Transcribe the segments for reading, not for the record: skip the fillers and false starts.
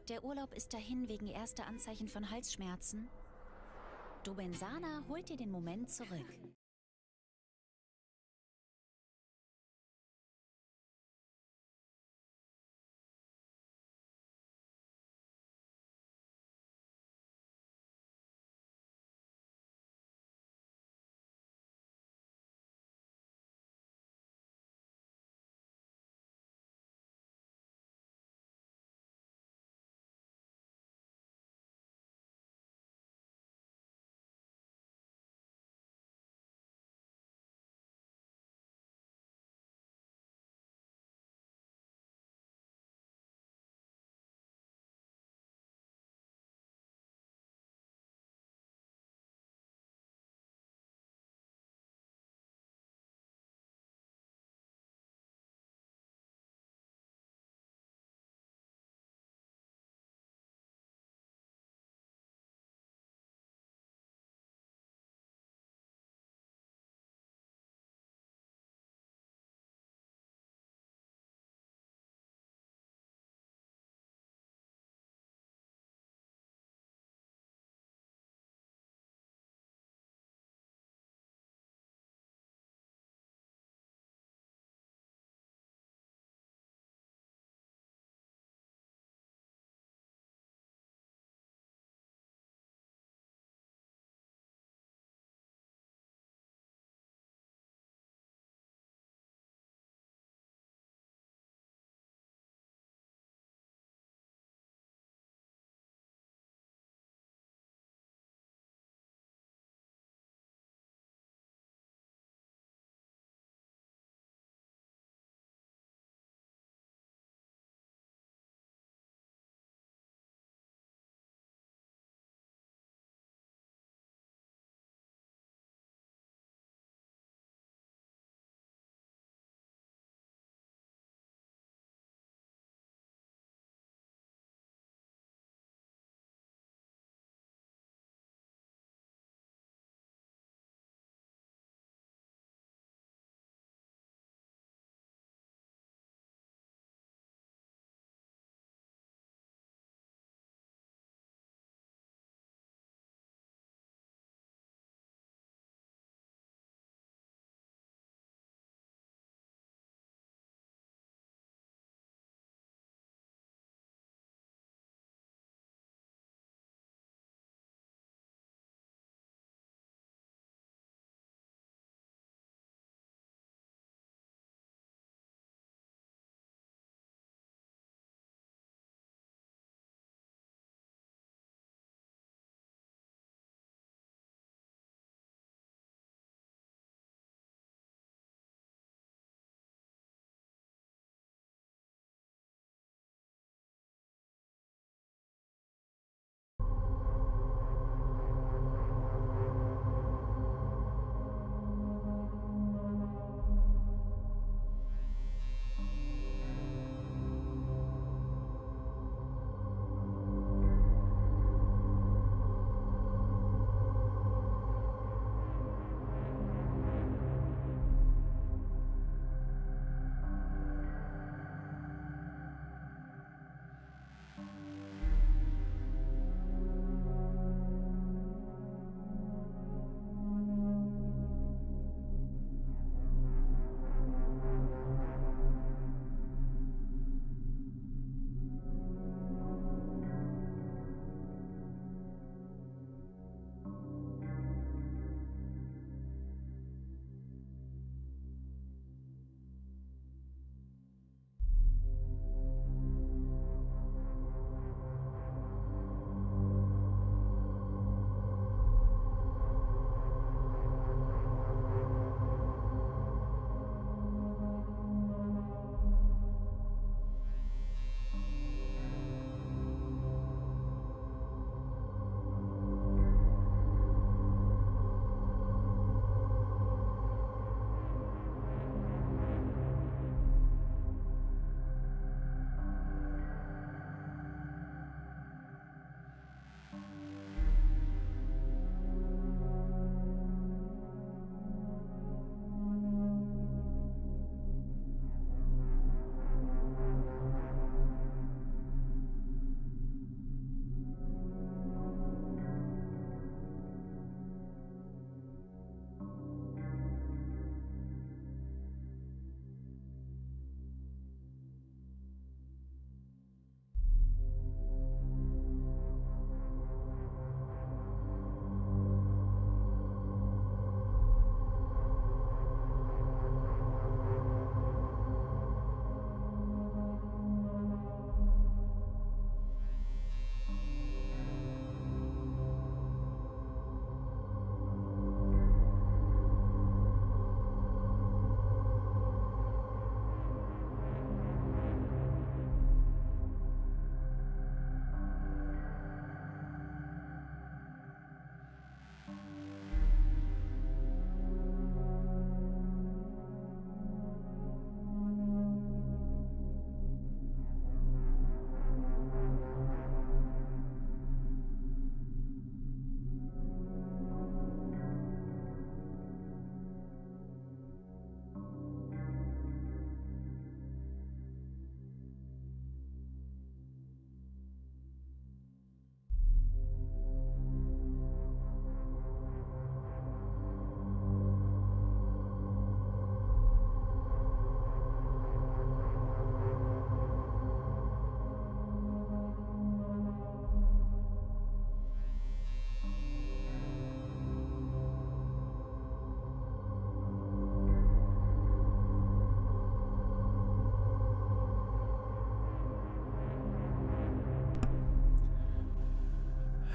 Der Urlaub ist dahin wegen erster Anzeichen von Halsschmerzen. Dobenzana holt dir den Moment zurück.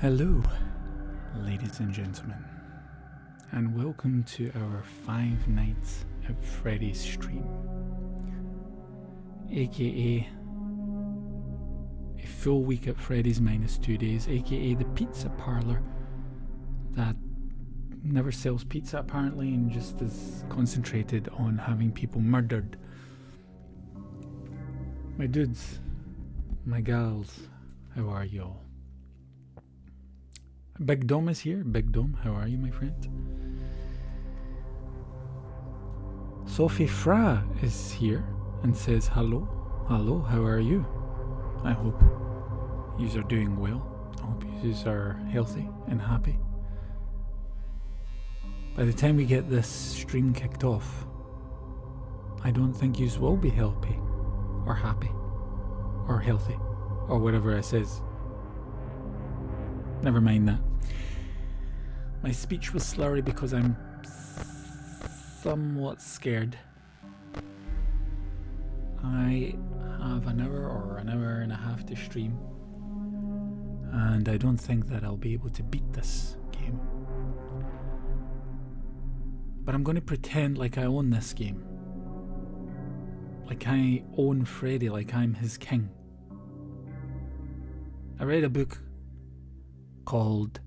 Hello, ladies and gentlemen, and welcome to our 5 Nights at Freddy's stream, aka a full week at Freddy's minus 2 days, aka the pizza parlor that never sells pizza apparently and just is concentrated on having people murdered. My dudes, my gals, how are y'all? Big Dom is here. Big Dom, how are you, my friend? Sophie Fra is here and says hello. Hello, how are you? I hope yous are doing well. I hope yous are healthy and happy. By the time we get this stream kicked off, I don't think yous will be healthy or happy or healthy or whatever it says. Never mind that. My speech was slurry because I'm somewhat scared. I have an hour or an hour and a half to stream, and I don't think that I'll be able to beat this game. But I'm going to pretend like I own this game. Like I own Freddy, like I'm his king. I read a book called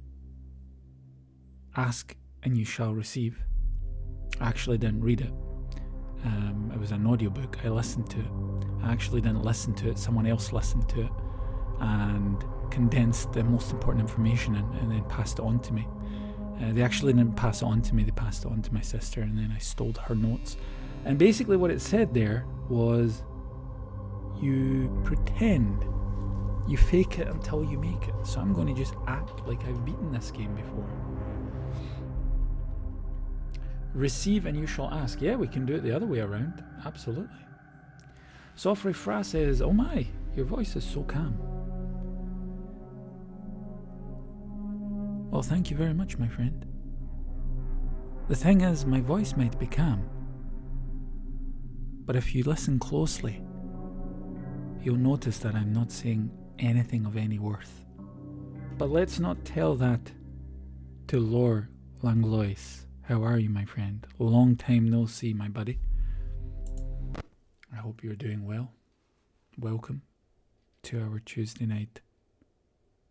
Ask and You Shall Receive. I actually didn't read it. It was an audiobook. I listened to it. I actually didn't listen to it. Someone else listened to it and condensed the most important information and then passed it on to me. They actually didn't pass it on to me. They passed it on to my sister, and then I stole her notes. And basically what it said there was, you pretend. You fake it until you make it. So I'm going to just act like I've beaten this game before. Receive and you shall ask. Yeah, we can do it the other way around. Absolutely. Sophie Fra says, oh my, your voice is so calm. Well, thank you very much, my friend. The thing is, my voice might be calm, but if you listen closely, you'll notice that I'm not saying anything of any worth. But let's not tell that to Lore Langlois. How are you, my friend? Long time no see, my buddy. I hope you're doing well. Welcome to our Tuesday night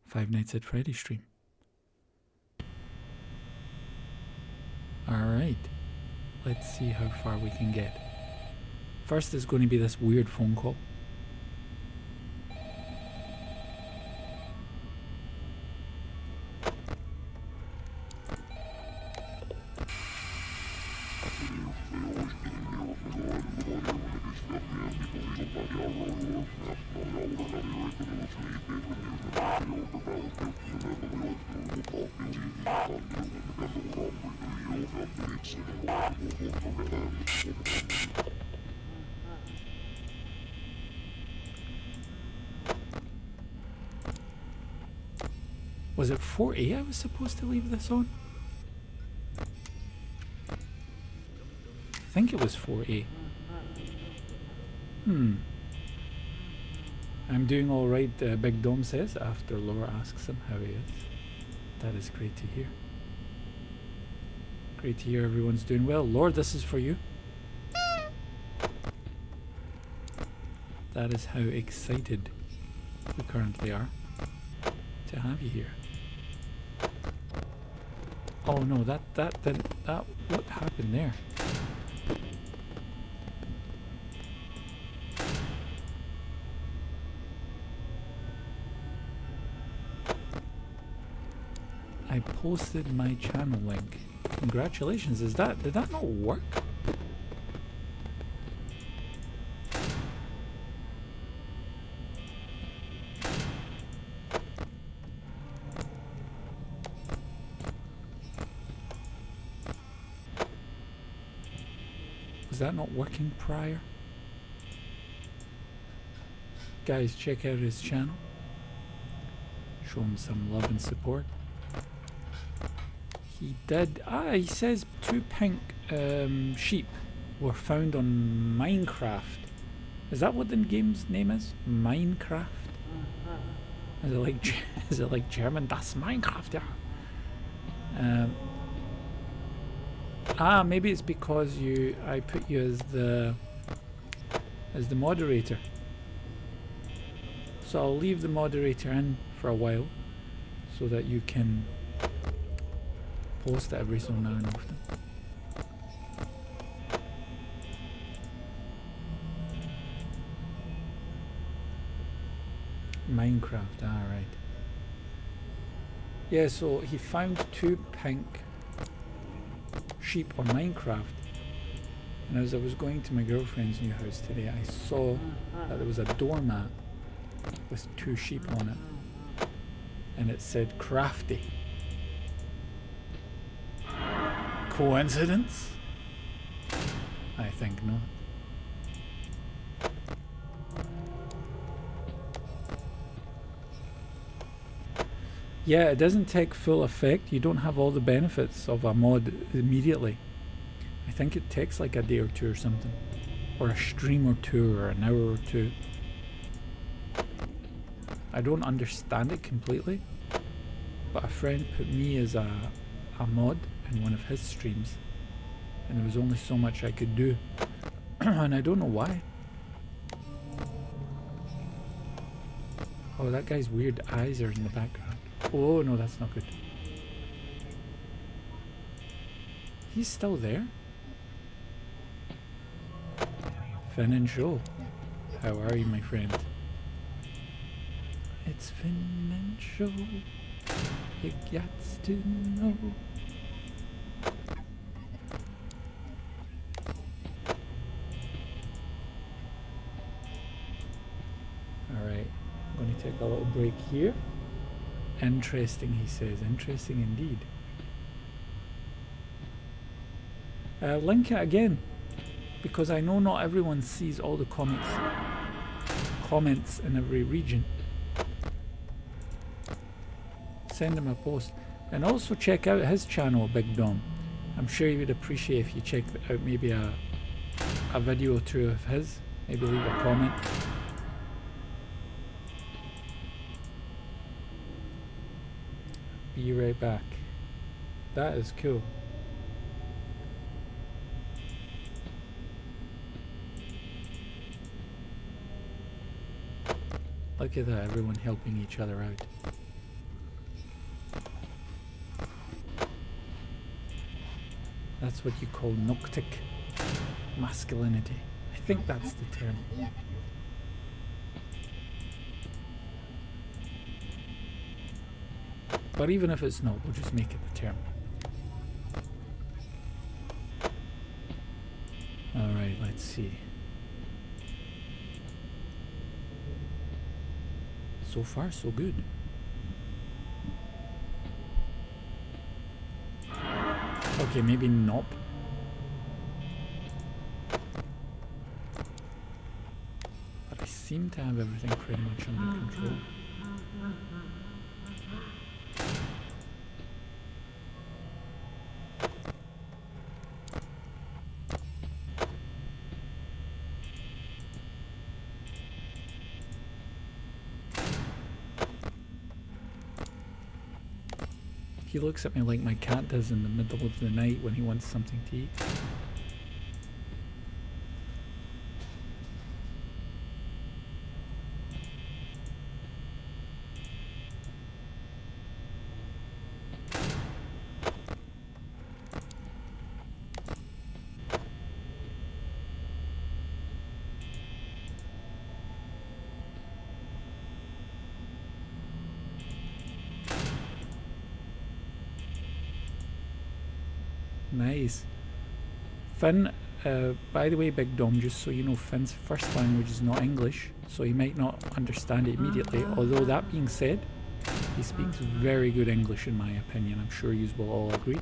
5 Nights at Freddy's stream. Alright, let's see how far we can get. First is going to be this weird phone call. Was it 4A I was supposed to leave this on? I think it was 4A. I'm doing alright, Big Dom says, after Laura asks him how he is. That is great to hear. Great to hear everyone's doing well. Lord, this is for you. That is how excited we currently are to have you here. Oh no, what happened there? I posted my channel link. Congratulations, did that not work? Was that not working prior? Guys, check out his channel. Show him some love and support. He did. He says 2 pink sheep were found on Minecraft. Is that what the game's name is? Minecraft? Is it like German? Das Minecraft, yeah. Maybe it's because I put you as the moderator. So I'll leave the moderator in for a while so that you can post it every so now and often. Minecraft, alright. Yeah, so he found 2 pink sheep on Minecraft, and as I was going to my girlfriend's new house today, I saw that there was a doormat with 2 sheep on it, and it said crafty. Coincidence? I think not. Yeah, it doesn't take full effect. You don't have all the benefits of a mod immediately. I think it takes like a day or 2 or something. Or a stream or 2 or an hour or 2. I don't understand it completely. But a friend put me as a mod in one of his streams. And there was only so much I could do. And I don't know why. Oh, that guy's weird eyes are in the background. Oh no, that's not good. He's still there? Finn and Joe. How are you, my friend? It's Finn and Joe. You got to know. Alright, I'm going to take a little break here. Interesting, he says. Interesting indeed. Link it again, because I know not everyone sees all the comments in every region. Send him a post. And also check out his channel, Big Dom. I'm sure he would appreciate if you checked out maybe a video or 2 of his. Maybe leave a comment. Be right back. That is cool. Look at that, everyone helping each other out. That's what you call noctic masculinity. I think that's the term. But even if it's not, we'll just make it the term. Alright, let's see. So far, so good. Okay, maybe not. But I seem to have everything pretty much under control. He looks at me like my cat does in the middle of the night when he wants something to eat. Nice. Finn, by the way, Big Dom, just so you know, Finn's first language is not English, so he might not understand it immediately. Although that being said, he speaks very good English in my opinion. I'm sure you will all agree.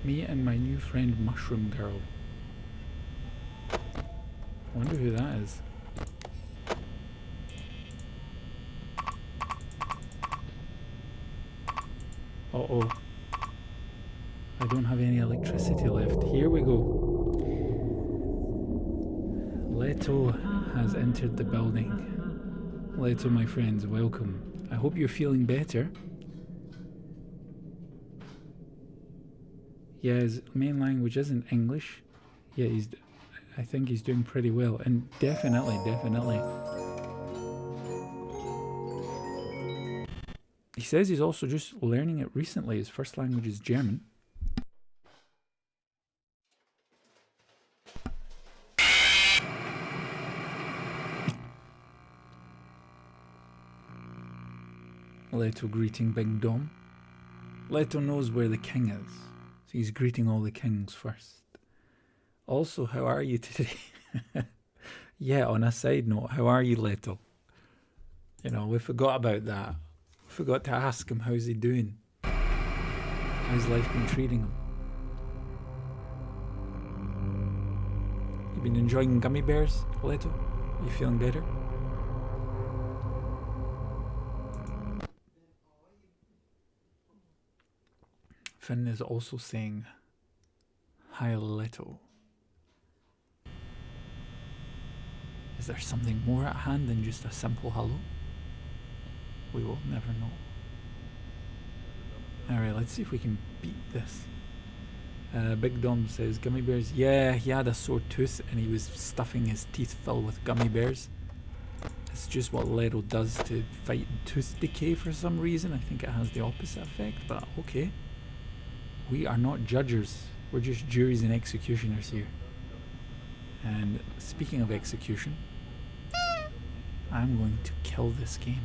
Me and my new friend Mushroom Girl. Wonder who that is. Uh-oh. I don't have any electricity left. Here we go. Leto has entered the building. Leto, my friends, welcome. I hope you're feeling better. Yeah, his main language isn't English. Yeah, I think he's doing pretty well. And definitely. He says he's also just learning it recently. His first language is German. Leto greeting Big Dom. Leto knows where the king is, so he's greeting all the kings first. Also, how are you today? Yeah, on a side note, how are you, Leto? You know, we forgot about that. We forgot to ask him how's he doing. How's life been treating him? You been enjoying gummy bears, Leto? Are you feeling better? Finn is also saying, hi Leto. Is there something more at hand than just a simple hello? We will never know. Alright, let's see if we can beat this. Big Dom says, gummy bears. Yeah, he had a sore tooth and he was stuffing his teeth full with gummy bears. It's just what Leto does to fight tooth decay for some reason. I think it has the opposite effect, but okay. We are not judges, we're just juries and executioners here. And speaking of execution, I'm going to kill this game.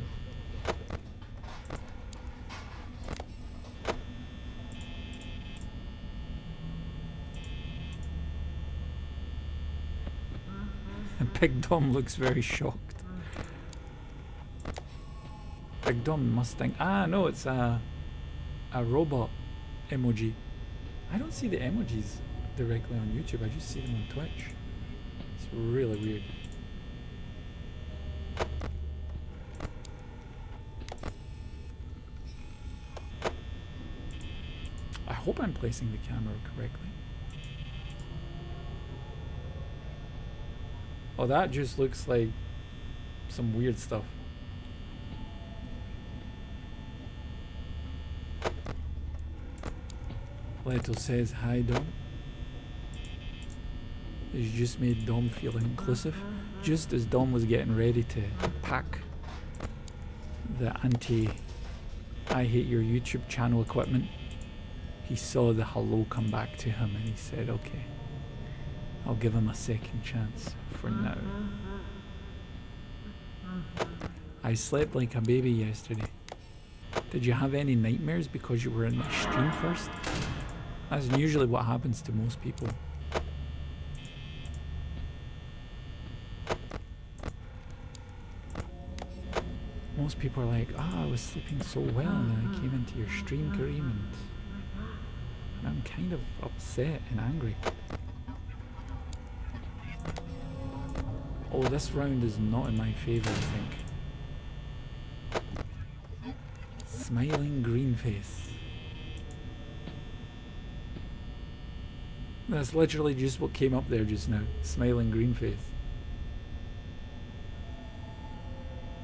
And Big Dom looks very shocked. Big Dom must think, ah no, it's a robot emoji. I don't see the emojis directly on YouTube, I just see them on Twitch. It's really weird. I hope I'm placing the camera correctly. Oh, that just looks like some weird stuff. Leto says, hi Dom. He's just made Dom feel inclusive. Just as Dom was getting ready to pack the I hate your YouTube channel equipment, he saw the hello come back to him and he said, okay, I'll give him a second chance for now. I slept like a baby yesterday. Did you have any nightmares because you were in my stream first? That's usually what happens to most people. Most people are like, I was sleeping so well and then I came into your stream, Karim, and I'm kind of upset and angry. Oh, this round is not in my favour, I think. Smiling green face. That's literally just what came up there just now. Smiling green face.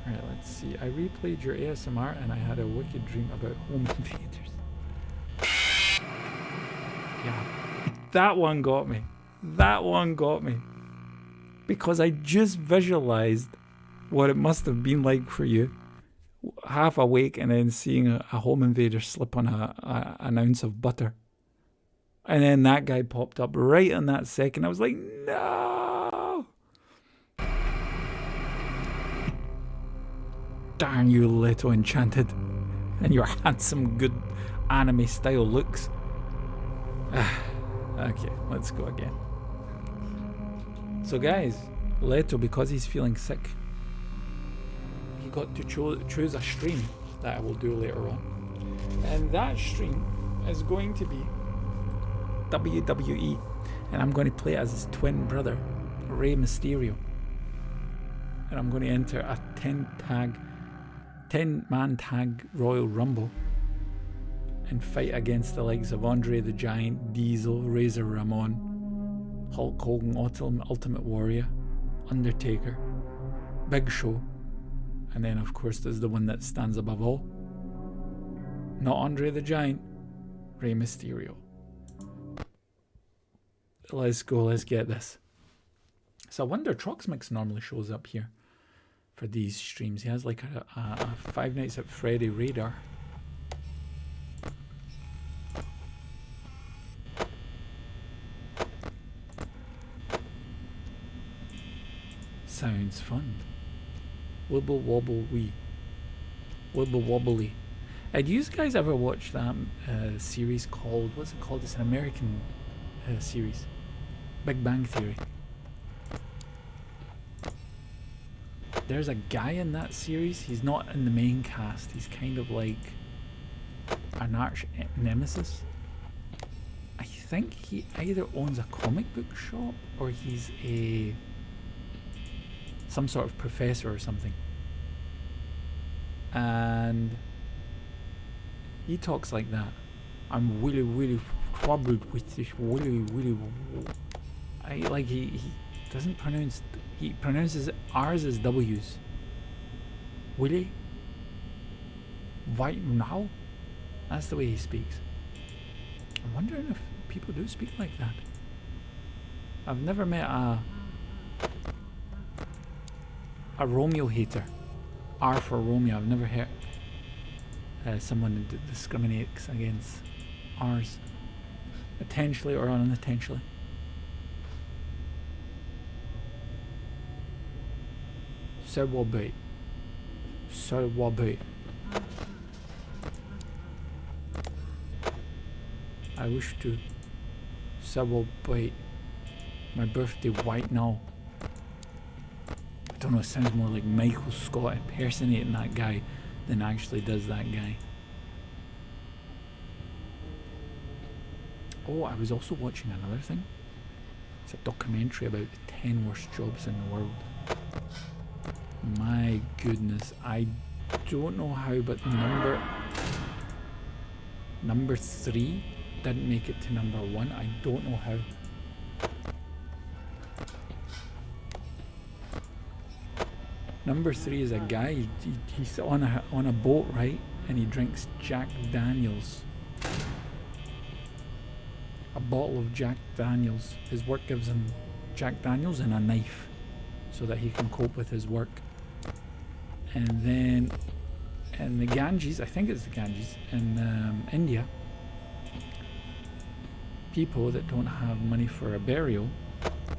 Alright, let's see. I replayed your ASMR and I had a wicked dream about home invaders. Yeah, that one got me. That one got me. Because I just visualized what it must have been like for you. Half awake and then seeing a home invader slip on an ounce of butter. And then that guy popped up right in that second. I was like, no! Darn you, Leto Enchanted. And your handsome, good anime style looks. Okay, let's go again. So guys, Leto, because he's feeling sick, he got to choose a stream that I will do later on. And that stream is going to be WWE, and I'm going to play as his twin brother, Rey Mysterio. And I'm going to enter a 10-man tag Royal Rumble and fight against the likes of Andre the Giant, Diesel, Razor Ramon, Hulk Hogan, Ultimate Warrior, Undertaker, Big Show, and then of course there's the one that stands above all. Not Andre the Giant, Rey Mysterio. Let's go, let's get this. So I wonder, Troxmix normally shows up here for these streams. He has like a Five Nights at Freddy radar. Sounds fun. Wibble wobble wee. Wibble wobbly. Do you guys ever watch that series called, what's it called? It's an American series. Big Bang Theory. There's a guy in that series. He's not in the main cast. He's kind of like an arch nemesis. I think he either owns a comic book shop or he's some sort of professor or something. And he talks like that. I'm really troubled with this really. He doesn't pronounce, he pronounces R's as W's. Willie? Right now? That's the way he speaks. I'm wondering if people do speak like that. I've never met a Romeo hater. R for Romeo. I've never heard someone that discriminates against R's. Intentionally or unintentionally. Sawabait. I wish to celebrate my birthday right now. I don't know, it sounds more like Michael Scott impersonating that guy than actually does that guy. Oh, I was also watching another thing. It's a documentary about the 10 worst jobs in the world. My goodness, I don't know how, but number 3 didn't make it to number 1. I don't know how. Number 3 is a guy. He's on a boat, right, and he drinks Jack Daniels. A bottle of Jack Daniels. His work gives him Jack Daniels and a knife so that he can cope with his work. And then in the Ganges, I think it's the Ganges in India, people that don't have money for a burial,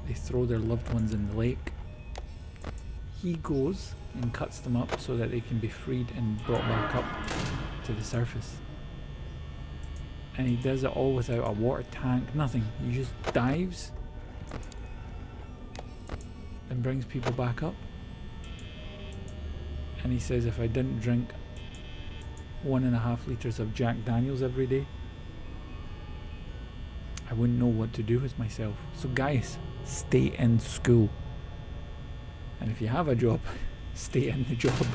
they throw their loved ones in the lake. He goes and cuts them up so that they can be freed and brought back up to the surface. And he does it all without a water tank, nothing. He just dives and brings people back up. And he says, if I didn't drink 1.5 liters of Jack Daniels every day, I wouldn't know what to do with myself. So guys, stay in school. And if you have a job, stay in the job.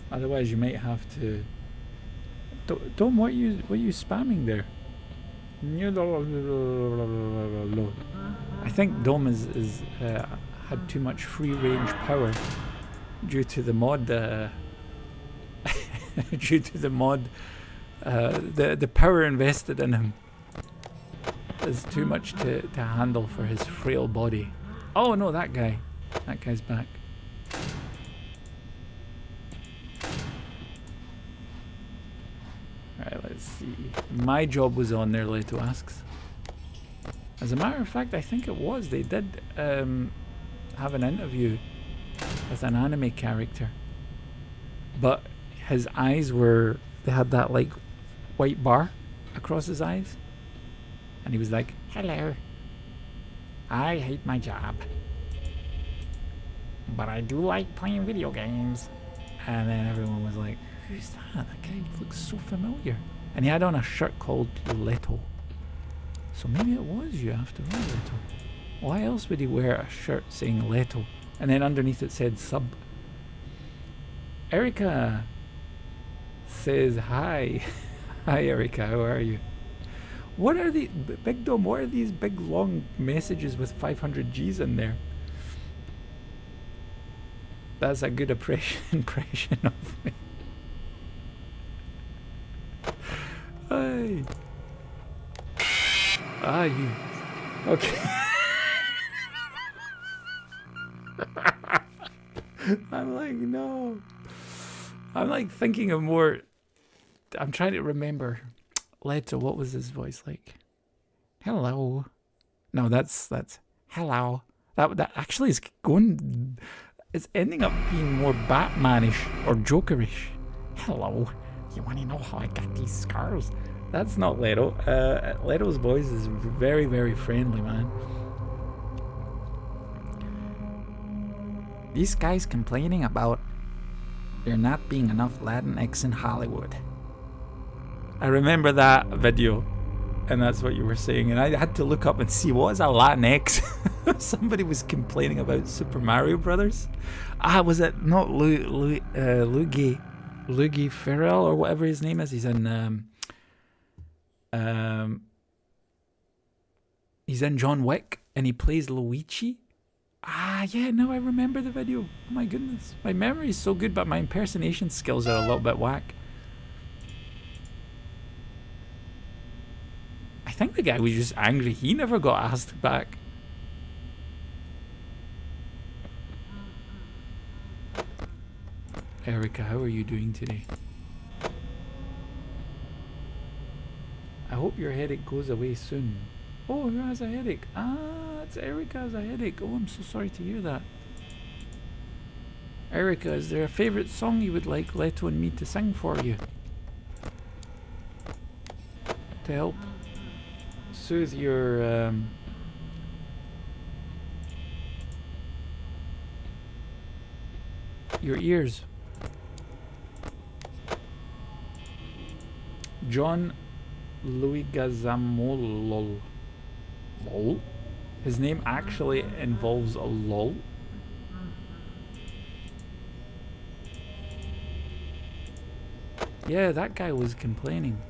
Otherwise, you might have to. Dom, what are you spamming there? I think Dom is had too much free range power due to the mod. The power invested in him is too much to handle for his frail body. Oh no, that guy's back. Alright, let's see. My job was on there, Leto asks. As a matter of fact, I think it was. They did have an interview with an anime character. But his eyes they had that like white bar across his eyes. And he was like, hello. I hate my job, but I do like playing video games. And then everyone was like, who's that? That guy looks so familiar. And he had on a shirt called Leto. So maybe it was you after all, Leto. Why else would he wear a shirt saying Leto? And then underneath it said sub. Erica says hi. Hi Erica, how are you? What are the Big Dome? What are these big long messages with 500 G's in there? That's a good impression of me. Hi. Ah, you. Okay. I'm like, no. I'm like thinking of more. I'm trying to remember. Leto, what was his voice like? Hello. No, that's hello. That actually is going. It's ending up being more Batmanish or Jokerish. Hello. You want to know how I got these scars? That's not Leto. Leto's voice is very, very friendly, man. These guys complaining about there not being enough Latinx in Hollywood. I remember that video, and that's what you were saying, and I had to look up and see what is a Latinx. Somebody was complaining about Super Mario Brothers. Ah, was it not Luigi Ferrell or whatever his name is? He's in John Wick, and he plays Luigi. Ah, yeah, now I remember the video. Oh my goodness, my memory is so good, but my impersonation skills are a little bit whack. I think the guy was just angry he never got asked back. Erica, how are you doing today? I hope your headache goes away soon. Oh, who has a headache? Ah, it's Erica has a headache. Oh, I'm so sorry to hear that. Erica, is there a favourite song you would like Leto and me to sing for you? To help soothe your ears. John Louis Gazamolol. Lol? His name actually involves a lol. Yeah, that guy was complaining.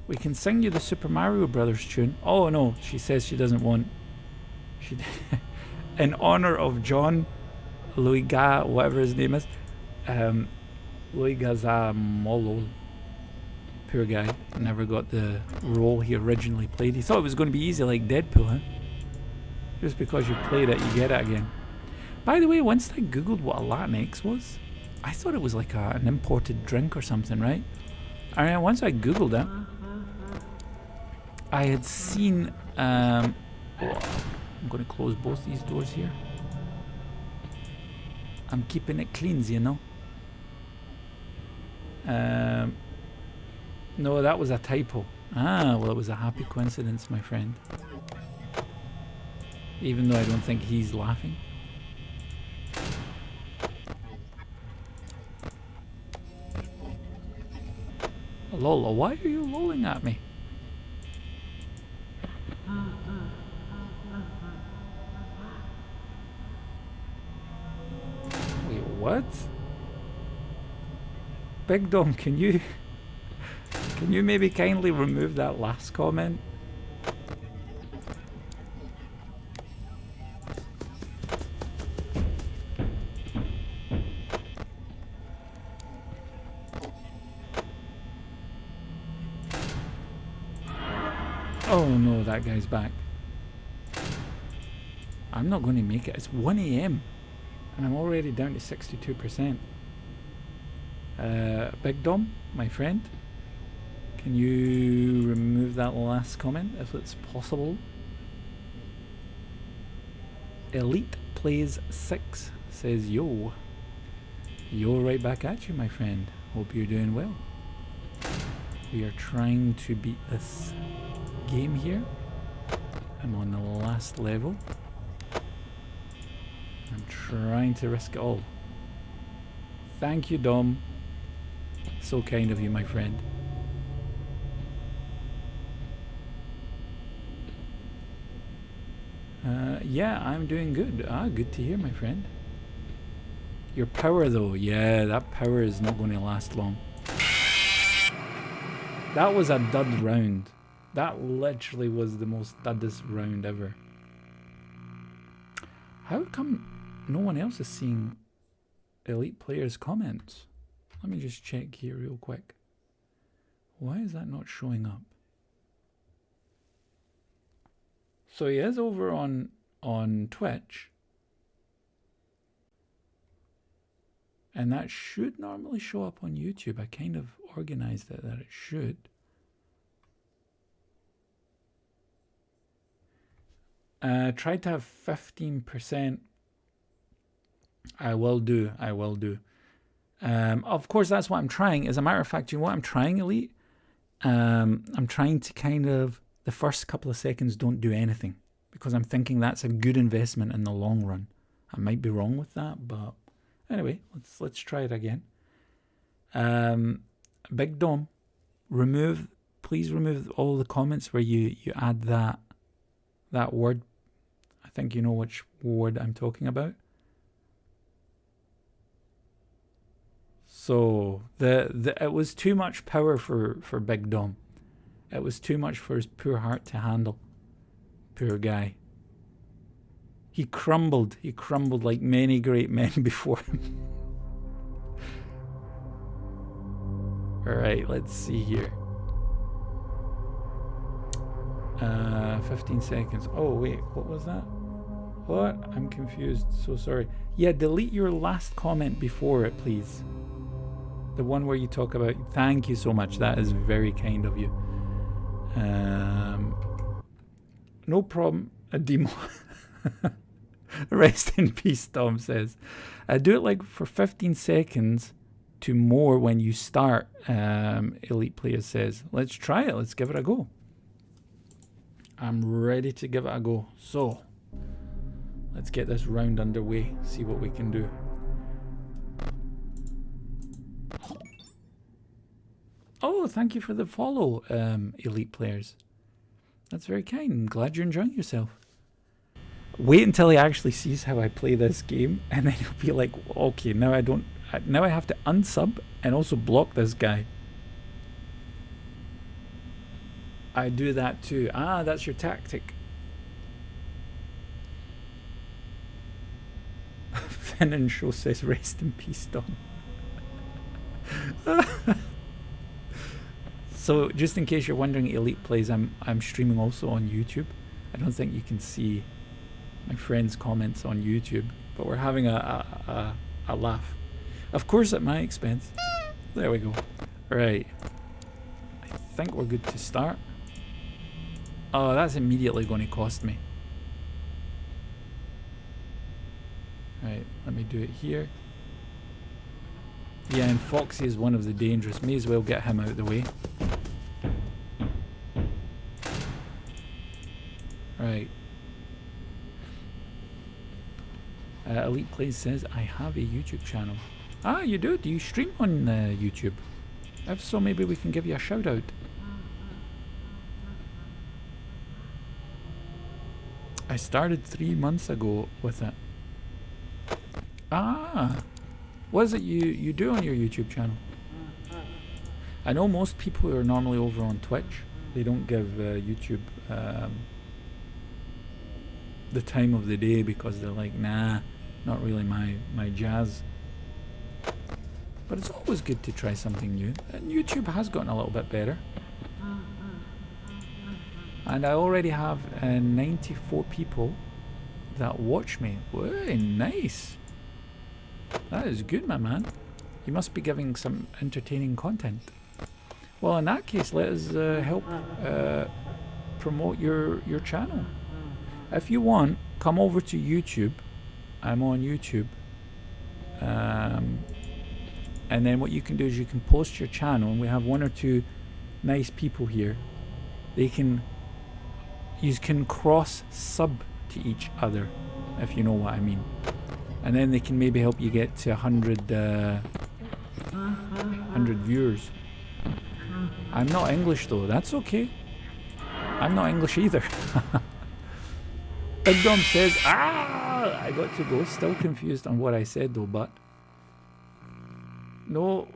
We can sing you the Super Mario Brothers tune. Oh no, she says she doesn't want. She in honor of John Louis whatever his name is, Louis Gazamolol. Poor guy, never got the role he originally played. He thought it was going to be easy like Deadpool, huh? Just because you played it, you get it again. By the way, once I googled what a Latinx was, I thought it was like an imported drink or something, right? I mean, once I googled it, I had seen, I'm going to close both these doors here. I'm keeping it clean, you know. No, that was a typo. Ah, well, it was a happy coincidence, my friend. Even though I don't think he's laughing. Lola, why are you lolling at me? Wait, what? Big Dom, can you maybe kindly remove that last comment? Oh no, that guy's back. I'm not going to make it. It's 1 AM and I'm already down to 62%. Big Dom, my friend, can you remove that last comment if it's possible? Elite Plays 6 says yo. Yo, right back at you, my friend. Hope you're doing well. We are trying to beat this game here. I'm on the last level. I'm trying to risk it all. Thank you, Dom. So kind of you, my friend. Yeah, I'm doing good. Ah, good to hear, my friend. Your power, though. Yeah, that power is not going to last long. That was a dud round. That literally was the most duddest round ever. How come no one else is seeing Elite Players' comments? Let me just check here real quick. Why is that not showing up? So he is over on Twitch. And that should normally show up on YouTube. I kind of organized it that it should. Try to have 15%. I will do. Of course, that's what I'm trying. As a matter of fact, you know what I'm trying, Elite? I'm trying to kind of, the first couple of seconds don't do anything, because I'm thinking that's a good investment in the long run. I might be wrong with that, but anyway, let's try it again. Big Dom, please remove all the comments where you add that word. I think you know which word I'm talking about. So it was too much power for Big Dom. It was too much for his poor heart to handle. Poor guy. He crumbled like many great men before him. Alright, let's see here. 15 seconds. Oh wait, what was that? What? I'm confused, so sorry. Yeah, delete your last comment before it, please. The one where you talk about, thank you so much, that is very kind of you. No problem, a demo. Rest in peace, Tom says. Do it like for 15 seconds to more when you start, Elite Players says. Let's try it, let's give it a go. I'm ready to give it a go. So, let's get this round underway, see what we can do. Oh, thank you for the follow, Elite Players. That's very kind. I'm glad you're enjoying yourself. Wait until he actually sees how I play this game, and then he'll be like, okay, now I have to unsub and also block this guy. I do that too. Ah, that's your tactic. Finn and Show says, rest in peace, Dom. So, just in case you're wondering, Elite Plays, I'm streaming also on YouTube. I don't think you can see my friends' comments on YouTube, but we're having a laugh. Of course, at my expense. There we go. Right. I think we're good to start. Oh, that's immediately going to cost me. Right, let me do it here. Yeah, and Foxy is one of the dangerous. May as well get him out of the way. Right. Elite Plays says, I have a YouTube channel. Ah, you do? Do you stream on YouTube? If so, maybe we can give you a shout out. I started 3 months ago with it. Ah, what is it you do on your YouTube channel? I know most people who are normally over on Twitch, they don't give YouTube the time of the day because they're like, nah, not really my jazz. But it's always good to try something new, and YouTube has gotten a little bit better. And I already have 94 people that watch me. Very nice. That is good, my man. You must be giving some entertaining content. Well, in that case, let us help promote your channel. If you want, come over to YouTube. I'm on YouTube. And then what you can do is you can post your channel, and we have 1 or 2 nice people here. They can, you can cross sub to each other, if you know what I mean. And then they can maybe help you get to 100 viewers. I'm not English though, that's okay. I'm not English either. Big Dom says, I got to go. Still confused on what I said though, but no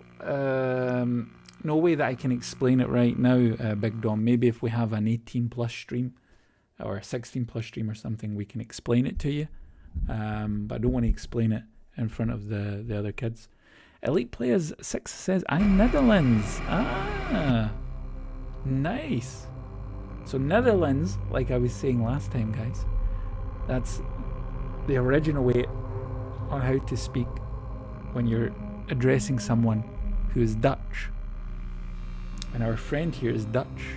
way that I can explain it right now, Big Dom. Maybe if we have an 18 plus stream or a 16 plus stream or something, we can explain it to you. But I don't want to explain it in front of the other kids. Elite Players 6 says, I'm Netherlands. Nice. So Netherlands, like I was saying last time, guys, that's the original way on how to speak when you're addressing someone who is Dutch. And our friend here is Dutch.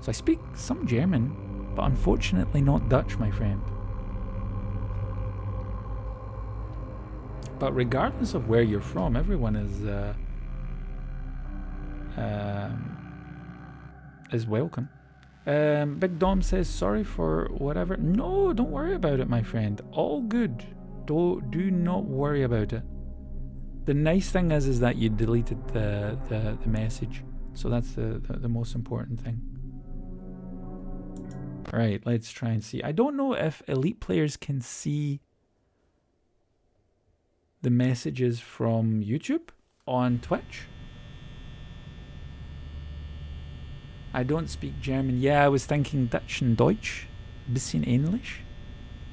So I speak some German, but unfortunately not Dutch, my friend. But regardless of where you're from, everyone is welcome. Big Dom says, sorry for whatever. No, don't worry about it, my friend. All good. Do not worry about it. The nice thing is that you deleted the message. So that's the most important thing. Right, let's try and see. I don't know if Elite Players can see the messages from YouTube on Twitch. I don't speak German. Yeah, I was thinking Dutch and Deutsch, bisschen English,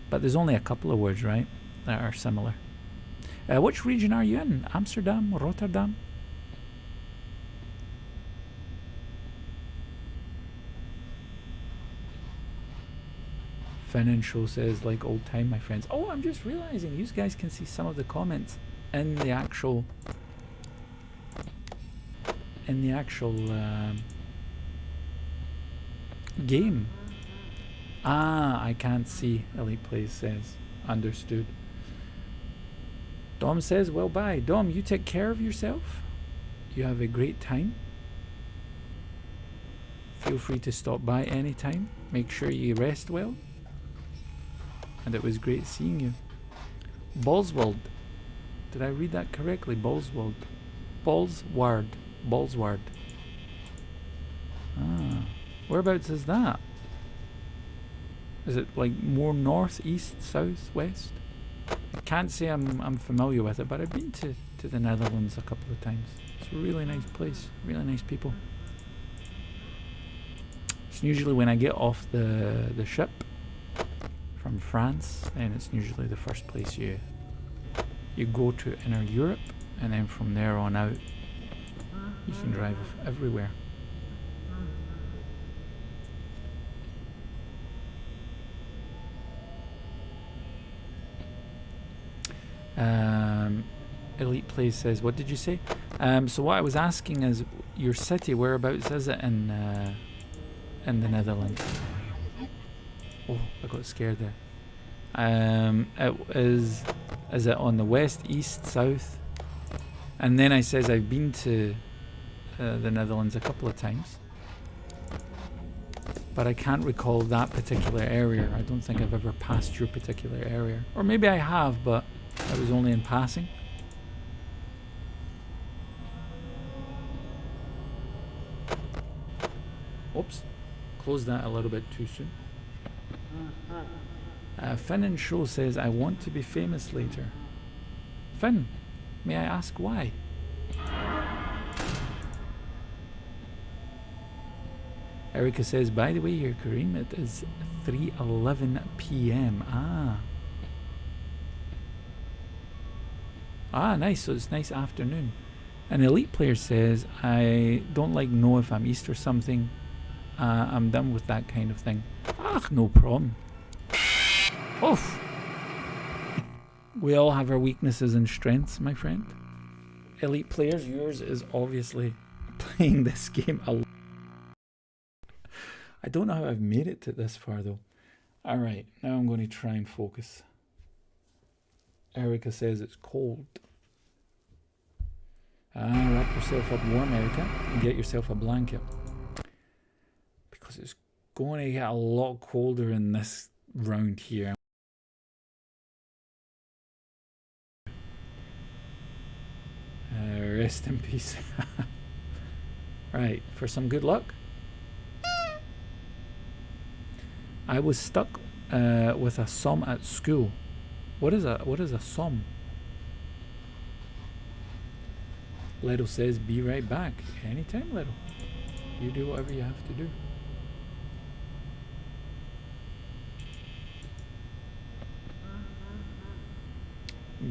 but there's only a couple of words, right, that are similar. Which region are you in? Amsterdam, Rotterdam? Financial says, like old time, my friends. Oh, I'm just realizing you guys can see some of the comments in the actual game. I can't see. Elite Plays says, understood. Dom says, well, bye. Dom, you take care of yourself. You have a great time. Feel free to stop by anytime. Make sure you rest well. And it was great seeing you. Bolsward. Did I read that correctly? Bolsward. Bolsward. Bolsward. Whereabouts is that? Is it like more north, east, south, west? I can't say I'm familiar with it, but I've been to the Netherlands a couple of times. It's a really nice place. Really nice people. It's usually when I get off the ship from France, and it's usually the first place you go to inner Europe, and then from there on out you can drive everywhere. Elite Plays says, what did you say? So what I was asking is, your city, whereabouts is it in the Netherlands? Oh, I got scared there. Is it on the west, east, south? And then I says I've been to the Netherlands a couple of times, but I can't recall that particular area. I don't think I've ever passed your particular area, or maybe I have, but I was only in passing. Oops, closed that a little bit too soon. Finn and Show says, I want to be famous later. Finn, may I ask why? Erica says, by the way here, Karim, it is 3:11 p.m. Nice, so it's nice afternoon. An Elite Player says, I don't know if I'm East or something. I'm done with that kind of thing. No problem. Oof. We all have our weaknesses and strengths, my friend. Elite Players, yours is obviously playing this game a lot. I don't know how I've made it to this far though. Alright, now I'm going to try and focus. Erica says it's cold. Wrap yourself up warm, Erica, and get yourself a blanket. Because it's going to get a lot colder in this round here. Rest in peace. Right, for some good luck. I was stuck with a sum at school. What is a sum? Leto says, be right back. Anytime, Leto. You do whatever you have to do.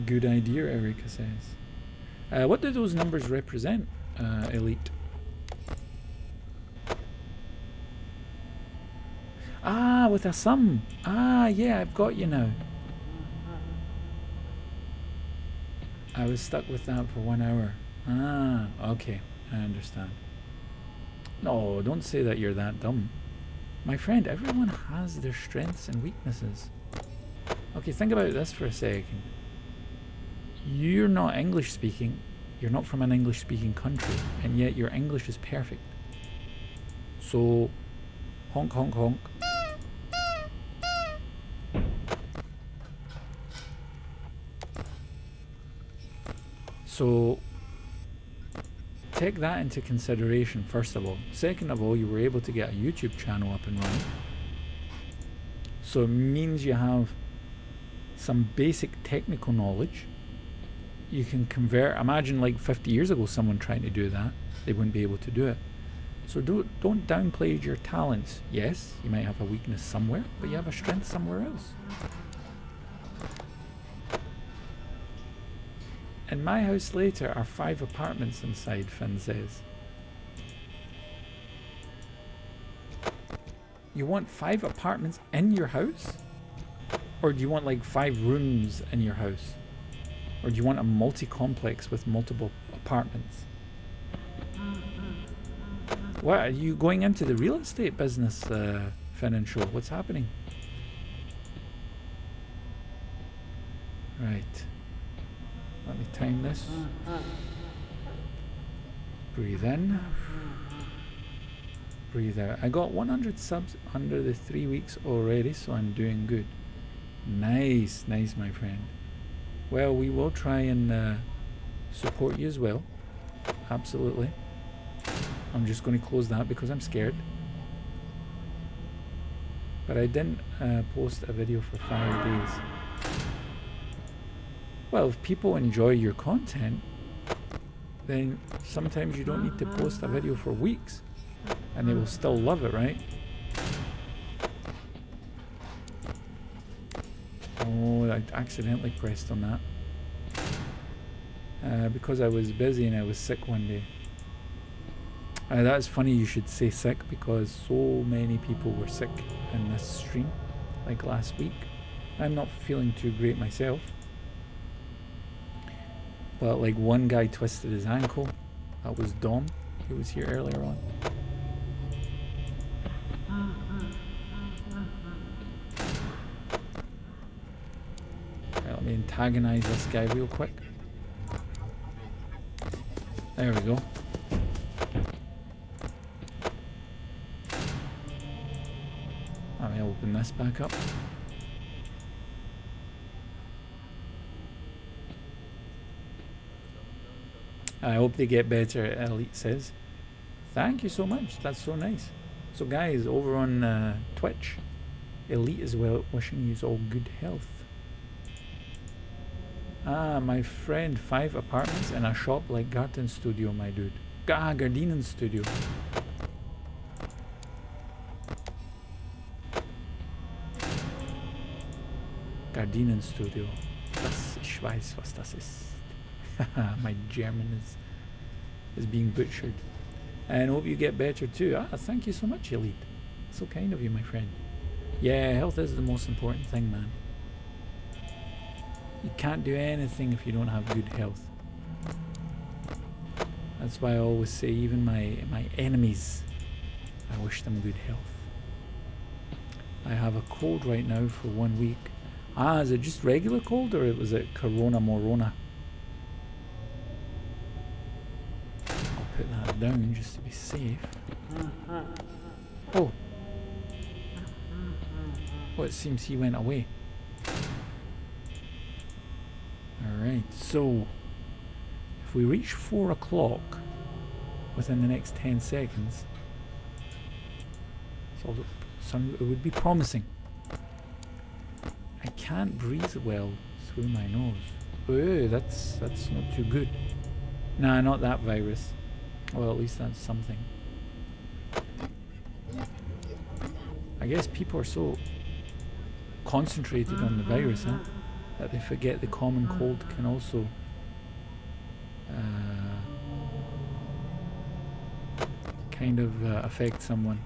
Good idea, Erica says. What do those numbers represent, Elite? Ah, with a sum. Ah, yeah, I've got you now. I was stuck with that for 1 hour. Ah, okay, I understand. No, don't say that you're that dumb. My friend, everyone has their strengths and weaknesses. Okay, think about this for a second. You're not English speaking, you're not from an English speaking country, and yet your English is perfect. So, honk honk honk. So, take that into consideration first of all. Second of all, you were able to get a YouTube channel up and running. So it means you have some basic technical knowledge. You can convert, imagine like 50 years ago someone trying to do that, they wouldn't be able to do it. So don't downplay your talents. Yes, you might have a weakness somewhere, but you have a strength somewhere else. In my house later are 5 apartments inside, Finn says. You want 5 apartments in your house? Or do you want like 5 rooms in your house? Or do you want a multi-complex with multiple apartments? What, are you going into the real estate business, Finn and Show? What's happening? Right. Let me time this. Breathe in. Breathe out. I got 100 subs under the 3 weeks already, so I'm doing good. Nice, nice, my friend. Well, we will try and support you as well. Absolutely. I'm just going to close that because I'm scared. But I didn't post a video for 5 days. Well, if people enjoy your content, then sometimes you don't need to post a video for weeks and they will still love it, right? Oh, I accidentally pressed on that because I was busy and I was sick one day. That's funny you should say sick because so many people were sick in this stream, like last week. I'm not feeling too great myself. But like one guy twisted his ankle. That was Dom. He was here earlier on. Right, let me antagonize this guy real quick. There we go. Let me open this back up. I hope they get better, Elite says. Thank you so much. That's so nice. So guys, over on Twitch, Elite as well, wishing you all good health. Ah, my friend, 5 apartments and a shop like Garden Studio, my dude. Ah, Gardinen Studio. Gardinen Studio. Ich weiß, was das ist. My German is being butchered. And hope you get better too. Ah, thank you so much, Elite. So kind of you, my friend. Yeah, health is the most important thing, man. You can't do anything if you don't have good health. That's why I always say, even my enemies, I wish them good health. I have a cold right now for 1 week. Ah, is it just regular cold or was it Corona Morona? I'll put that down just to be safe. Oh, Oh, it seems he went away. Alright, so if we reach 4 o'clock within the next 10 seconds, so it would be promising. I can't breathe well through my nose. Oh, that's not too good. Nah, not that virus. Well, at least that's something. I guess people are so concentrated on the virus, huh, that they forget the common cold can also kind of affect someone.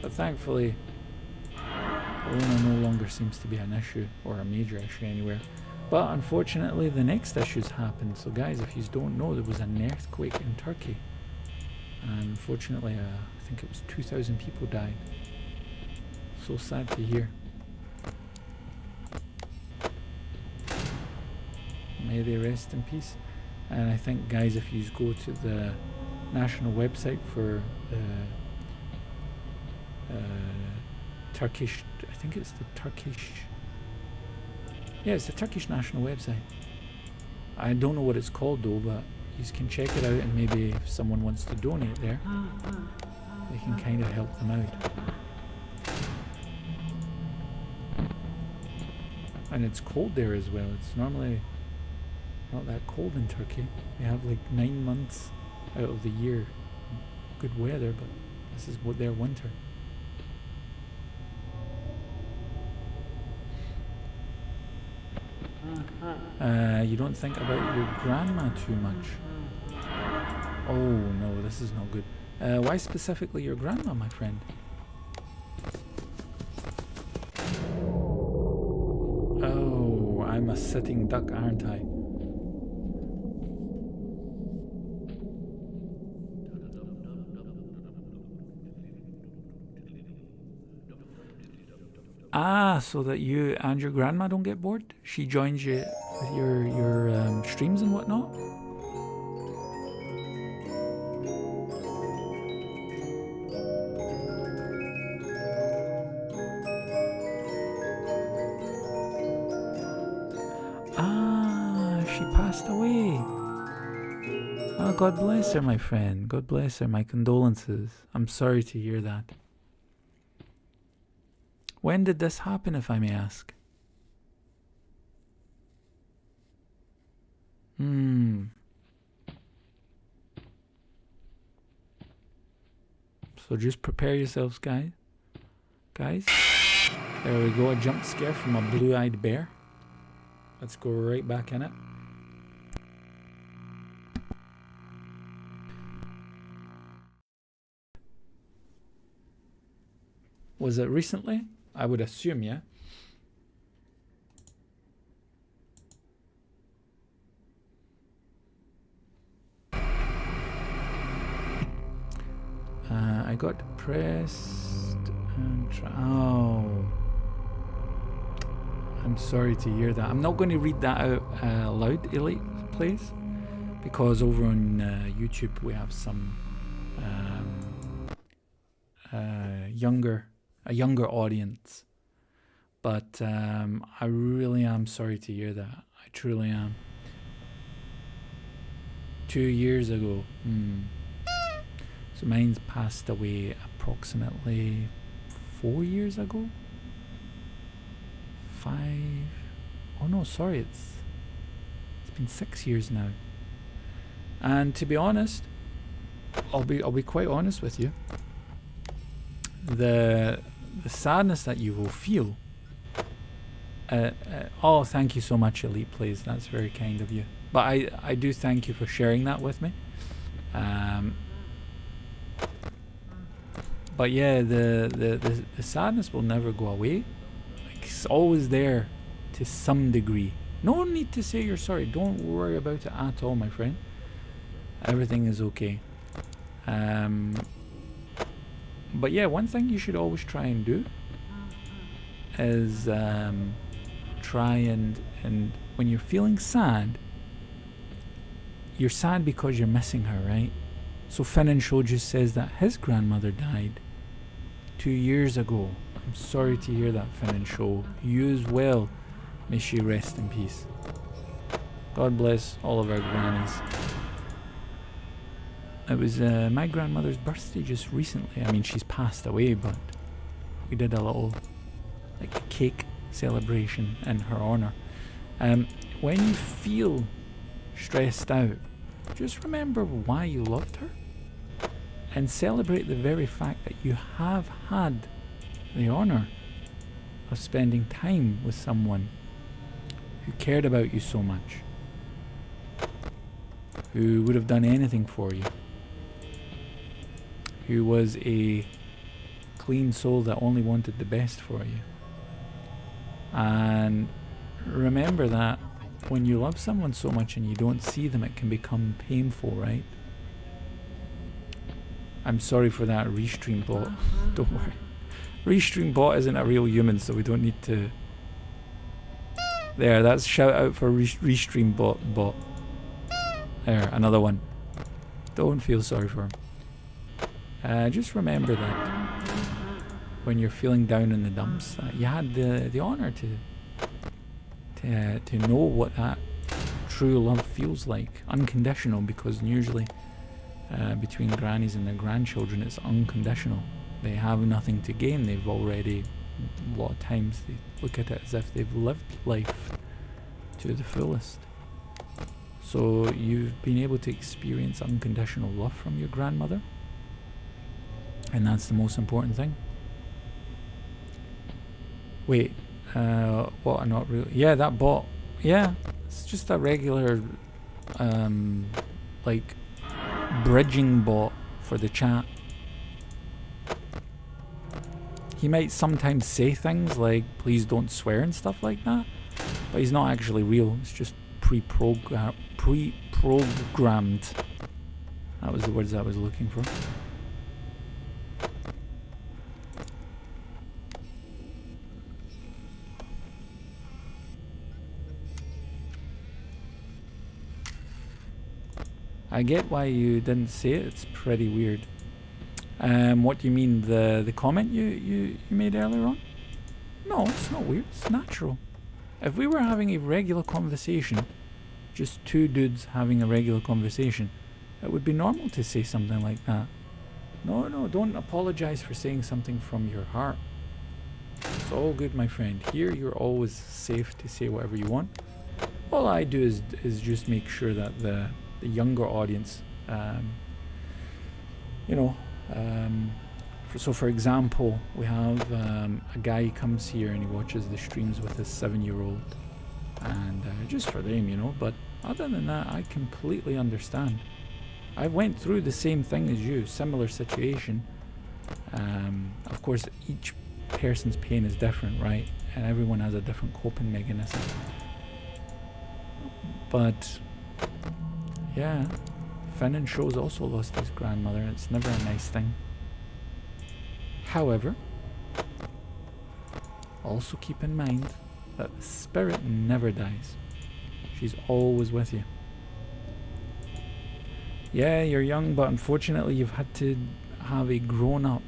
But thankfully, Corona no longer seems to be an issue, or a major issue anywhere. But unfortunately, the next issues happened. So guys, if you don't know, there was an earthquake in Turkey. And unfortunately, I think it was 2,000 people died. So sad to hear. May they rest in peace. And I think, guys, if you go to the national website for Turkish, I think it's the Turkish, yeah, it's the Turkish national website. I don't know what it's called though, but you can check it out, and maybe if someone wants to donate there, they can kind of help them out. And it's cold there as well. It's normally not that cold in Turkey. They have like 9 months out of the year good weather, but this is what their winter. You don't think about your grandma too much. Oh no, this is not good. Why specifically your grandma, my friend? Oh, I'm a sitting duck, aren't I? Ah, so that you and your grandma don't get bored? She joins you with your streams and whatnot? Ah, she passed away. Oh, God bless her, my friend. God bless her. My condolences. I'm sorry to hear that. When did this happen, if I may ask? So just prepare yourselves, guys. There we go, a jump scare from a blue-eyed bear. Let's go right back in it. Was it recently? I would assume, yeah. I got depressed and oh, I'm sorry to hear that. I'm not going to read that out loud, Elite, please, because over on YouTube we have some a younger audience, but I really am sorry to hear that. I truly am. 2 years ago. So mine's passed away approximately 4 years ago. 5. Oh no, sorry, it's been 6 years now. And to be honest, I'll be quite honest with you. The sadness that you will feel. Oh, thank you so much, Elite, please. That's very kind of you. But I do thank you for sharing that with me. But yeah, the sadness will never go away. Like, it's always there to some degree. No need to say you're sorry. Don't worry about it at all, my friend. Everything is okay. But yeah, one thing you should always try and do is try and when you're feeling sad, you're sad because you're missing her, right? So Finn and Show just says that his grandmother died. 2 years ago. I'm sorry to hear that, Finn and Show. You as well. May she rest in peace. God bless all of our grannies. It was my grandmother's birthday just recently. I mean, she's passed away, but we did a little like cake celebration in her honor. When you feel stressed out, just remember why you loved her and celebrate the very fact that you have had the honor of spending time with someone who cared about you so much, who would have done anything for you, who was a clean soul that only wanted the best for you. And remember that when you love someone so much and you don't see them, it can become painful, right? I'm sorry for that restream bot. Don't worry. Restream bot isn't a real human, so we don't need to... There, that's shout out for restream bot. There, another one. Don't feel sorry for him. Just remember that when you're feeling down in the dumps, that you had the honor to know what that true love feels like. Unconditional, because usually between grannies and their grandchildren it's unconditional. They have nothing to gain. They've already, a lot of times they look at it as if they've lived life to the fullest. So you've been able to experience unconditional love from your grandmother, and that's the most important thing. Wait, what? Not really. Yeah, that bot. Yeah, it's just a regular, like, bridging bot for the chat. He might sometimes say things like, please don't swear and stuff like that, but he's not actually real. It's just pre-programmed. That was the words I was looking for. I get why you didn't say it. It's pretty weird. What do you mean? The comment you made earlier on? No, it's not weird. It's natural. If we were having a regular conversation, just two dudes having a regular conversation, it would be normal to say something like that. No, don't apologize for saying something from your heart. It's all good, my friend. Here, you're always safe to say whatever you want. All I do is just make sure that the younger audience, so for example, we have a guy who comes here and he watches the streams with his 7-year-old, and just for them, but other than that, I completely understand. I went through the same thing as you, similar situation. Of course, each person's pain is different, right? And everyone has a different coping mechanism. But yeah, Finn and Show's also lost his grandmother. It's never a nice thing. However, also keep in mind that the spirit never dies. She's always with you. Yeah, you're young, but unfortunately you've had to have a grown-up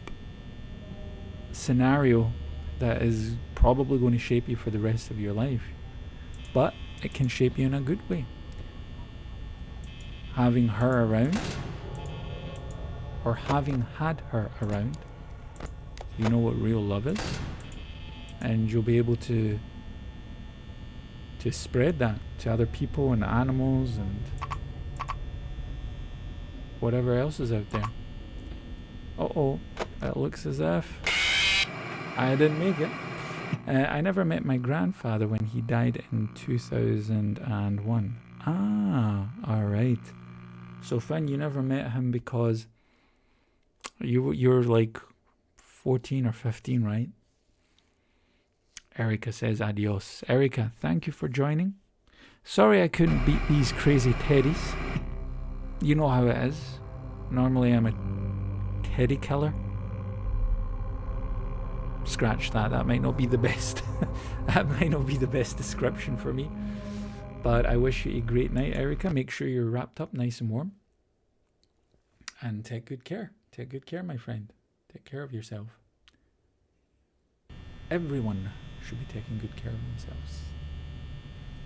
scenario that is probably going to shape you for the rest of your life. But it can shape you in a good way. Having her around, or having had her around, you know what real love is, and you'll be able to spread that to other people and animals and whatever else is out there. Uh-oh, it looks as if I didn't make it. I never met my grandfather when he died in 2001. Ah, alright. So Finn, you never met him because you're like 14 or 15, right? Erica says adios. Erica, thank you for joining. Sorry I couldn't beat these crazy teddies. You know how it is. Normally I'm a teddy killer. Scratch that. That might not be the best. That might not be the best description for me. But I wish you a great night, Erica. Make sure you're wrapped up nice and warm. And take good care. Take good care, my friend. Take care of yourself. everyone should be taking good care of themselves.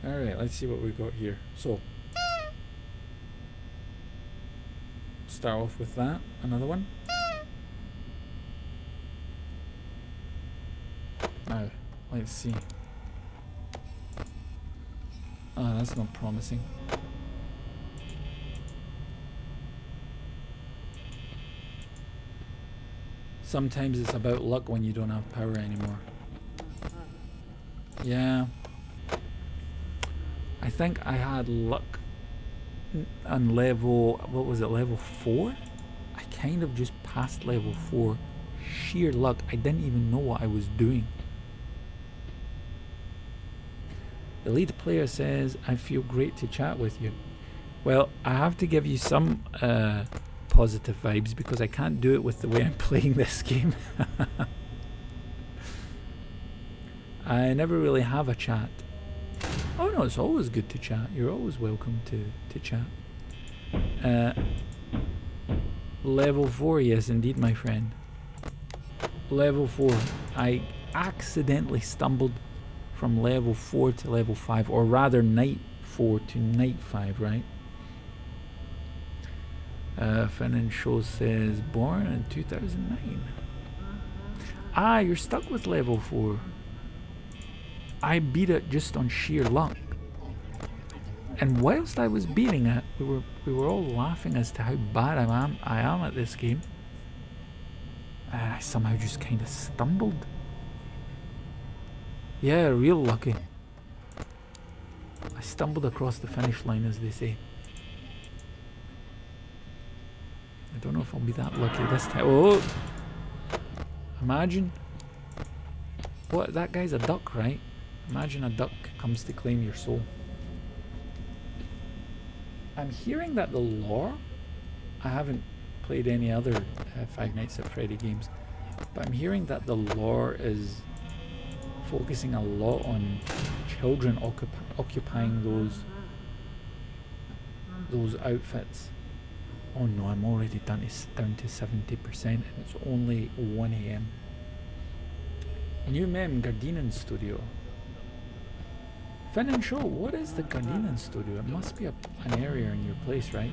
Alright, let's see what we got here. So, start off with that. Another one. Now, let's see. Oh, that's not promising. Sometimes it's about luck when you don't have power anymore. Yeah. I think I had luck on level, what was it, level 4? I kind of just passed level 4. Sheer luck. I didn't even know what I was doing. Elite player says, I feel great to chat with you. Well, I have to give you some positive vibes because I can't do it with the way I'm playing this game. I never really have a chat. Oh no, it's always good to chat. You're always welcome to chat. Level 4, yes indeed, my friend. Level 4. I accidentally stumbled from level 4 to level 5, or rather night 4 to night 5, right? Financial says born in 2009. Ah, you're stuck with level 4. I beat it just on sheer luck. And whilst I was beating it, we were all laughing as to how bad I am at this game. And I somehow just kind of stumbled. Yeah, real lucky. I stumbled across the finish line, as they say. I don't know if I'll be that lucky this time. Oh! Imagine. What? That guy's a duck, right? Imagine a duck comes to claim your soul. I'm hearing that the lore... I haven't played any other Five Nights at Freddy games, but I'm hearing that the lore is focusing a lot on children occupying those outfits. Oh no, I'm already down to 70% and it's only 1 AM. New mem, Gardinen Studio. Finn and Show, what is the Gardinen Studio? It must be an area in your place, right?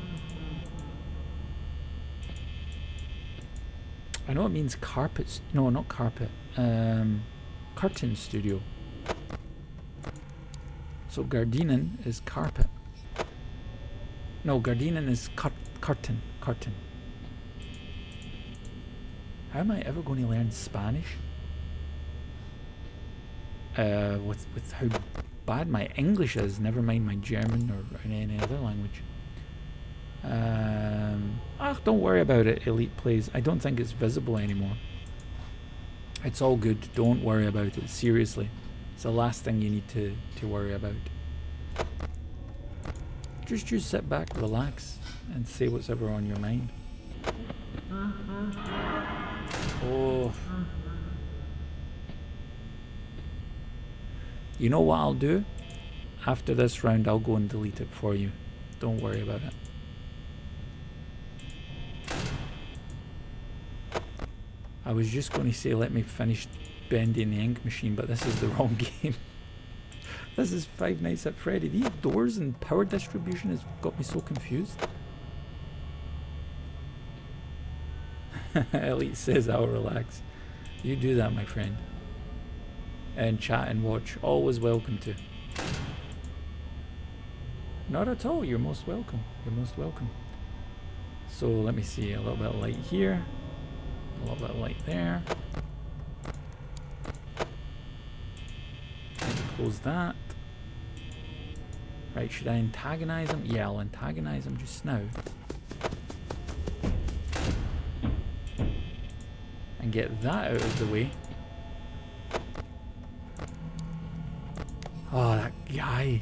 I know it means carpets. No, not carpet. Curtain Studio. So Gardinen is carpet. No, Gardinen is curtain. Curtain. How am I ever going to learn Spanish? With how bad my English is, never mind my German or any other language. Don't worry about it, Elite Plays. I don't think it's visible anymore. It's all good. Don't worry about it. Seriously. It's the last thing you need to worry about. Just sit back, relax, and say what's ever on your mind. Oh. You know what I'll do? After this round, I'll go and delete it for you. Don't worry about it. I was just going to say let me finish bending the ink machine, but this is the wrong game. This is Five Nights at Freddy. These doors and power distribution has got me so confused. Elite says I'll relax. You do that, my friend. And chat and watch. Always welcome to. Not at all. You're most welcome. You're most welcome. So let me see. A little bit of light here. A little bit of light there. Maybe close that. Right, should I antagonize him? Yeah, I'll antagonize him just now. And get that out of the way. Oh, that guy.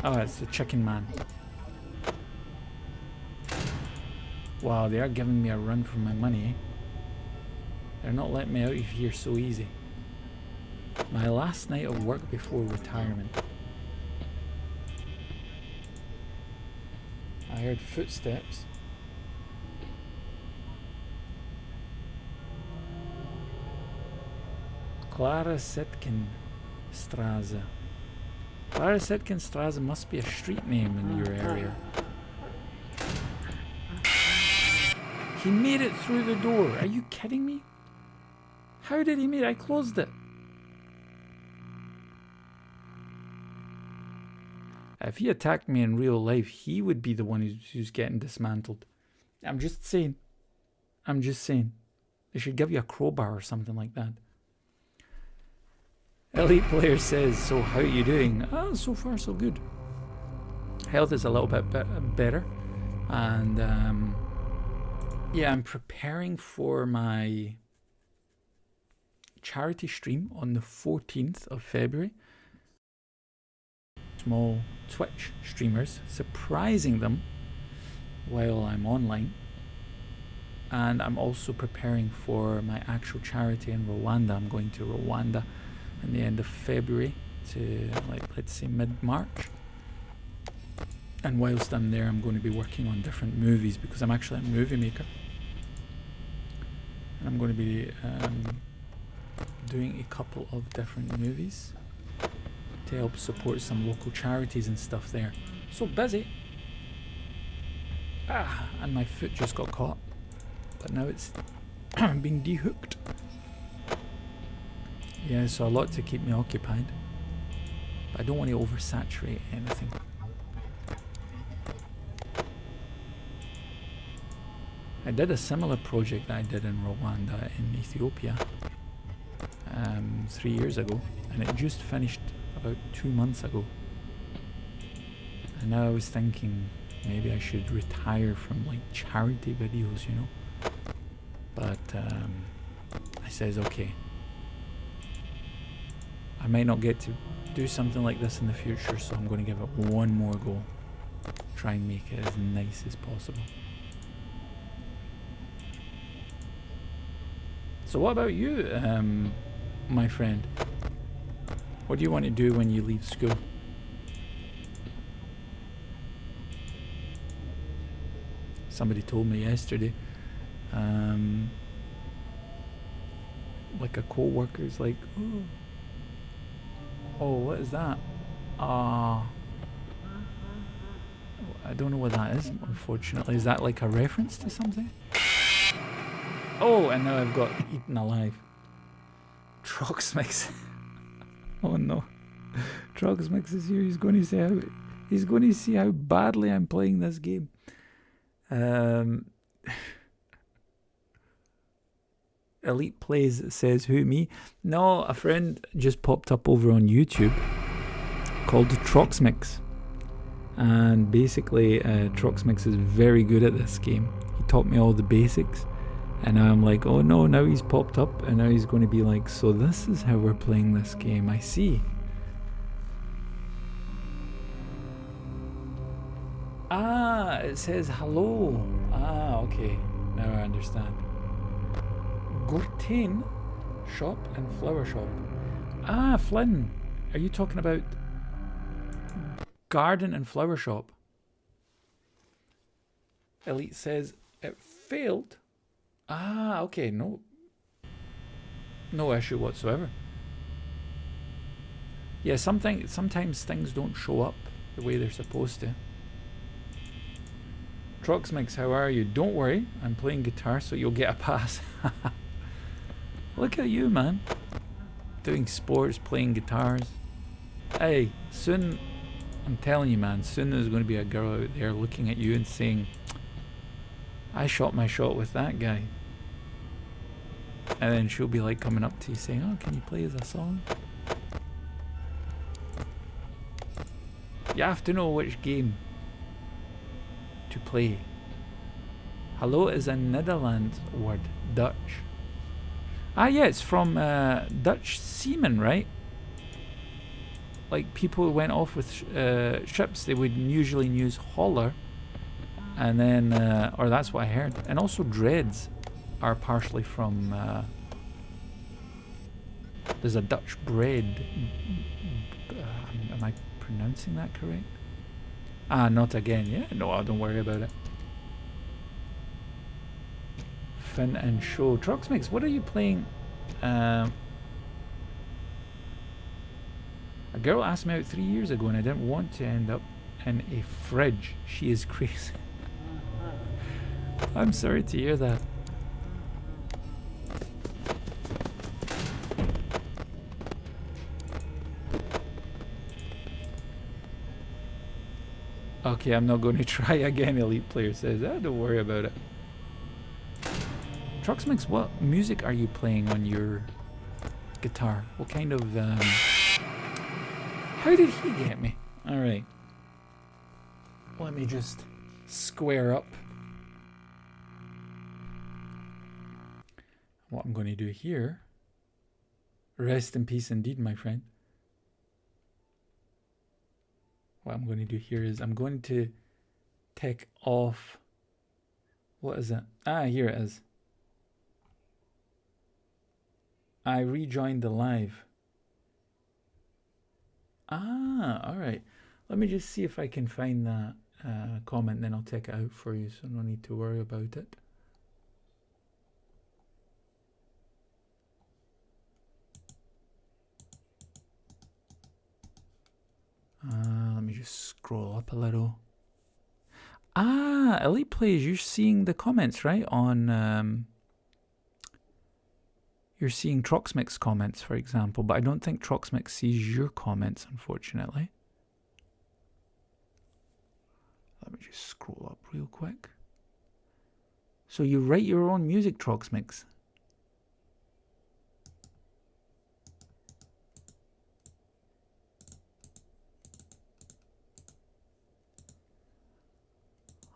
Oh, it's the chicken man. Wow, they are giving me a run for my money. They're not letting me out of here so easy. My last night of work before retirement. I heard footsteps. Clara Setkin Straße. Clara Setkin Straße must be a street name in your area. He made it through the door. Are you kidding me? How did he make it? I closed it. If he attacked me in real life, he would be the one who's getting dismantled. I'm just saying. I'm just saying. They should give you a crowbar or something like that. Elite Player says, so how are you doing? Oh, so far so good. Health is a little bit better. And yeah, I'm preparing for my charity stream on the 14th of February. Small Twitch streamers, surprising them while I'm online. And I'm also preparing for my actual charity in Rwanda. I'm going to Rwanda in the end of February to, like, let's say mid-March. And whilst I'm there, I'm going to be working on different movies because I'm actually a movie maker. And I'm going to be doing a couple of different movies to help support some local charities and stuff there. So busy. Ah, and my foot just got caught. But now it's been dehooked. Yeah, so a lot to keep me occupied. But I don't want to oversaturate anything. I did a similar project that I did in Rwanda in Ethiopia 3 years ago, and it just finished about 2 months ago. And now I was thinking maybe I should retire from like charity videos, you know. But I says okay. I might not get to do something like this in the future, so I'm going to give it one more go. Try and make it as nice as possible. So what about you, my friend? What do you want to do when you leave school? Somebody told me yesterday, like a co-worker's like, oh, what is that? I don't know what that is, unfortunately. Is that like a reference to something? Oh, and now I've got eaten alive. Troxmix. Oh no. Troxmix is here. He's going to see how badly I'm playing this game. Elite Plays says, who, me? No, a friend just popped up over on YouTube called Troxmix. And basically, Troxmix is very good at this game. He taught me all the basics. And now I'm like, oh no, now he's popped up and now he's going to be like, so this is how we're playing this game. I see. Ah, it says hello. Ah, okay. Now I understand. Gortain shop and flower shop. Ah, Flynn. Are you talking about garden and flower shop? Elite says it failed. Ah, okay. No issue whatsoever. Yeah, sometimes things don't show up the way they're supposed to. Troxmix, how are you? Don't worry, I'm playing guitar, so you'll get a pass. Look at you, man. Doing sports, playing guitars. Hey, soon, I'm telling you, man, soon there's going to be a girl out there looking at you and saying, I shot my shot with that guy. And then she'll be like coming up to you saying, oh, can you play us a song? You have to know which game to play. Hello is a Netherlands word, Dutch. Ah yeah, it's from Dutch seamen, right? Like people who went off with ships, they would usually use holler. And then, or that's what I heard. And also dreads are partially from, there's a Dutch bread. Am I pronouncing that correct? Ah, not again. Yeah, no, don't worry about it. Finn and Show. Troxmix, what are you playing? girl asked me out 3 years ago and I didn't want to end up in a fridge. She is crazy. I'm sorry to hear that. Okay, I'm not going to try again, Elite Player says. Don't worry about it. Trucksmix, what music are you playing on your guitar? What kind of... How did he get me? Alright. Let me just square up. What I'm going to do here... Rest in peace indeed, my friend. What I'm going to do here is I'm going to take off... What is it? Ah, here it is. I rejoined the live. Ah, alright. Let me just see if I can find that comment, then I'll take it out for you, so no need to worry about it. Let me just scroll up a little. Ah, Elite Plays, you're seeing the comments, right? On... You're seeing Troxmix comments, for example, but I don't think Troxmix sees your comments, unfortunately. Let me just scroll up real quick. So you write your own music, Troxmix?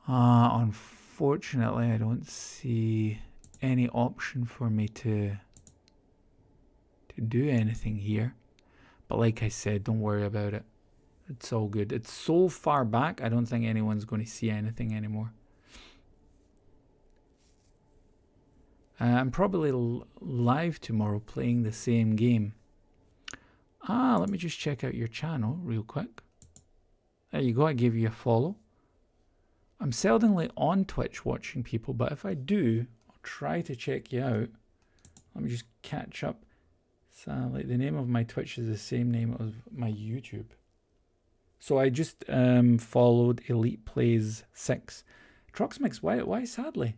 Unfortunately, I don't see any option for me to do anything here. But like I said, don't worry about it. It's all good. It's so far back, I don't think anyone's going to see anything anymore. I'm probably live tomorrow playing the same game. Let me just check out your channel real quick. There you go, I gave you a follow. I'm seldomly on Twitch watching people, but if I do, I'll try to check you out. Let me just catch up. Sadly, the name of my Twitch is the same name as my YouTube. So I just followed Elite Plays 6. Troxmix, why sadly?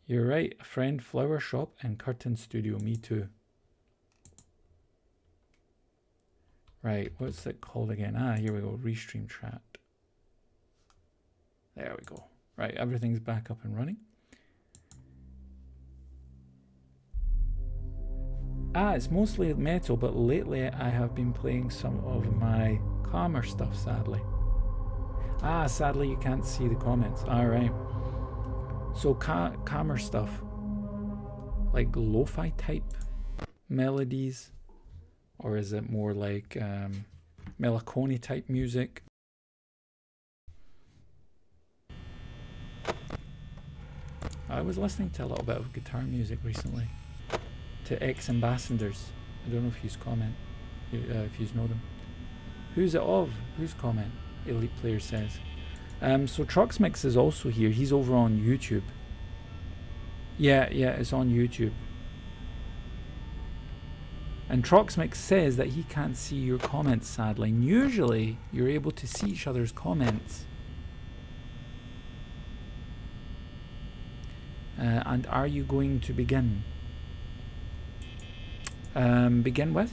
You're right, a friend, flower shop and curtain studio, me too. Right, what's it called again? Ah, here we go, restream chat. There we go. Right, everything's back up and running. It's mostly metal, but lately I have been playing some of my calmer stuff, sadly. Sadly you can't see the comments. Alright. So calmer stuff. Like lo-fi type melodies? Or is it more like melancholy type music? I was listening to a little bit of guitar music recently. To ex-ambassadors. I don't know if you's comment. If you's know them. Who's it of? Whose comment? Elite Player says. So Trucksmix is also here. He's over on YouTube. Yeah, it's on YouTube. And Troxmix says that he can't see your comments, sadly. And usually, you're able to see each other's comments. And are you going to begin? Begin with?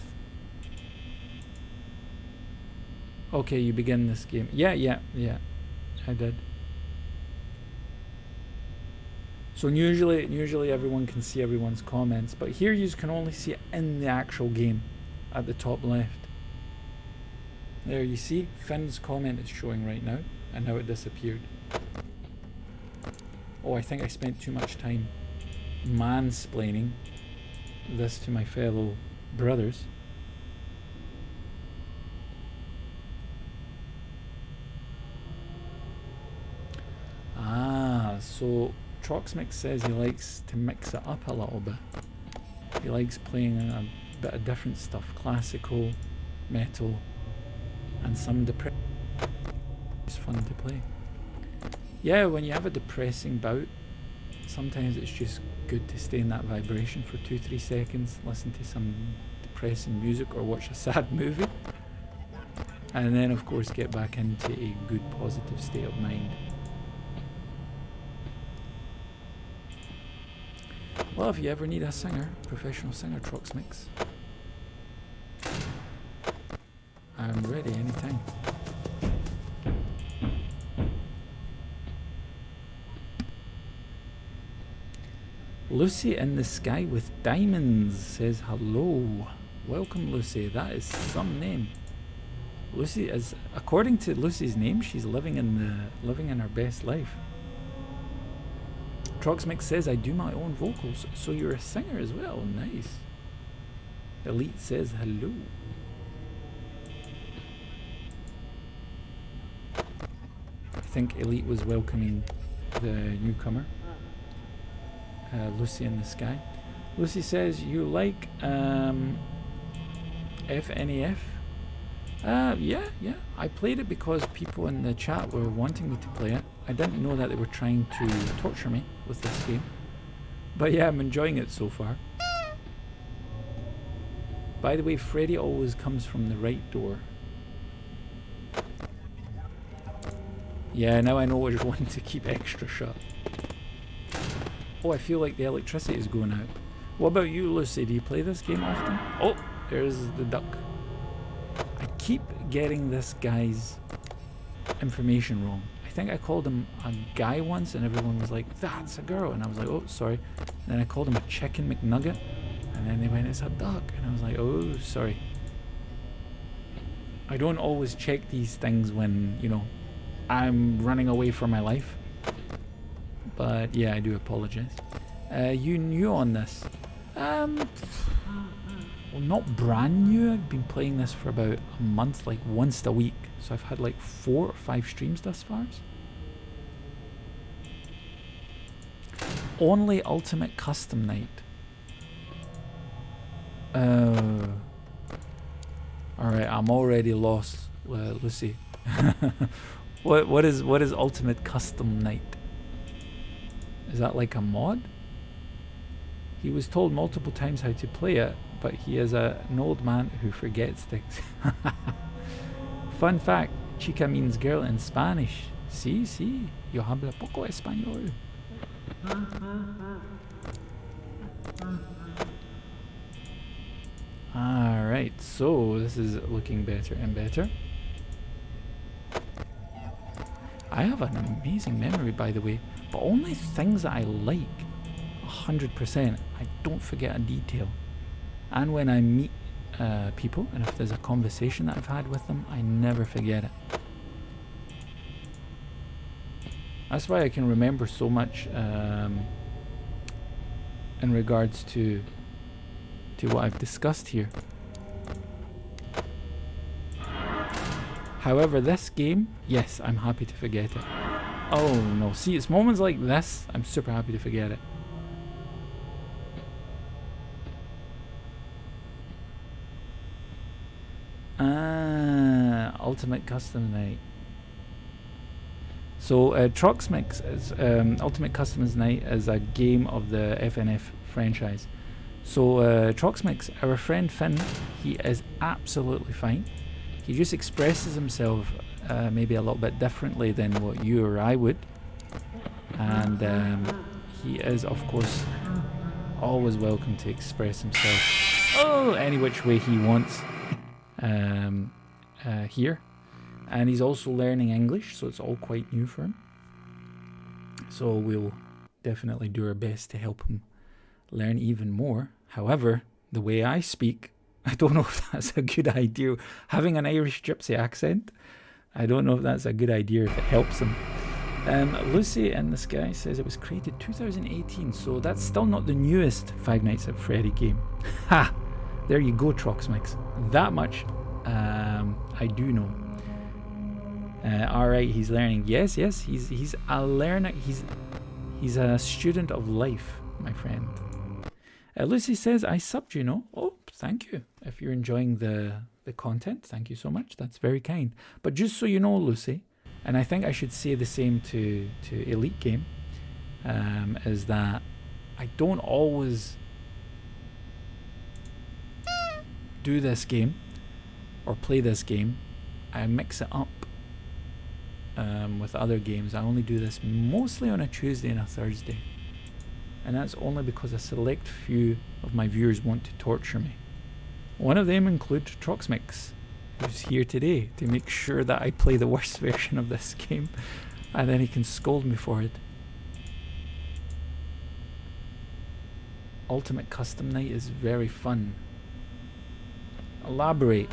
Okay, you begin this game. Yeah, I did. So usually everyone can see everyone's comments, but here you can only see it in the actual game at the top left. There you see, Finn's comment is showing right now, and now it disappeared. Oh, I think I spent too much time mansplaining this to my fellow brothers. So Troxmix says he likes to mix it up a little bit. He likes playing a bit of different stuff, classical, metal, and some depressing. It's fun to play. Yeah, when you have a depressing bout, sometimes it's just good to stay in that vibration for 2-3 seconds, listen to some depressing music or watch a sad movie. And then of course get back into a good positive state of mind. Well, if you ever need a singer, professional singer, Troxmix, I'm ready anytime. Lucy in the sky with diamonds says hello. Welcome, Lucy. That is some name. Lucy is, according to Lucy's name, she's living in her best life. Troxmix says I do my own vocals, so you're a singer as well. Nice. Elite says hello. I think Elite was welcoming the newcomer. Lucy in the sky. Lucy says you like FNAF. Yeah. I played it because people in the chat were wanting me to play it. I didn't know that they were trying to torture me with this game. But yeah, I'm enjoying it so far. By the way, Freddy always comes from the right door. Yeah, now I know which one to keep extra shut. Oh, I feel like the electricity is going out. What about you, Lucy? Do you play this game often? Oh, there's the duck. I keep getting this guy's information wrong. I think I called him a guy once and everyone was like, that's a girl. And I was like, oh, sorry. And then I called him a chicken McNugget. And then they went, it's a duck. And I was like, oh, sorry. I don't always check these things when, you know, I'm running away from my life. But yeah, I do apologize. You new on this? Well, not brand new. I've been playing this for about a month, like once a week. So I've had like 4 or 5 streams thus far. Only Ultimate Custom Night. Alright, I'm already lost, Lucy. What is Ultimate Custom Night? Is that like a mod? He was told multiple times how to play it, but he is an old man who forgets things. Fun fact, chica means girl in Spanish. Sí, yo hablo poco español. Alright, so this is looking better and better. I have an amazing memory, by the way, but only things that I like 100%. I don't forget a detail. And when I meet people, and if there's a conversation that I've had with them, I never forget it. That's why I can remember so much in regards to what I've discussed here. However, this game, yes, I'm happy to forget it. Oh no, see, it's moments like this, I'm super happy to forget it. Ultimate Custom Night. So Troxmix is Ultimate Customs Night is a game of the FNF franchise. So Troxmix, our friend Finn, he is absolutely fine. He just expresses himself maybe a little bit differently than what you or I would, and he is of course always welcome to express himself any which way he wants here. And he's also learning English, so it's all quite new for him. So we'll definitely do our best to help him learn even more. However, the way I speak, I don't know if that's a good idea. Having an Irish gypsy accent, I don't know if that's a good idea, if it helps him. Lucy in the Sky says it was created 2018, so that's still not the newest Five Nights at Freddy game. Ha! There you go, Troxmix. That much I do know. Alright, he's learning. Yes, he's a learner. He's a student of life, my friend. Lucy says, I subbed, you know. Oh, thank you. If you're enjoying the content, thank you so much. That's very kind. But just so you know, Lucy, and I think I should say the same to Elite Game, is that I don't always do this game or play this game I mix it up with other games. I only do this mostly on a Tuesday and a Thursday. And that's only because a select few of my viewers want to torture me. One of them includes Troxmix, who's here today to make sure that I play the worst version of this game, and then he can scold me for it. Ultimate Custom Night is very fun. Elaborate.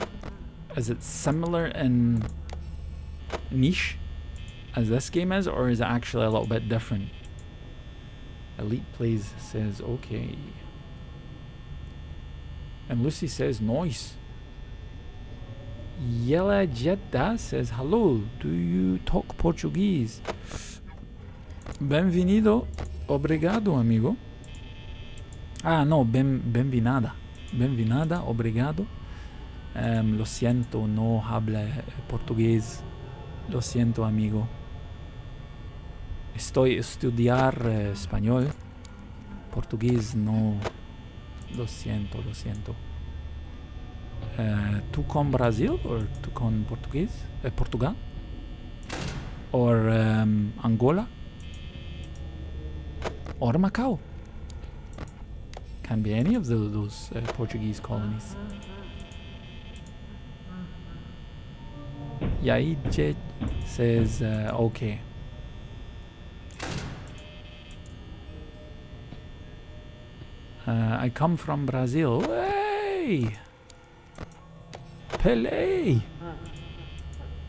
Is it similar in niche as this game is, or is it actually a little bit different? Elite Plays says okay. And Lucy says nice. Yella Jetta says hello. Do you talk Portuguese? Benvenido. Obrigado, amigo. Ah, no, benvinada. Benvinada, obrigado. Lo siento, no habla portugués. Lo siento, amigo. Estoy estudiar español. Portugués no. Lo siento, lo siento. ¿Tú con Brasil o tú con portugués? Portugal? Or Angola? Or Macau? Can be any of those Portuguese colonies. Yaiche says, okay. I come from Brazil. Hey! Pele!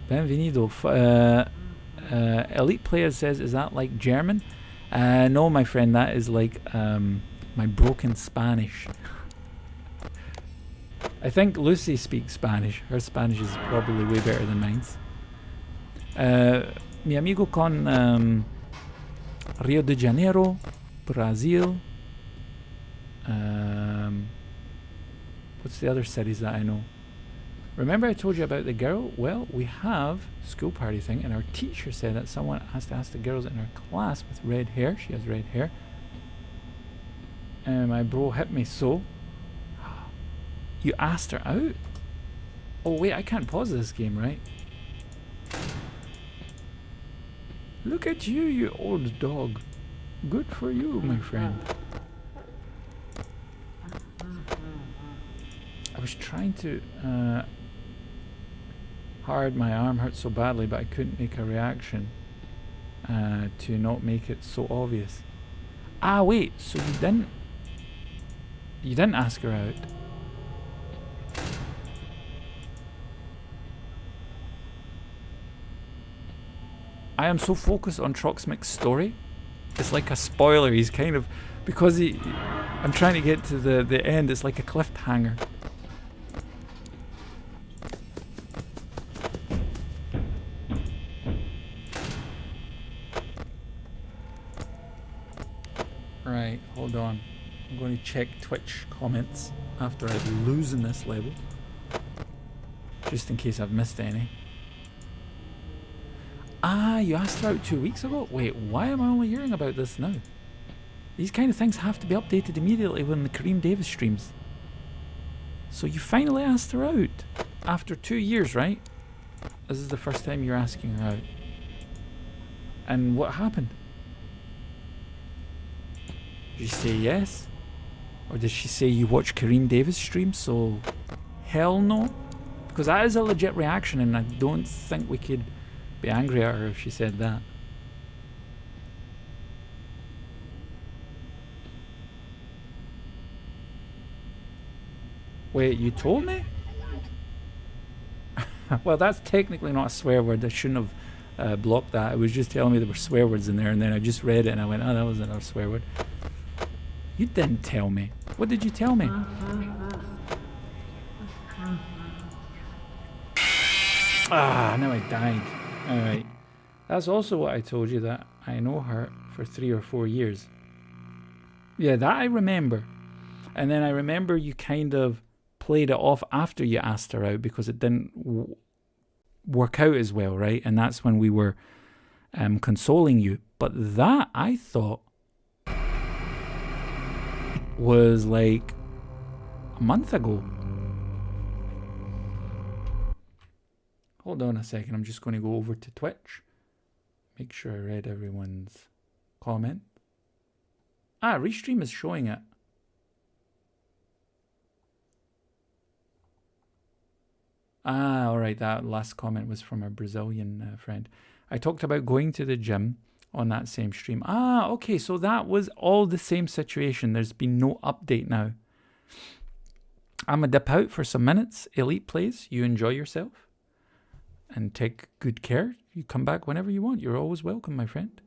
Benvenido. Elite Player says, is that like German? No, my friend, that is like my broken Spanish. I think Lucy speaks Spanish. Her Spanish is probably way better than mine's. Mi amigo con Rio de Janeiro, Brazil. What's the other cities that I know? Remember I told you about the girl? Well, we have school party thing, and our teacher said that someone has to ask the girls in her class with red hair. She has red hair. And my bro hit me so. You asked her out? Oh wait, I can't pause this game, right? Look at you, you old dog. Good for you, my friend. I was trying to hard, my arm hurt so badly, but I couldn't make a reaction to not make it so obvious. Ah wait, so you didn't ask her out. I am so focused on Troxmic's story. It's like a spoiler. He's kind of, because I'm trying to get to the end, it's like a cliffhanger. Right, hold on. I'm going to check Twitch comments after I lose in this level, just in case I've missed any. Ah, you asked her out 2 weeks ago? Wait, why am I only hearing about this now? These kind of things have to be updated immediately when the Karim Davis streams. So you finally asked her out after 2 years, right? This is the first time you're asking her out. And what happened? Did she say yes? Or did she say you watch Karim Davis stream? So hell no? Because that is a legit reaction, and I don't think we could be angry at her if she said that. Wait, you told me? Well, that's technically not a swear word. I shouldn't have blocked that. It was just telling me there were swear words in there, and then I just read it and I went, oh, that was another swear word. You didn't tell me. What did you tell me? Ah, now I died. Alright. That's also what I told you, that I know her for 3 or 4 years. Yeah, that I remember. And then I remember you kind of played it off after you asked her out because it didn't work out as well, right? And that's when we were consoling you. But that, I thought, was like a month ago. Hold on a second. I'm just going to go over to Twitch. Make sure I read everyone's comment. Ah, Restream is showing it. Ah, all right. That last comment was from a Brazilian friend. I talked about going to the gym on that same stream. Ah, okay. So that was all the same situation. There's been no update now. I'm going to dip out for some minutes. Elite plays. You enjoy yourself. And take good care. You come back whenever you want. You're always welcome, my friend.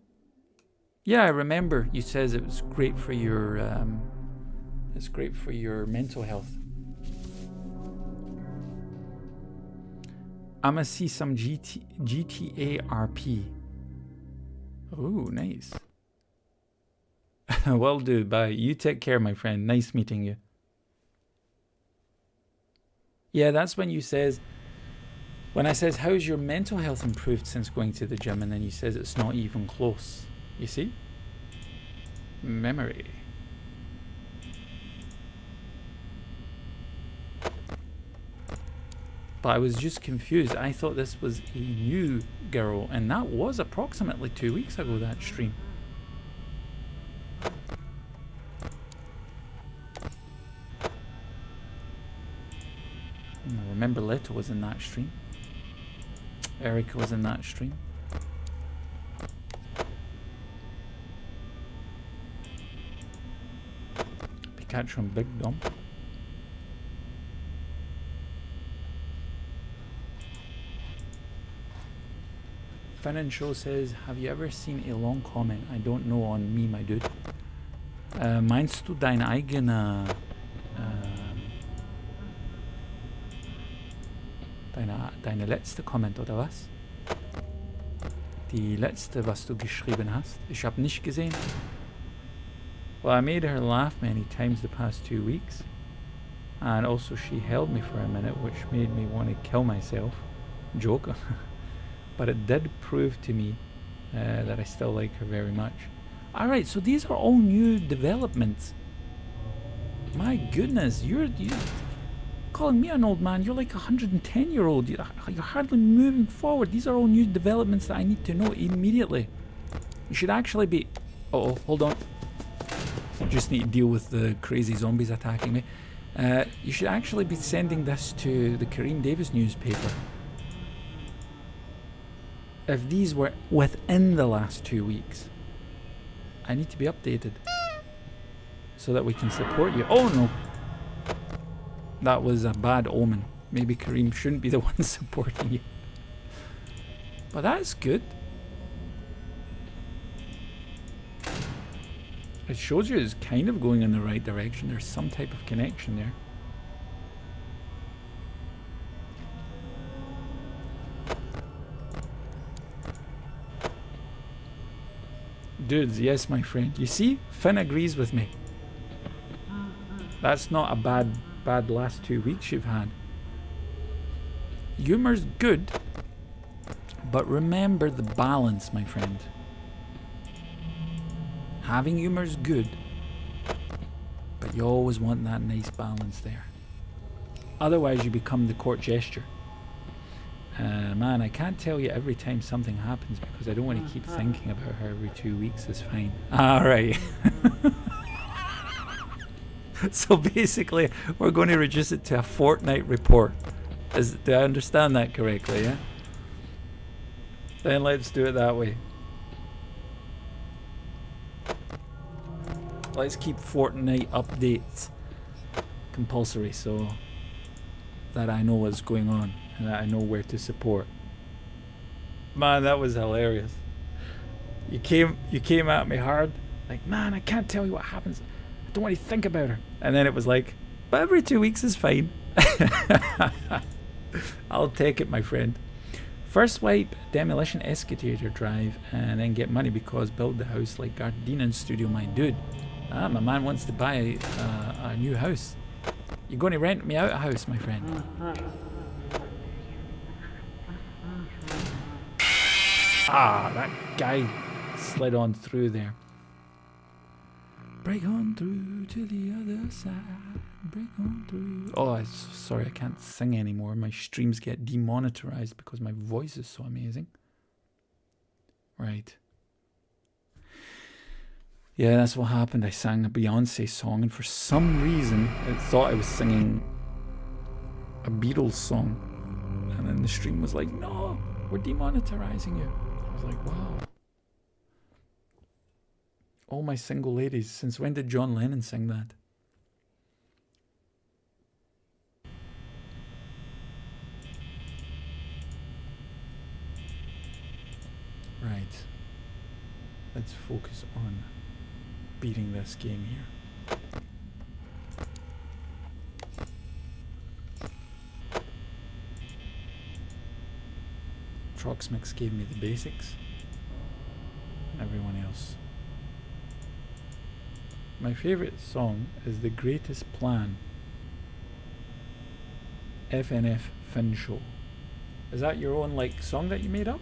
Yeah, I remember you says it was great for your mental health. I'ma see some GTA RP. Oh, nice. Well, do. Bye. You take care, my friend. Nice meeting you. Yeah, that's when you says, when I says, how's your mental health improved since going to the gym? And then you says it's not even close. You see? Memory. But I was just confused. I thought this was a new girl, and that was approximately 2 weeks ago, that stream. I remember Leto was in that stream. Erica was in that stream. Pikachu and Big Dom. Finn and Show says, have you ever seen a long comment? I don't know on me, my dude. Meinst du deine eigene deine letzte Comment oder was? Die letzte, was du geschrieben hast? Ich habe nicht gesehen. Well, I made her laugh many times the past 2 weeks. And also she held me for a minute, which made me want to kill myself. Joke. But it did prove to me that I still like her very much. Alright, so these are all new developments. My goodness, you're calling me an old man. You're like a 110-year-old. You're hardly moving forward. These are all new developments that I need to know immediately. You should actually be... Uh-oh, hold on. Just need to deal with the crazy zombies attacking me. You should actually be sending this to the Karim Davis newspaper. If these were within the last 2 weeks, I need to be updated so that we can support you. Oh no! That was a bad omen. Maybe Karim shouldn't be the one supporting you. But that's good. It shows you it's kind of going in the right direction. There's some type of connection there. Dudes, yes, my friend. You see? Finn agrees with me. That's not a bad last 2 weeks you've had. Humor's good, but remember the balance, my friend. Having humor's good, but you always want that nice balance there. Otherwise, you become the court gesture. Man, I can't tell you every time something happens because I don't want to keep thinking about her every 2 weeks is fine. Alright. So basically, we're going to reduce it to a fortnight report. Do I understand that correctly, yeah? Then let's do it that way. Let's keep fortnight updates compulsory so that I know what's going on. And I know where to support. Man, that was hilarious. You came at me hard. Like, man, I can't tell you what happens. I don't want to think about her. And then it was like, but every 2 weeks is fine. I'll take it, my friend. First wipe demolition excavator drive and then get money because build the house like Gardena Studio, my dude. Ah, my man wants to buy a new house. You're going to rent me out a house, my friend. Ah, that guy slid on through there. Break on through to the other side. Break on through. Oh, sorry, I can't sing anymore. My streams get demonetized because my voice is so amazing. Right. Yeah, that's what happened. I sang a Beyonce song, and for some reason, it thought I was singing a Beatles song. And then the stream was like, no, we're demonetizing you. I was like, wow. All my single ladies. Since when did John Lennon sing that? Right. Let's focus on beating this game here. Troxmix gave me the basics. And everyone else. My favorite song is The Greatest Plan. FNAF Fin Show. Is that your own like song that you made up?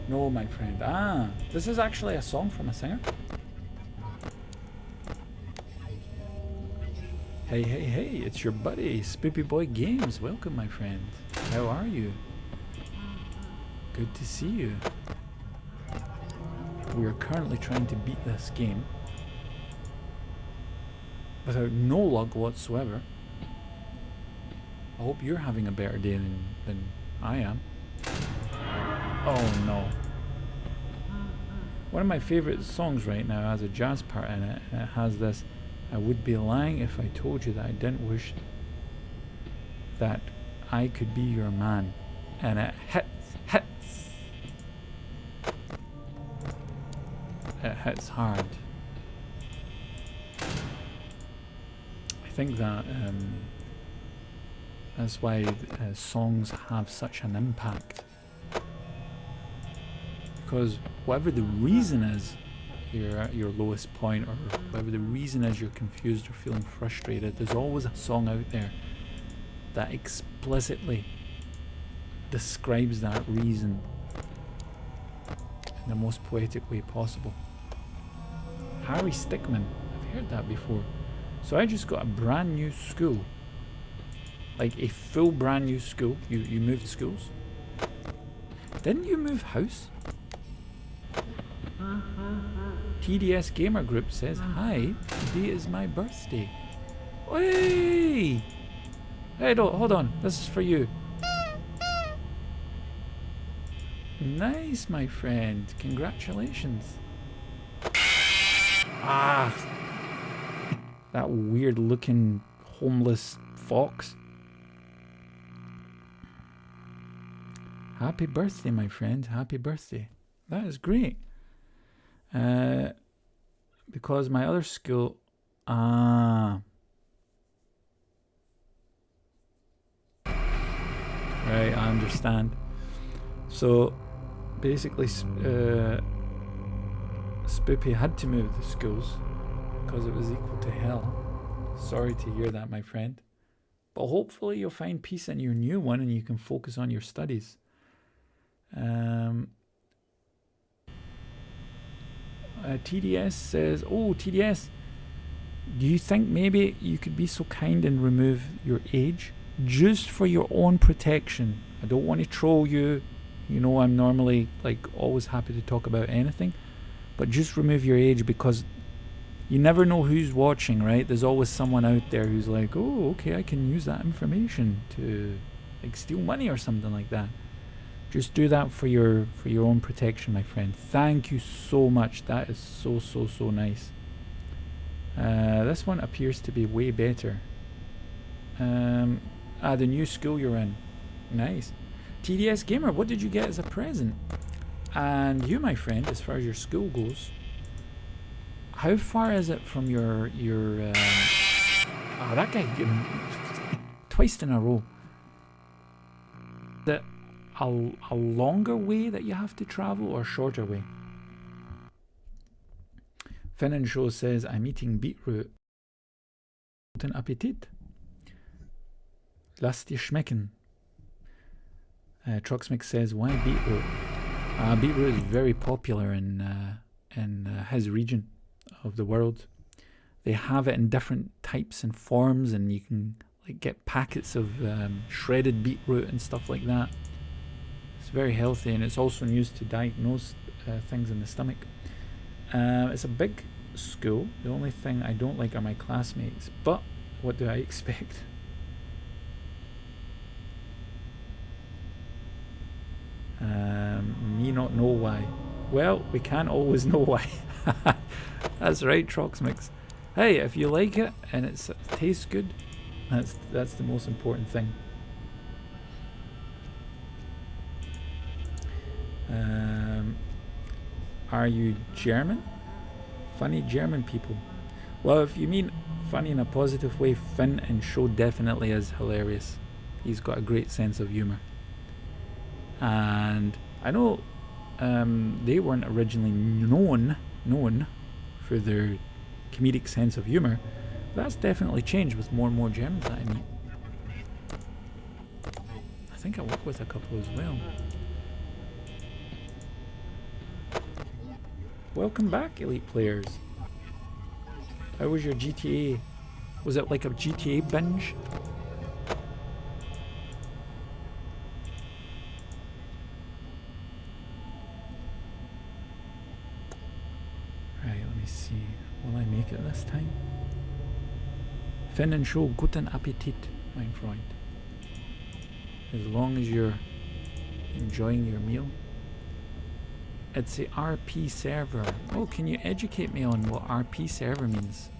No, my friend. Ah, this is actually a song from a singer. Hey, hey, hey, it's your buddy, Spoopy Boy Games. Welcome, my friend. How are you? Good to see you. We are currently trying to beat this game without no luck whatsoever. I hope you're having a better day than I am. Oh no. One of my favorite songs right now has a jazz part in it, and it has this: I would be lying if I told you that I didn't wish that I could be your man. And it hits. It hits hard. I think that that's why songs have such an impact. Because whatever the reason is, you're at your lowest point, or whatever the reason is you're confused or feeling frustrated, there's always a song out there that explicitly describes that reason in the most poetic way possible. Harry Stickmin, I've heard that before. So I just got a brand new school, like a full brand new school. You moved schools? Didn't you move house? TDS Gamer Group says, hi, today is my birthday. Hey! Hey, hold on, this is for you. Nice, my friend, congratulations. Ah! That weird looking homeless fox. Happy birthday, my friend, happy birthday. That is great. Because my other school, right, I understand. So basically, Spoopy had to move the schools because it was equal to hell. Sorry to hear that, my friend. But hopefully you'll find peace in your new one and you can focus on your studies. TDS says, oh, TDS, do you think maybe you could be so kind and remove your age just for your own protection? I don't want to troll you. You know, I'm normally like always happy to talk about anything, but just remove your age, because you never know who's watching, right? There's always someone out there who's like, oh, okay, I can use that information to like steal money or something like that. Just do that for your own protection, my friend. Thank you so much. That is so nice. This one appears to be way better. The new school you're in. Nice. TDS Gamer, what did you get as a present? And you, my friend, as far as your school goes, how far is it from your oh, that guy twice in a row. a longer way that you have to travel or a shorter way? Finn and Show says, I'm eating beetroot. Guten Appetit. Lass dir schmecken. Troxmix says, why beetroot? Beetroot is very popular in his region of the world. They have it in different types and forms, and you can like get packets of shredded beetroot and stuff like that. It's very healthy, and it's also used to diagnose things in the stomach. It's a big school. The only thing I don't like are my classmates, but what do I expect? Me not know why. Well, we can't always know why. That's right, Troxmix. Hey, if you like it and it tastes good, that's the most important thing. Are you German? Funny German people. Well, if you mean funny in a positive way, Finn and Show definitely is hilarious. He's got a great sense of humor. And I know they weren't originally known for their comedic sense of humor. That's definitely changed with more and more Germans that I meet. I think I work with a couple as well. Welcome back, Elite players. How was your GTA? Was it like a GTA binge? Right, let me see. Will I make it this time? Finn and Show, guten Appetit, mein Freund. As long as you're enjoying your meal. It's a RP server. Oh, can you educate me on what RP server means?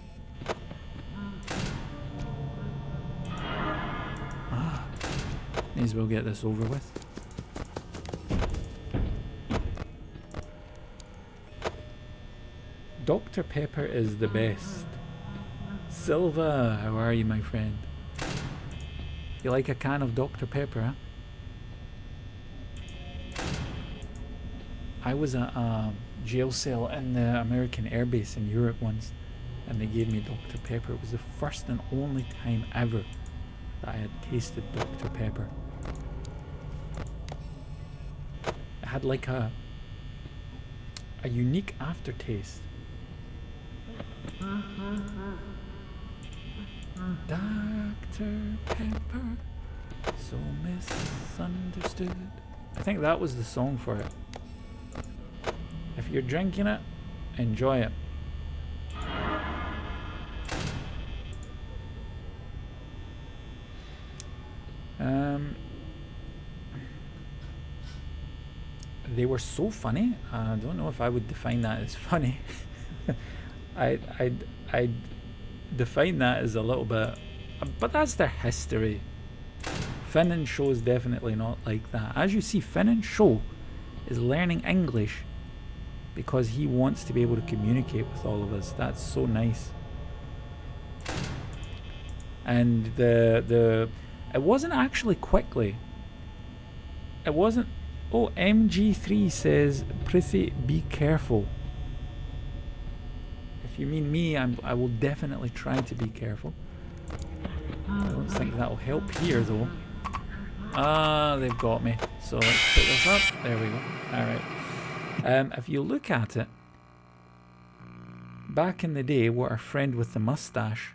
May as well get this over with. Dr. Pepper is the best. Silva, how are you, my friend? You like a can of Dr. Pepper, huh? I was at a jail cell in the American Air Base in Europe once, and they gave me Dr. Pepper. It was the first and only time ever that I had tasted Dr. Pepper. It had like a unique aftertaste. Dr. Pepper, so misunderstood. I think that was the song for it. If you're drinking it, enjoy it. They were so funny. I don't know if I would define that as funny. I'd define that as a little bit, but that's their history. Finn and Show is definitely not like that. As you see, Finn and Show is learning English because he wants to be able to communicate with all of us. That's so nice. And it wasn't actually quickly. It wasn't. Oh, MG3 says, Prithi, be careful. If you mean me, I will definitely try to be careful. I don't think that'll help here though. They've got me. So let's put this up. There we go. Alright. If you look at it, back in the day, what our friend with the mustache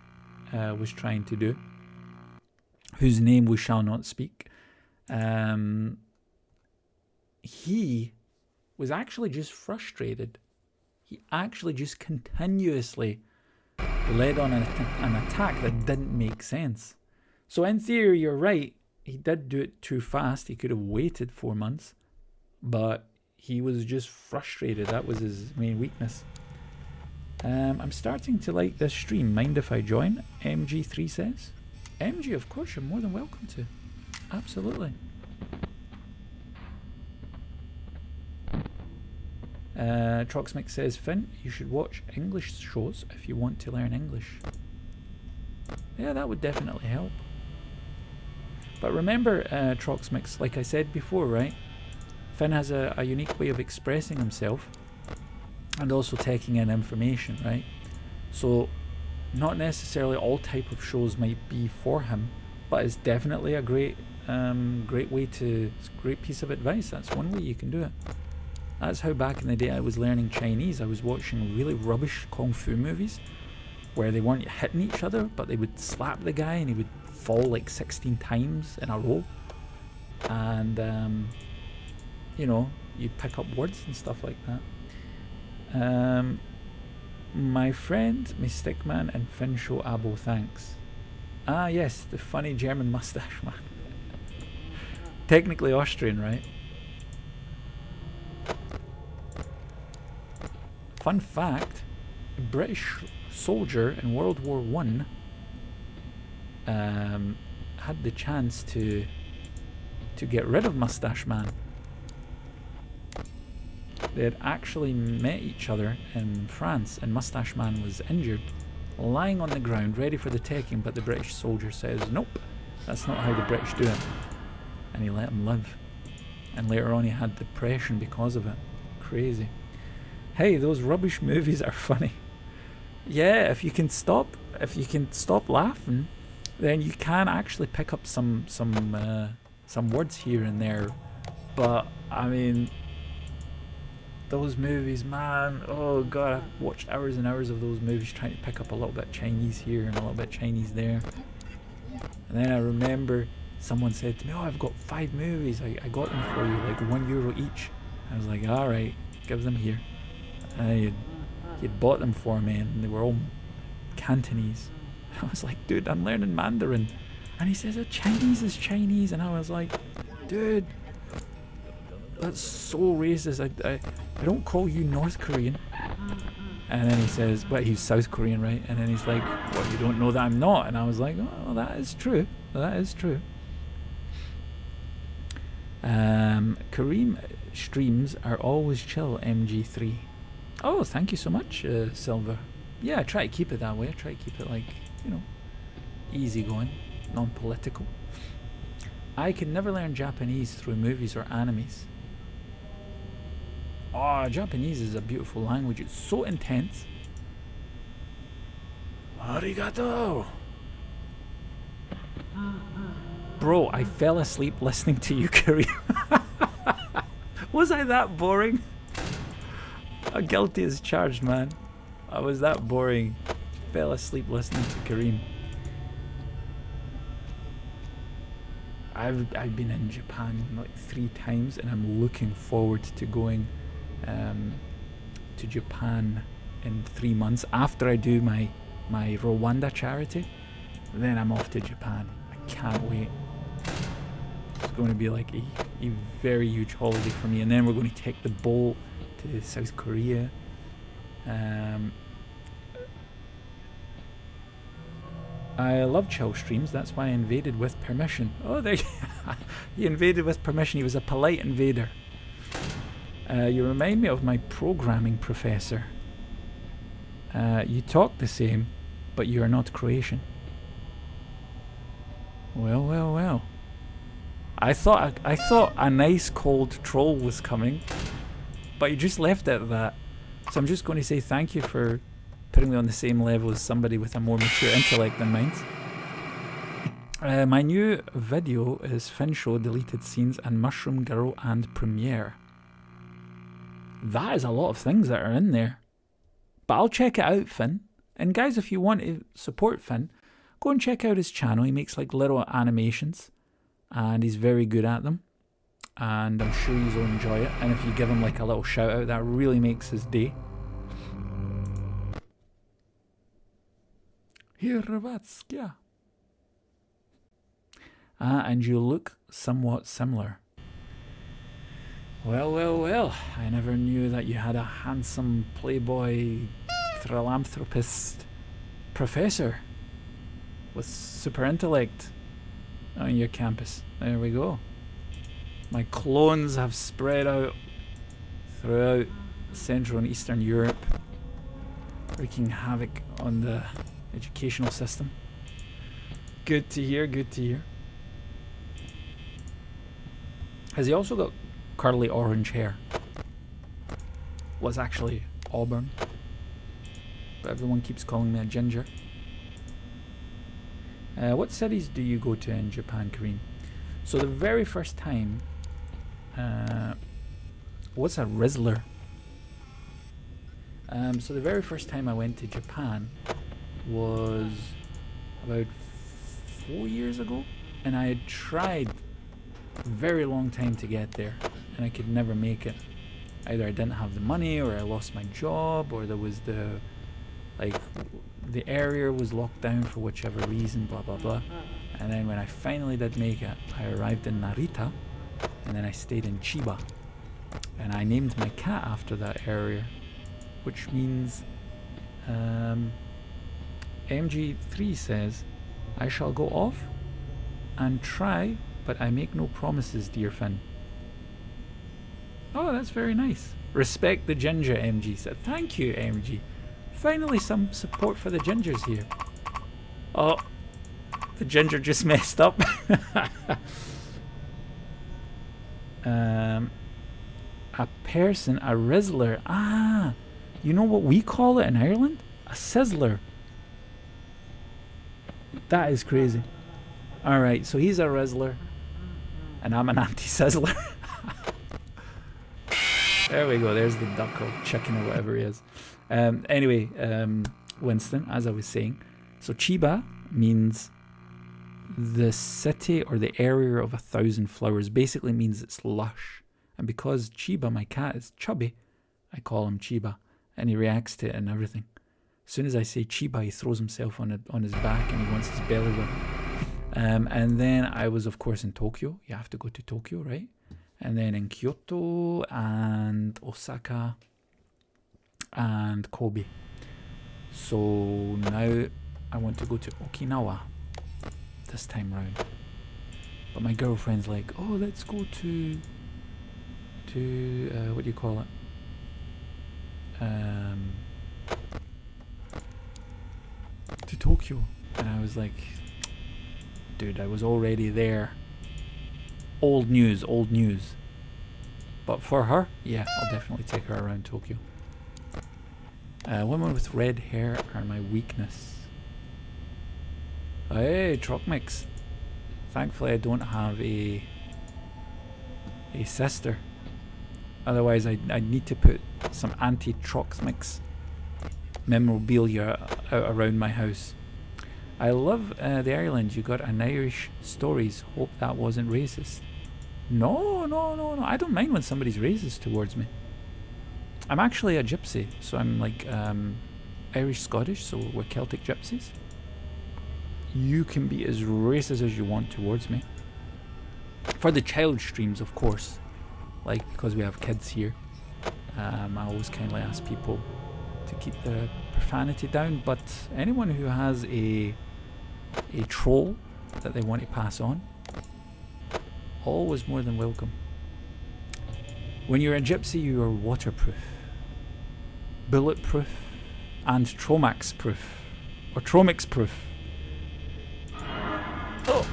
was trying to do, whose name we shall not speak, he was actually just frustrated. He actually just continuously led on an attack that didn't make sense. So in theory, you're right. He did do it too fast. He could have waited 4 months, but he was just frustrated. That was his main weakness. I'm starting to like this stream. Mind if I join? MG3 says. MG, of course, you're more than welcome to. Absolutely. Troxmix says, Finn, you should watch English shows if you want to learn English. Yeah, that would definitely help. But remember, Troxmix, like I said before, right? Finn has a unique way of expressing himself and also taking in information, right? So not necessarily all type of shows might be for him, but it's definitely a great great piece of advice. That's one way you can do it. That's how back in the day I was learning Chinese. I was watching really rubbish kung fu movies where they weren't hitting each other, but they would slap the guy and he would fall like 16 times in a row. And you know, you'd pick up words and stuff like that. My friend, my Stickman and Finn show Abo, thanks. Ah yes, the funny German mustache man. Technically Austrian, right? Fun fact, a British soldier in World War I had the chance to get rid of Mustache Man. They had actually met each other in France, and Mustache Man was injured, lying on the ground ready for the taking, but the British soldier says, nope, that's not how the British do it. And he let him live. And later on he had depression because of it. Crazy. Hey, those rubbish movies are funny. Yeah, if you can stop laughing, then you can actually pick up some words here and there. But I mean, those movies, man, oh god, I've watched hours and hours of those movies trying to pick up a little bit Chinese here and a little bit Chinese there. And then I remember someone said to me, oh, I've got 5 movies, I got them for you, like €1 each. I was like, alright, give them here. And he'd bought them for me and they were all Cantonese. I was like, dude, I'm learning Mandarin. And he says, oh, Chinese is Chinese. And I was like, dude, that's so racist. I don't call you North Korean. And then he says, well, he's South Korean, right? And then he's like, well, you don't know that I'm not. And I was like, oh, well, that is true. That is true. Karim streams are always chill, MG3. Oh, thank you so much, Silver. Yeah, I try to keep it that way. I try to keep it like, you know, easygoing, non-political. I could never learn Japanese through movies or animes. Oh, Japanese is a beautiful language. It's so intense. Arigato! Bro, I fell asleep listening to you, Karim. Was I that boring? Guilty as charged, man. I was that boring. Fell asleep listening to Karim. I've been in Japan like 3 times, and I'm looking forward to going to Japan in 3 months after I do my Rwanda charity. Then I'm off to Japan. I can't wait. It's going to be like a very huge holiday for me, and then we're going to take the boat to South Korea. I love chill streams, that's why I invaded with permission. Oh, there he invaded with permission. He was a polite invader. You remind me of my programming professor. You talk the same, but you are not Croatian. Well, well, well. I thought a nice cold troll was coming, but you just left it at that. So I'm just going to say thank you for putting me on the same level as somebody with a more mature intellect than mine. My new video is Finn Show, Deleted Scenes, and Mushroom Girl and Premiere. That is a lot of things that are in there. But I'll check it out, Finn. And guys, if you want to support Finn, go and check out his channel. He makes like little animations, and he's very good at them. And I'm sure you'll enjoy it. And if you give him like a little shout out, that really makes his day. Hirvatskya. And you look somewhat similar. Well, well, well. I never knew that you had a handsome playboy philanthropist professor with super intellect on your campus. There we go. My clones have spread out throughout Central and Eastern Europe, wreaking havoc on the educational system. Good to hear, good to hear. Has he also got curly orange hair? Well, it's actually auburn. But everyone keeps calling me a ginger. What cities do you go to in Japan, Karim? So the very first time... what's a Rizzler? So the very first time I went to Japan was about 4 years ago. And I had tried a very long time to get there. And I could never make it. Either I didn't have the money, or I lost my job, or there was the... like, the area was locked down for whichever reason, blah blah blah. And then when I finally did make it, I arrived in Narita, and then I stayed in Chiba. And I named my cat after that area, which means MG3 says, I shall go off and try, but I make no promises, dear Finn. Oh, that's very nice. Respect the ginger, MG said. Thank you, MG. Finally some support for the gingers here. Oh, the ginger just messed up. A person, a Rizzler. Ah, you know what we call it in Ireland? A sizzler. That is crazy. Alright, so he's a Rizzler, and I'm an anti-sizzler. There we go, there's the duck or chicken or whatever he is. Anyway, Winston, as I was saying, so Chiba means the city or the area of 1,000 flowers. Basically means it's lush. And because Chiba, my cat, is chubby, I call him Chiba, and he reacts to it and everything. As soon as I say Chiba, he throws himself on his back and he wants his belly rub. And then I was, of course, in Tokyo. You have to go to Tokyo, right? And then in Kyoto and Osaka and Kobe. So now I want to go to Okinawa this time round. But my girlfriend's like, oh, let's go to what do you call it? To Tokyo. And I was like, dude, I was already there. Old news. But for her, yeah, I'll definitely take her around Tokyo. Women with red hair are my weakness. Hey, truck mix. Thankfully I don't have a sister. Otherwise I'd need to put some anti-truck mix memorabilia out around my house. I love the Ireland. You got an Irish stories. Hope that wasn't racist. No. I don't mind when somebody's racist towards me. I'm actually a gypsy, so I'm like Irish Scottish, so we're Celtic gypsies. You can be as racist as you want towards me. For the child streams, of course. Like, because we have kids here, I always kindly ask people to keep the profanity down, but anyone who has a troll that they want to pass on, always more than welcome. When you're a gypsy, you are waterproof, bulletproof, and Tromax proof, or Tromix proof. Oh!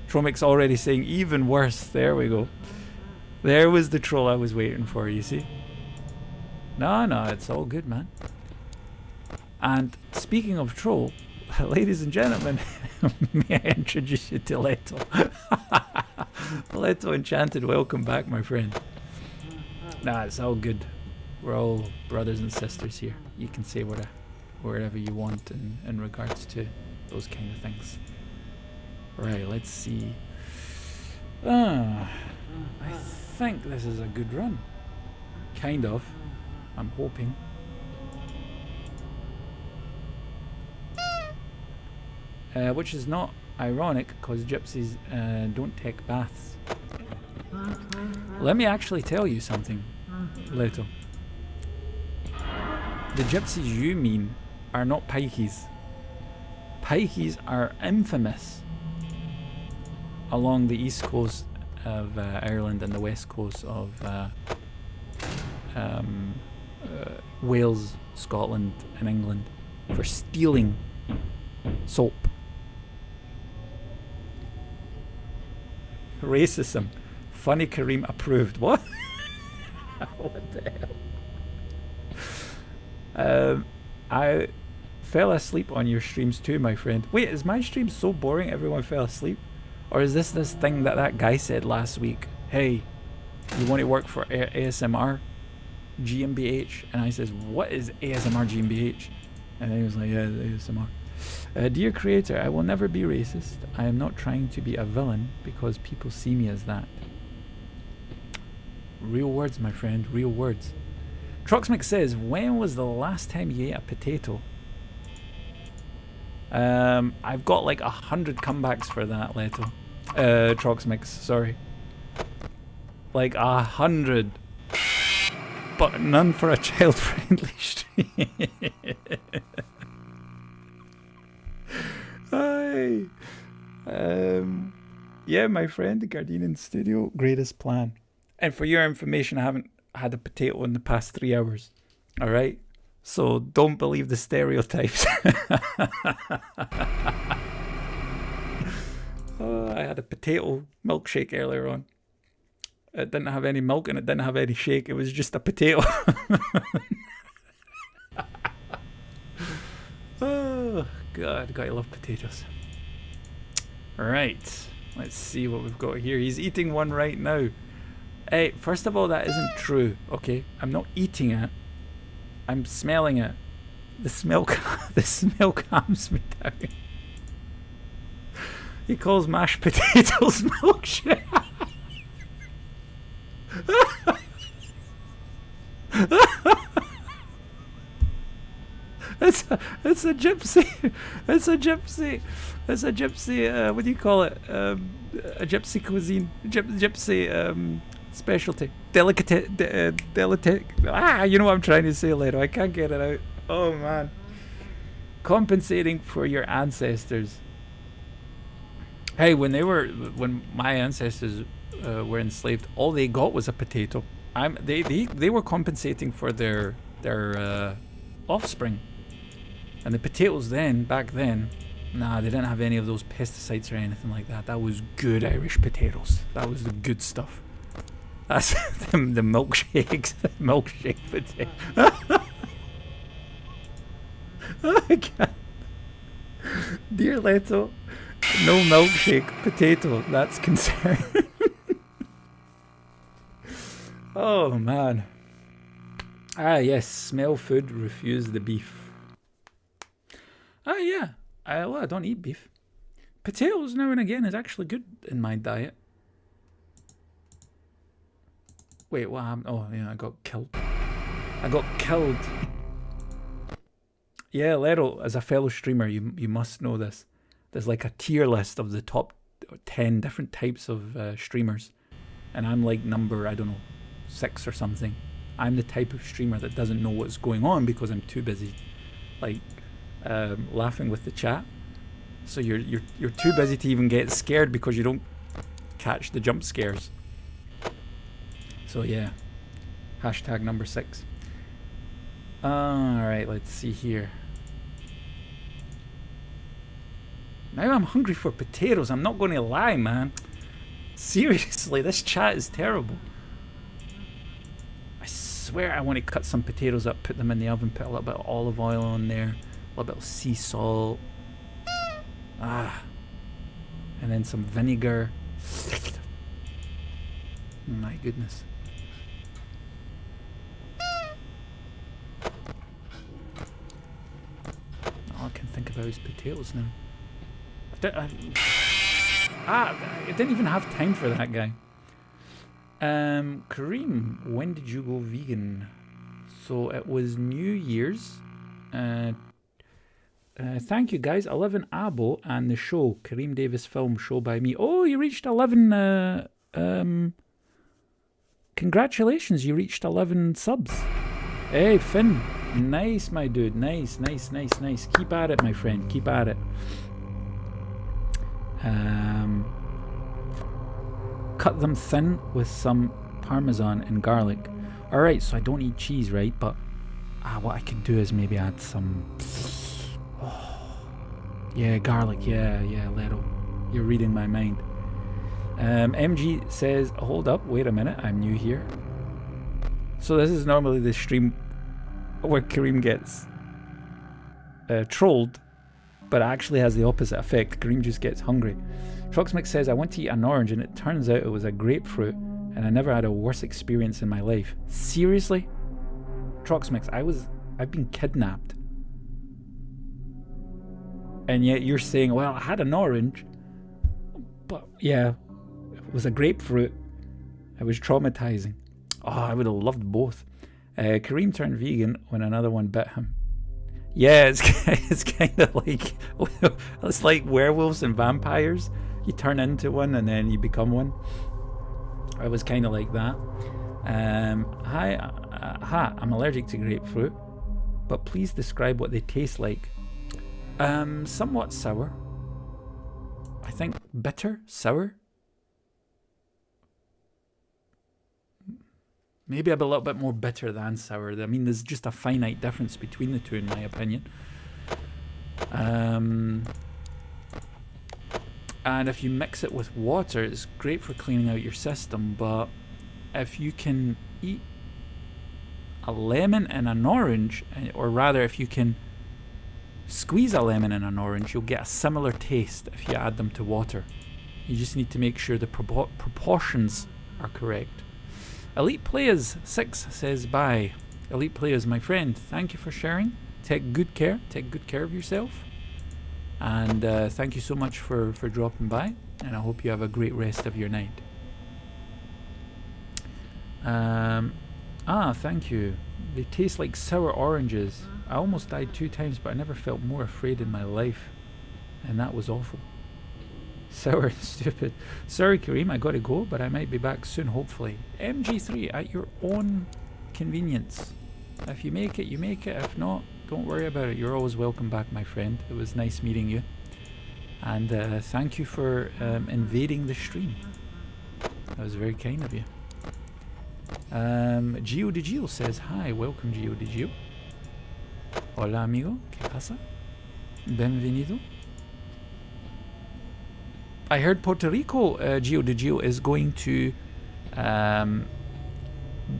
Tromix already saying even worse. There we go. There was the troll I was waiting for, you see. No, it's all good, man. And speaking of troll, ladies and gentlemen, may I introduce you to Leto? Leto Enchanted, welcome back, my friend. Nah, it's all good. We're all brothers and sisters here. You can say wherever you want in regards to those kind of things. Right, let's see. I think this is a good run. Kind of. I'm hoping. Which is not ironic, because gypsies don't take baths. Let me actually tell you something, Leto. The gypsies you mean are not pikeys. Pikeys are infamous along the east coast of Ireland and the west coast of Wales, Scotland and England for stealing soap. Racism. Funny Karim approved. What? What the hell? I fell asleep on your streams too, my friend. Wait, is my stream so boring everyone fell asleep? Or is this thing that guy said last week? Hey, you want to work for ASMR GmbH? And I says, what is ASMR GmbH? And he was like, yeah, ASMR. Dear creator, I will never be racist. I am not trying to be a villain because people see me as that. Real words, my friend, real words. Troxmix says, when was the last time you ate a potato? I've got like 100 comebacks for that, Leto. Troxmix, sorry. Like 100. But none for a child-friendly stream. Hi. Yeah, my friend, the Gardenian Studio, greatest plan. And for your information, I haven't had a potato in the past 3 hours. Alright? So don't believe the stereotypes. I had a potato milkshake earlier on. It didn't have any milk and it didn't have any shake. It was just a potato. Oh, God. Gotta love potatoes. Right. Let's see what we've got here. He's eating one right now. Hey, first of all, that isn't true, okay? I'm not eating it. I'm smelling it. The smell calms me down. He calls mashed potatoes milkshake. It's a gypsy. It's a gypsy. It's a gypsy. What do you call it? A gypsy cuisine. Gypsy specialty. Delicate. You know what I'm trying to say, later. I can't get it out. Oh man. Compensating for your ancestors. Hey, when my ancestors were enslaved, all they got was a potato. They were compensating for their offspring. And the potatoes back then, nah, they didn't have any of those pesticides or anything like that. That was good Irish potatoes. That was the good stuff. That's the milkshakes. Milkshake potato. I can't. Dear Leto, no milkshake potato. That's concern. Oh man. Ah yes, smell food, refuse the beef. Ah yeah, I don't eat beef. Potatoes now and again is actually good in my diet. Wait, what happened? Oh yeah, I got killed. I got killed. Yeah, Leto, as a fellow streamer, you must know this. There's like a tier list of the top 10 different types of streamers. And I'm like number, I don't know, 6 or something. I'm the type of streamer that doesn't know what's going on because I'm too busy like laughing with the chat. So you're too busy to even get scared because you don't catch the jump scares. So yeah, hashtag number 6. Alright, let's see here. Now I'm hungry for potatoes, I'm not going to lie, man. Seriously, this chat is terrible. I swear I want to cut some potatoes up, put them in the oven, put a little bit of olive oil on there, a little bit of sea salt. And then some vinegar. My goodness. All I can think about is potatoes now. I didn't even have time for that guy. Karim, when did you go vegan? So it was New Year's. Thank you guys. 11 abo and the show, Karim Davis film show by me. Oh, you reached 11. Congratulations, you reached 11 subs. Hey Finn, nice my dude, nice. Keep at it, my friend. Keep at it. Cut them thin with some parmesan and garlic. Alright, so I don't eat cheese, right? But what I could do is maybe add some... Oh, yeah, garlic. Yeah, Leto. You're reading my mind. MG says, hold up, wait a minute, I'm new here. So this is normally the stream where Karim gets trolled, but actually has the opposite effect. Karim just gets hungry. Troxmix says, I went to eat an orange and it turns out it was a grapefruit and I never had a worse experience in my life. Seriously? Troxmix, I've been kidnapped. And yet you're saying, well, I had an orange, but yeah, it was a grapefruit. It was traumatizing. Oh, I would have loved both. Karim turned vegan when another one bit him. Yeah, it's kind of like, it's like werewolves and vampires. You turn into one and then you become one. I was kind of like that. Hi, I'm allergic to grapefruit, but please describe what they taste like. Somewhat sour. I think bitter, sour. Maybe a little bit more bitter than sour. I mean, there's just a finite difference between the two, in my opinion. And if you mix it with water, it's great for cleaning out your system. But if you can eat a lemon and an orange, or rather, if you can squeeze a lemon and an orange, you'll get a similar taste if you add them to water. You just need to make sure the proportions are correct. Elite Players 6 says bye. Elite Players, my friend, thank you for sharing. Take good care of yourself. And thank you so much for dropping by. And I hope you have a great rest of your night. Thank you. They taste like sour oranges. I almost died 2 times, but I never felt more afraid in my life. And that was awful. Sour and stupid. Sorry, Karim, I gotta go, but I might be back soon, hopefully. MG3, at your own convenience. If you make it, you make it. If not, don't worry about it. You're always welcome back, my friend. It was nice meeting you. And thank you for invading the stream. That was very kind of you. Gio de Gio says, hi, welcome Gio de Gio. Hola, amigo. ¿Qué pasa? Bienvenido. I heard Puerto Rico, Gio de Gio, is going to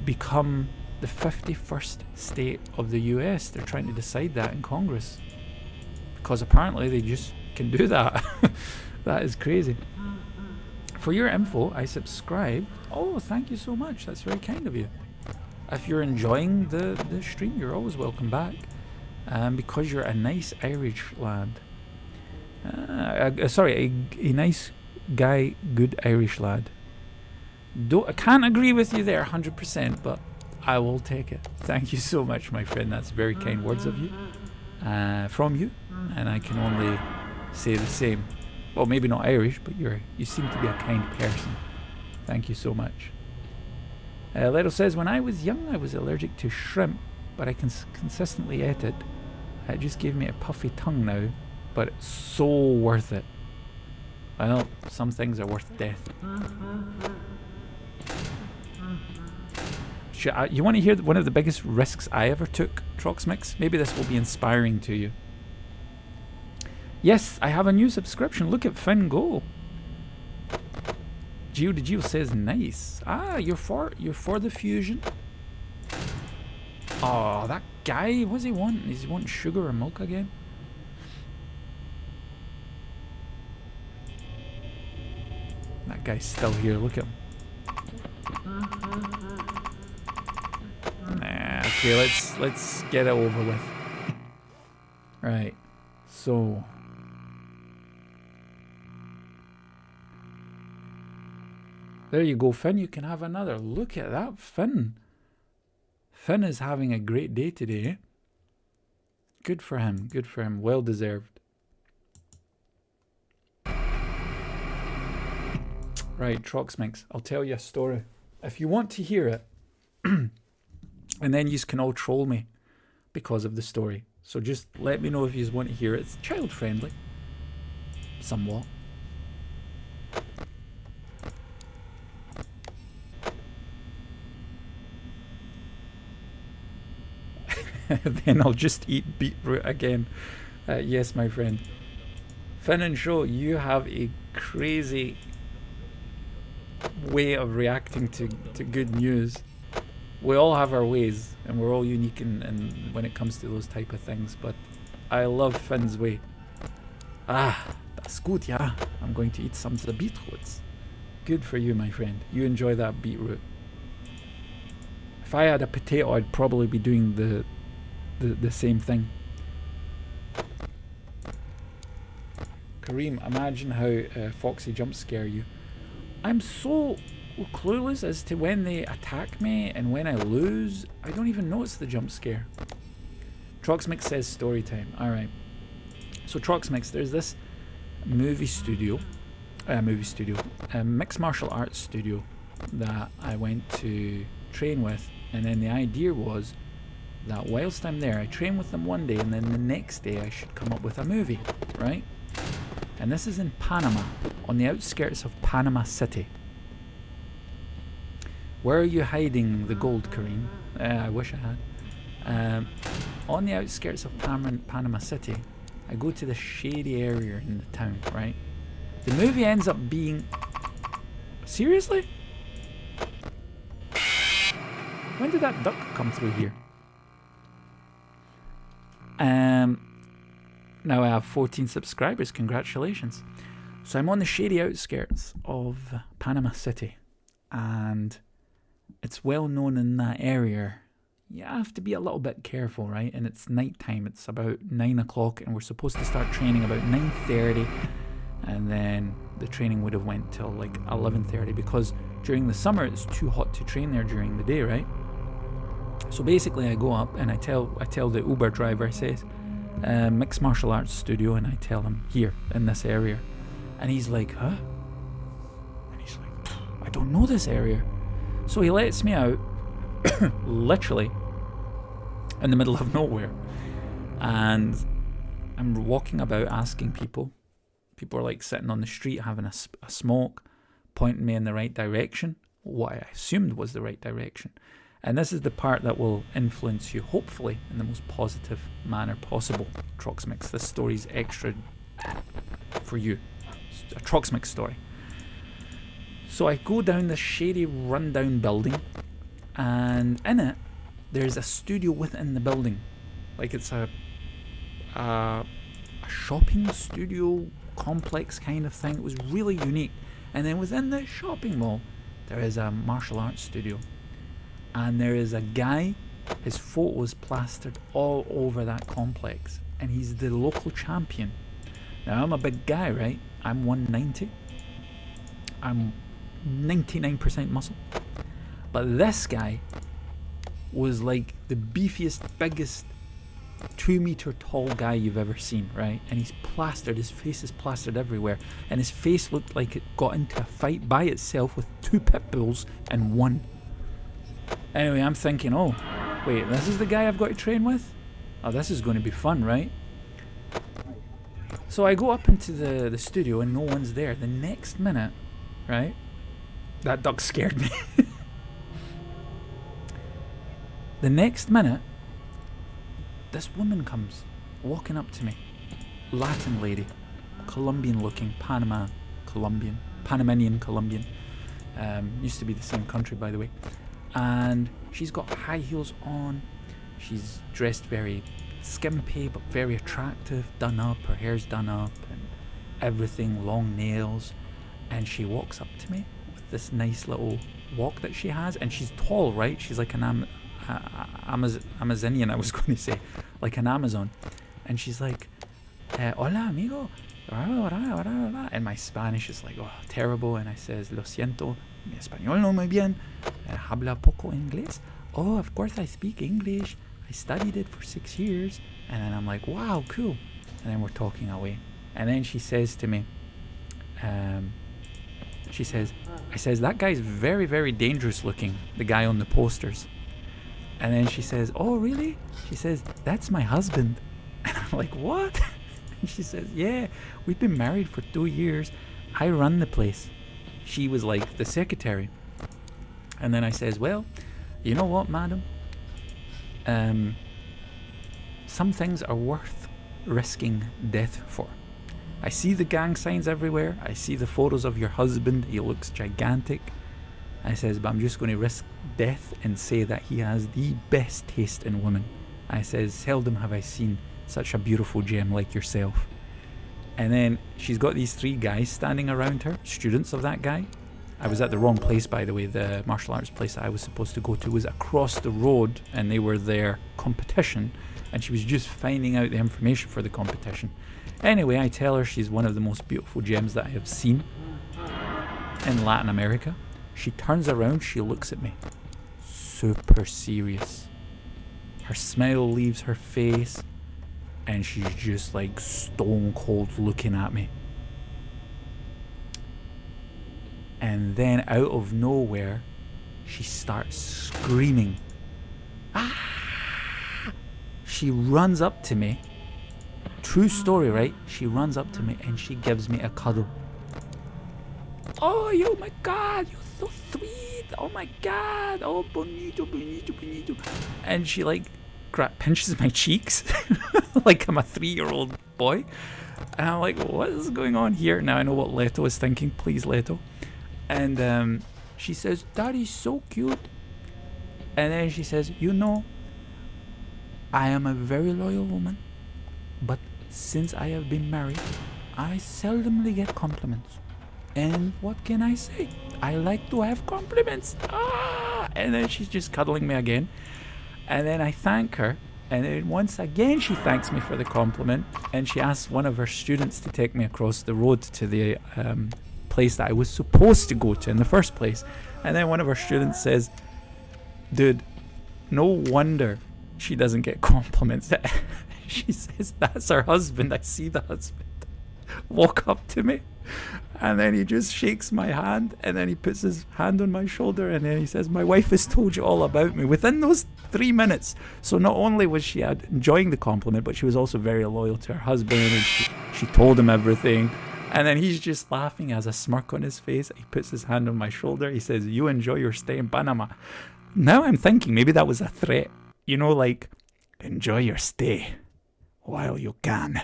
become the 51st state of the US. They're trying to decide that in Congress. Because apparently they just can do that. That is crazy. For your info, I subscribed. Oh, thank you so much. That's very kind of you. If you're enjoying the stream, you're always welcome back. Because you're a nice Irish lad. Sorry, a nice guy, good Irish lad. I can't agree with you there 100%, but I will take it. Thank you so much, my friend. That's very kind words of you, from you, and I can only say the same. Well, maybe not Irish, but you seem to be a kind person. Thank you so much. Leto says, when I was young, I was allergic to shrimp, but I consistently ate it. It just gave me a puffy tongue now. But it's so worth it. Well, some things are worth death. You want to hear one of the biggest risks I ever took, Troxmix? Maybe this will be inspiring to you. Yes, I have a new subscription. Look at Finn go. Gio de Gio says nice. Ah, you're for the fusion. Oh, that guy, what's he want? Is he wanting sugar or milk again? That guy's still here, look at him. Nah, okay, let's get it over with. Right, so there you go, Finn, you can have another. Look at that, Finn. Finn is having a great day today. Good for him, well deserved. Right, Troxmix, I'll tell you a story. If you want to hear it, and then you can all troll me because of the story. So just let me know if you want to hear it. It's child friendly. Somewhat. Then I'll just eat beetroot again. Yes, my friend. Finn and Show, you have a crazy way of reacting to good news. We all have our ways, and we're all unique in when it comes to those type of things, but I love Finn's way. Ah, that's good, yeah. I'm going to eat some of the beetroots. Good for you, my friend. You enjoy that beetroot. If I had a potato, I'd probably be doing the same thing. Karim, imagine how Foxy jump scare you. I'm so clueless as to when they attack me and when I lose. I don't even know it's the jump scare. Troxmix says story time. Alright. So Troxmix, there's this mixed martial arts studio that I went to train with, and then the idea was that whilst I'm there, I train with them one day, and then the next day I should come up with a movie, right? And this is in Panama, on the outskirts of Panama City. Where are you hiding the gold, Karim? I wish I had. On the outskirts of Panama City, I go to the shady area in the town, right? The movie ends up being... Seriously? When did that duck come through here? Now I have 14 subscribers, congratulations. So I'm on the shady outskirts of Panama City, and it's well known in that area. You have to be a little bit careful, right? And it's night time, it's about 9 o'clock, and we're supposed to start training about 9:30, and then the training would have went till like 11:30, because during the summer it's too hot to train there during the day, right? So basically I go up and I tell the Uber driver, I says, mixed martial arts studio, and I tell him here in this area, and he's like, huh? And he's like, I don't know this area. So he lets me out literally in the middle of nowhere, and I'm walking about asking people are like sitting on the street having a smoke, pointing me in the right direction, what I assumed was the right direction. And this is the part that will influence you, hopefully, in the most positive manner possible. Troxmix, this story's extra for you. It's a Troxmix story. So I go down this shady, rundown building, and in it, there's a studio within the building. Like it's a shopping studio complex kind of thing. It was really unique. And then within the shopping mall, there is a martial arts studio. And there is a guy, his photo is plastered all over that complex, and he's the local champion. Now I'm a big guy, right? I'm 190. I'm 99% muscle. But this guy was like the beefiest, biggest 2-meter tall guy you've ever seen, right? And he's plastered, his face is plastered everywhere, and his face looked like it got into a fight by itself with 2 pit bulls and won. Anyway, I'm thinking, oh, wait, this is the guy I've got to train with? Oh, this is going to be fun, right? So I go up into the studio and no one's there. The next minute, right? That duck scared me. The next minute, this woman comes walking up to me. Latin lady, Colombian looking, Panamanian Colombian. Used to be the same country, by the way. And she's got high heels on. She's dressed very skimpy but very attractive, done up, her hair's done up and everything, long nails. And she walks up to me with this nice little walk that she has, and she's tall, right? She's like an Amazonian, I was going to say, like an Amazon. And she's like, hola amigo, and my Spanish is like, oh, terrible. And I says, lo siento, mi español no muy bien, habla poco inglés. Oh, of course I speak English, I studied it for 6 years. And then I'm like, wow, cool. And then we're talking away, and then she says to me, I says, that guy's very, very dangerous looking, the guy on the posters. And then she says, oh really? She says, that's my husband. And I'm like, what? And she says, yeah, we've been married for 2 years. I run the place. She was like the secretary. And then I says, well, you know what, madam? Some things are worth risking death for. I see the gang signs everywhere. I see the photos of your husband. He looks gigantic. I says, but I'm just going to risk death and say that he has the best taste in women. I says, seldom have I seen such a beautiful gem like yourself. And then she's got these 3 guys standing around her, students of that guy. I was at the wrong place, by the way. The martial arts place that I was supposed to go to was across the road, and they were their competition, and she was just finding out the information for the competition. Anyway, I tell her she's one of the most beautiful gems that I have seen in Latin America. She turns around, she looks at me, super serious. Her smile leaves her face, and she's just like stone cold looking at me. And then out of nowhere, she starts screaming. Ah! She runs up to me. True story, right? She runs up to me and she gives me a cuddle. Oh, my God, you're so sweet. Oh my God. Oh, bonito, bonito, bonito. And she like pinches my cheeks like I'm a 3-year-old boy. And I'm like, what is going on here? Now I know what Leto is thinking. Please, Leto. And she says, Daddy's so cute. And then she says, you know, I am a very loyal woman, but since I have been married, I seldomly get compliments. And what can I say? I like to have compliments. Ah! And then she's just cuddling me again. And then I thank her. And then once again she thanks me for the compliment. And she asks one of her students to take me across the road to the place that I was supposed to go to in the first place. And then one of her students says, dude, no wonder she doesn't get compliments. She says, that's her husband. I see the husband walk up to me, and then he just shakes my hand, and then he puts his hand on my shoulder, and then he says, my wife has told you all about me within those 3 minutes. So not only was she enjoying the compliment, but she was also very loyal to her husband, and she told him everything. And then he's just laughing, has a smirk on his face. He puts his hand on my shoulder. He says, you enjoy your stay in Panama. Now I'm thinking maybe that was a threat. You know, like, enjoy your stay while you can.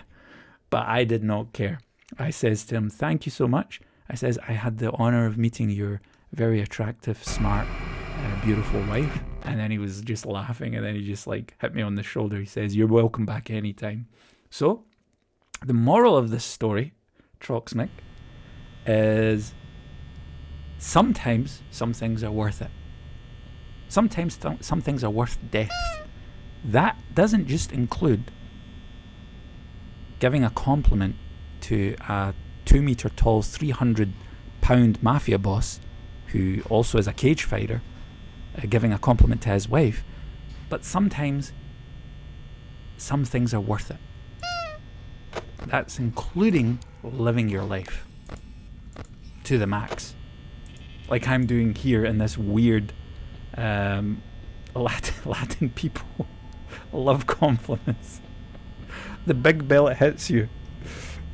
But I did not care. I says to him, thank you so much. I says, I had the honor of meeting your very attractive, smart, beautiful wife. And then he was just laughing, and then he just like hit me on the shoulder. He says, you're welcome back anytime. So the moral of this story, Troxmic, is sometimes some things are worth it. Sometimes some things are worth death. That doesn't just include giving a compliment to a 2-meter tall, 300-pound mafia boss who also is a cage fighter, giving a compliment to his wife. But sometimes some things are worth it. That's including living your life to the max, like I'm doing here in this weird Latin people love compliments. The big bell it hits you.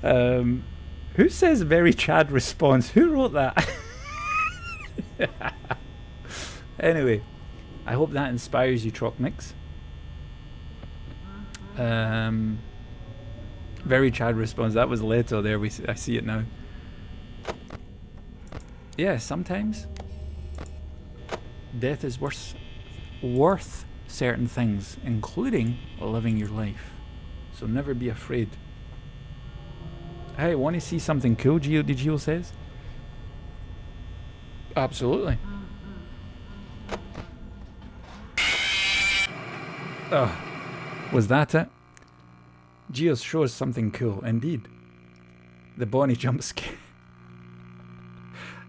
Who says very Chad response? Who wrote that? Anyway, I hope that inspires you, Trockmix. Very Chad response. That was Leto there. I see it now. Yeah, sometimes death is worth certain things, including living your life. So never be afraid. Hey, want to see something cool? Gio says. Absolutely. Oh, was that it? Gio shows something cool, indeed. The Bonnie jump scare.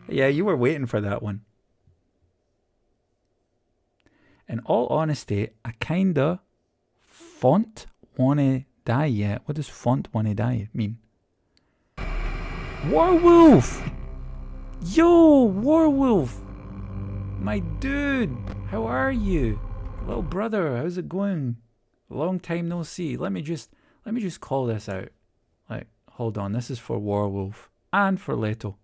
Yeah, you were waiting for that one. In all honesty, I kinda font wanna die yet. What does font wanna die mean? Warwolf! Yo, Warwolf! My dude, how are you? Little brother, how's it going? Long time no see. Let me just call this out. Like, hold on, this is for Warwolf and for Leto.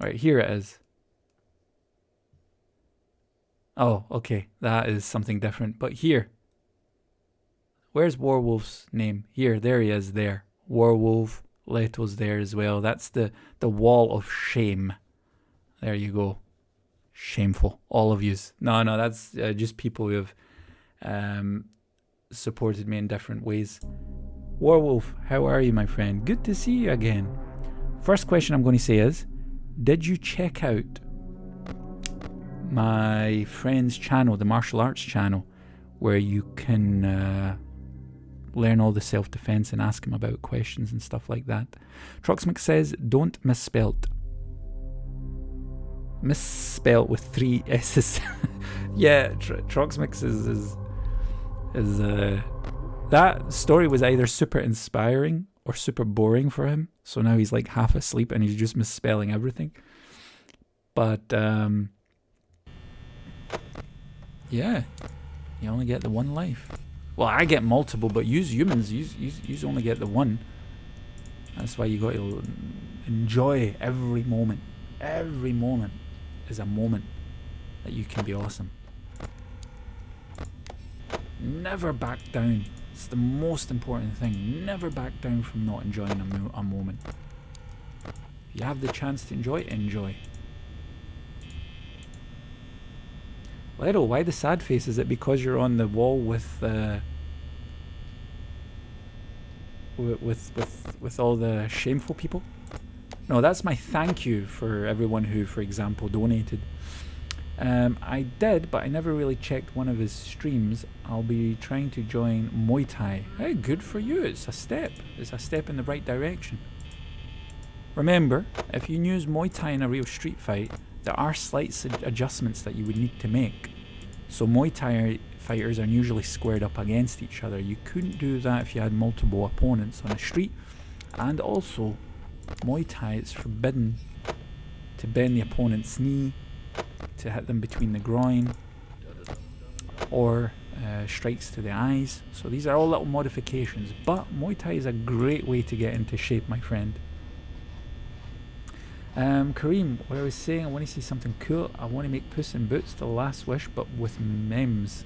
Alright, here it is. Oh, okay, that is something different. But here, where's Warwolf's name? Here, there he is there. Warwolf, Leto's there as well. That's the wall of shame. There you go. Shameful, all of yous. No, that's just people who have supported me in different ways. Warwolf, how are you, my friend? Good to see you again. First question I'm going to say is, did you check out my friend's channel, the martial arts channel, where you can learn all the self-defense and ask him about questions and stuff like that? Troxmix says, don't misspelt. Misspelt with 3 S's. Yeah, Troxmix is that story was either super inspiring or super boring for him. So now he's like half asleep and he's just misspelling everything. But yeah, you only get the one life. Well, I get multiple, but you humans, you only get the one. That's why you got to enjoy every moment. Every moment is a moment that you can be awesome. Never back down. It's the most important thing. Never back down from not enjoying a moment. If you have the chance to enjoy, enjoy. Leto, why the sad face? Is it because you're on the wall with all the shameful people? No, that's my thank you for everyone who, for example, donated. I did, but I never really checked one of his streams. I'll be trying to join Muay Thai. Hey, good for you. It's a step. It's a step in the right direction. Remember, if you use Muay Thai in a real street fight, there are slight adjustments that you would need to make. So Muay Thai fighters are usually squared up against each other. You couldn't do that if you had multiple opponents on a street. And also, Muay Thai, it's forbidden to bend the opponent's knee, to hit them between the groin, or strikes to the eyes. So these are all little modifications. But Muay Thai is a great way to get into shape, my friend. Karim, what I was saying, I want to see something cool. I want to make Puss in Boots The Last Wish, but with memes.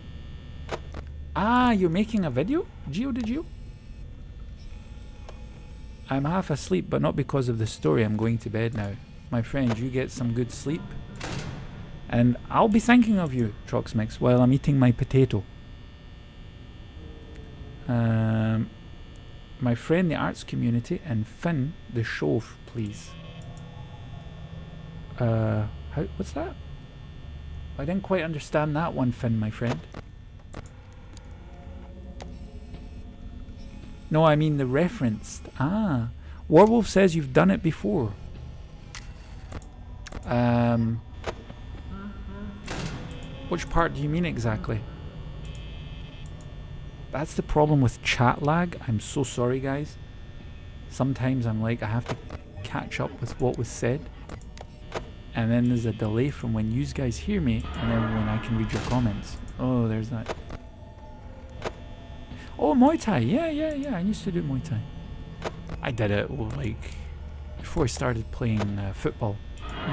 Ah, you're making a video? Geo, did you? I'm half asleep, but not because of the story. I'm going to bed now. My friend, you get some good sleep. And I'll be thinking of you, Troxmix, while I'm eating my potato. My friend, the arts community, and Finn, the show, please. What's that? I didn't quite understand that one, Finn, my friend. No, I mean the referenced. Ah, Warwolf says you've done it before. Which part do you mean exactly? That's the problem with chat lag. I'm so sorry, guys. Sometimes I'm like, I have to catch up with what was said. And then there's a delay from when you guys hear me and then when I can read your comments. Oh, there's that. Oh, Muay Thai. Yeah. I used to do Muay Thai. I did it like before I started playing football.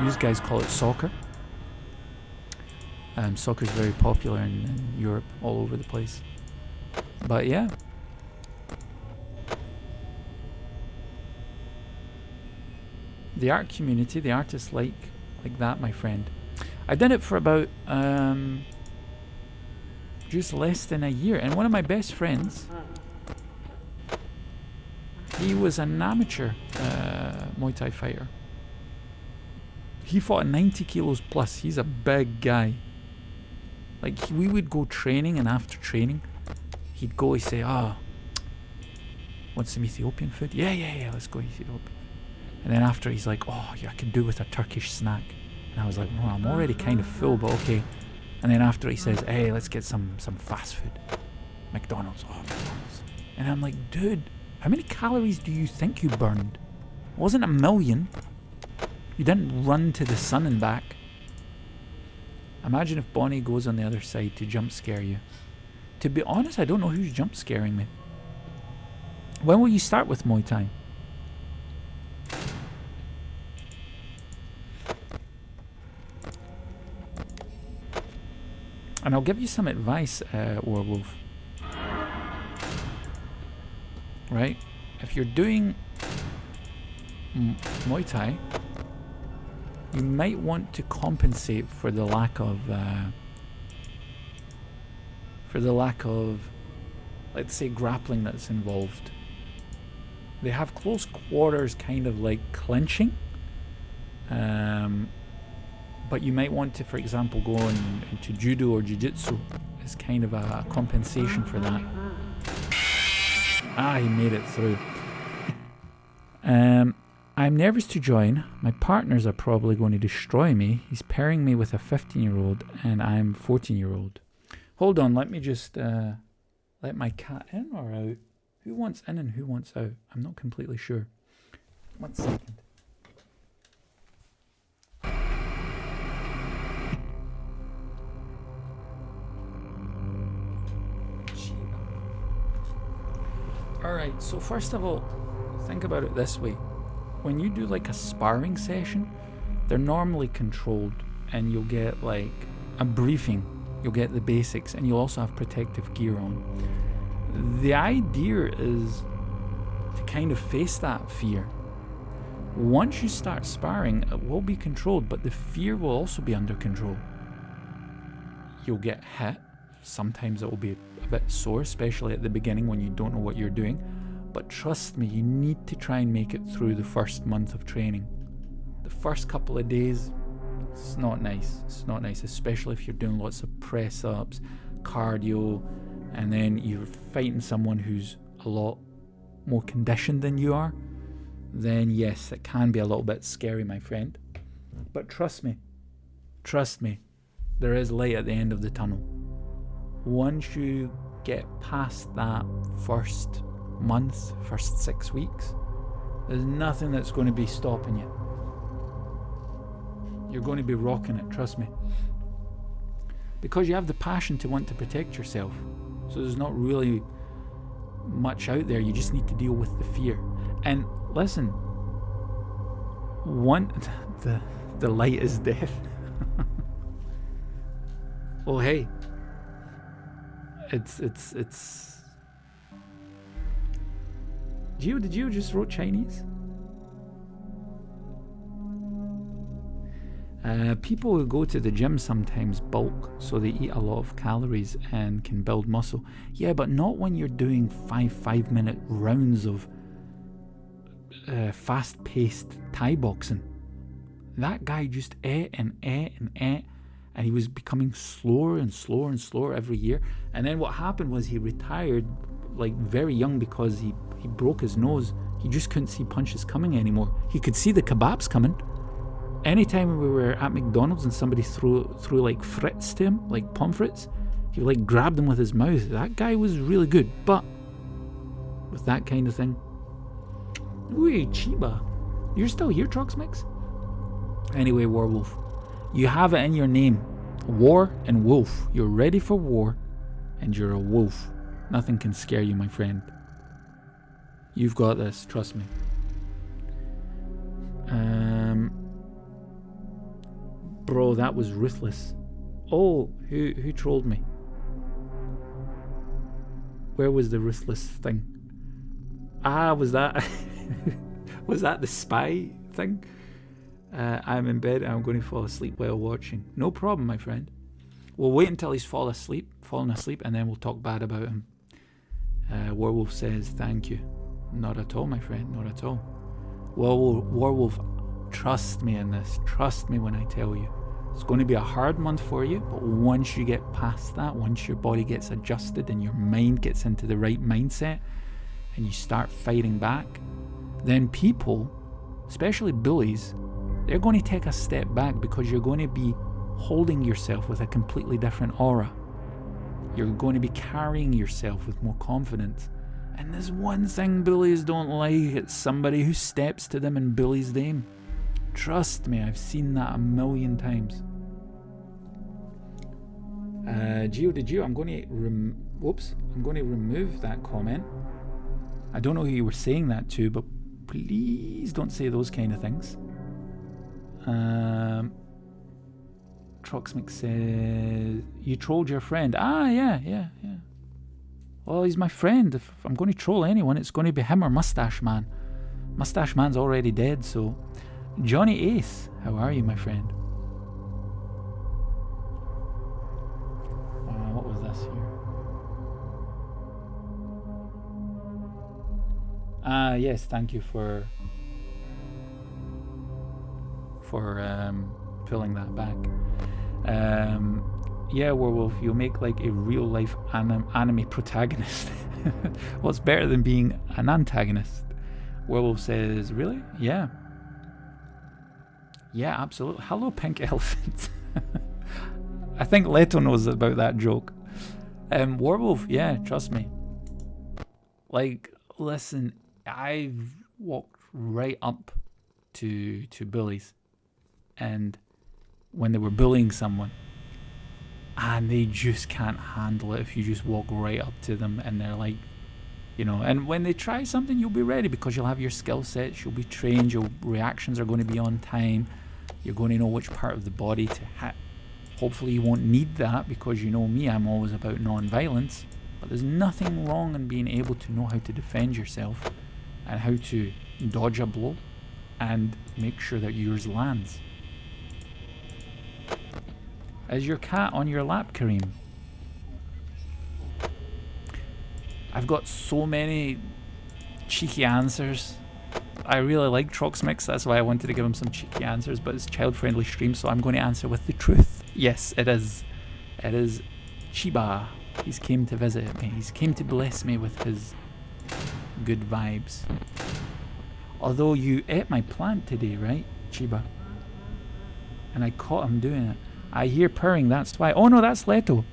You guys call it soccer. Soccer's very popular in Europe, all over the place. But yeah. The art community, the artists like that, my friend. I did it for about just less than a year, and one of my best friends, he was an amateur Muay Thai fighter. He fought at 90 kilos plus. He's a big guy. Like, we would go training, and after training he'd go, he'd say, want some Ethiopian food? Yeah, let's go Ethiopian. And then after, he's like, oh yeah, I could do with a Turkish snack. And I was like, well, I'm already kind of full, but okay. And then after, he says, hey, let's get some fast food. McDonald's. Oh, McDonald's. And I'm like, dude, how many calories do you think you burned? It wasn't a million. You didn't run to the sun and back. Imagine if Bonnie goes on the other side to jump scare you. To be honest, I don't know who's jump scaring me. When will you start with Muay Thai? And I'll give you some advice, Warwolf. Right? If you're doing Muay Thai, you might want to compensate for the lack of let's say grappling that's involved. They have close quarters, kind of like clinching, but you might want to, for example, go into judo or jiu-jitsu as kind of a compensation for that. Ah, he made it through. I'm nervous to join. My partners are probably going to destroy me. He's pairing me with a 15-year-old and I'm 14-year-old. Hold on, let me just let my cat in or out. Who wants in and who wants out? I'm not completely sure. 1 second. Alright, so first of all, think about it this way. When you do like a sparring session, they're normally controlled and you'll get like a briefing. You'll get the basics and you'll also have protective gear on. The idea is to kind of face that fear. Once you start sparring, it will be controlled, but the fear will also be under control. You'll get hit. Sometimes it will be a bit sore, especially at the beginning when you don't know what you're doing. But trust me, you need to try and make it through the first month of training. The first couple of days, it's not nice. It's not nice, especially if you're doing lots of press-ups, cardio, and then you're fighting someone who's a lot more conditioned than you are. Then yes, it can be a little bit scary, my friend. But trust me, there is light at the end of the tunnel. Once you get past that first month, first 6 weeks, there's nothing that's going to be stopping you. You're going to be rocking it, trust me. Because you have the passion to want to protect yourself. So there's not really much out there, you just need to deal with the fear. And listen, the light is death. Well, hey, it's did you just wrote Chinese? People who go to the gym sometimes bulk, so they eat a lot of calories and can build muscle. Yeah, but not when you're doing 5-minute rounds of fast-paced Thai boxing. That guy just ate and ate and ate, and he was becoming slower and slower and slower every year. And then what happened was he retired like very young because he broke his nose. He just couldn't see punches coming anymore. He could see the kebabs coming. Anytime we were at McDonald's and somebody threw like frites to him, like pommes frites, he like grabbed them with his mouth. That guy was really good, but with that kind of thing. Ooh, Chiba. You're still here, Trucks Mix? Anyway, Werewolf. You have it in your name. War and wolf. You're ready for war, and you're a wolf. Nothing can scare you, my friend. You've got this, trust me. Bro, that was ruthless. Oh, who trolled me? Where was the ruthless thing? Ah, was that was that the spy thing? I'm in bed and I'm going to fall asleep while watching. No problem, my friend. We'll wait until he's fallen asleep, and then we'll talk bad about him. Werewolf says, thank you. Not at all, my friend, not at all. Werewolf, trust me in this. Trust me when I tell you. It's going to be a hard month for you, but once you get past that, once your body gets adjusted and your mind gets into the right mindset, and you start fighting back, then people, especially bullies, they're going to take a step back because you're going to be holding yourself with a completely different aura. You're going to be carrying yourself with more confidence. And there's one thing bullies don't like, it's somebody who steps to them and bullies them. Trust me, I've seen that a million times. Geo, I'm going to remove that comment. I don't know who you were saying that to, but please don't say those kind of things. Troxmix says, you trolled your friend. Ah, yeah. Well, he's my friend. If I'm going to troll anyone, it's going to be him or Mustache Man. Mustache Man's already dead, so Johnny Ace, how are you, my friend? What was this here? Yes, thank you for pulling that back. Yeah, Werewolf, you'll make like a real life anime protagonist. What's better than being an antagonist? Werewolf says, really? Yeah. Yeah, absolutely. Hello, Pink Elephant. I think Leto knows about that joke. Werewolf, yeah, trust me. Like, listen, I've walked right up to bullies, and when they were bullying someone, and they just can't handle it if you just walk right up to them and they're like, you know, and when they try something, you'll be ready because you'll have your skill sets, you'll be trained, your reactions are going to be on time, you're going to know which part of the body to hit. Hopefully you won't need that because you know me, I'm always about non-violence, but there's nothing wrong in being able to know how to defend yourself and how to dodge a blow and make sure that yours lands. Is your cat on your lap, Karim? I've got so many cheeky answers. I really like Troxmix, that's why I wanted to give him some cheeky answers, but it's child-friendly stream, so I'm going to answer with the truth. Yes, it is. It is Chiba. He's came to visit me. He's came to bless me with his good vibes. Although you ate my plant today, right, Chiba? And I caught him doing it. I hear purring, that's why. Oh no, that's Leto.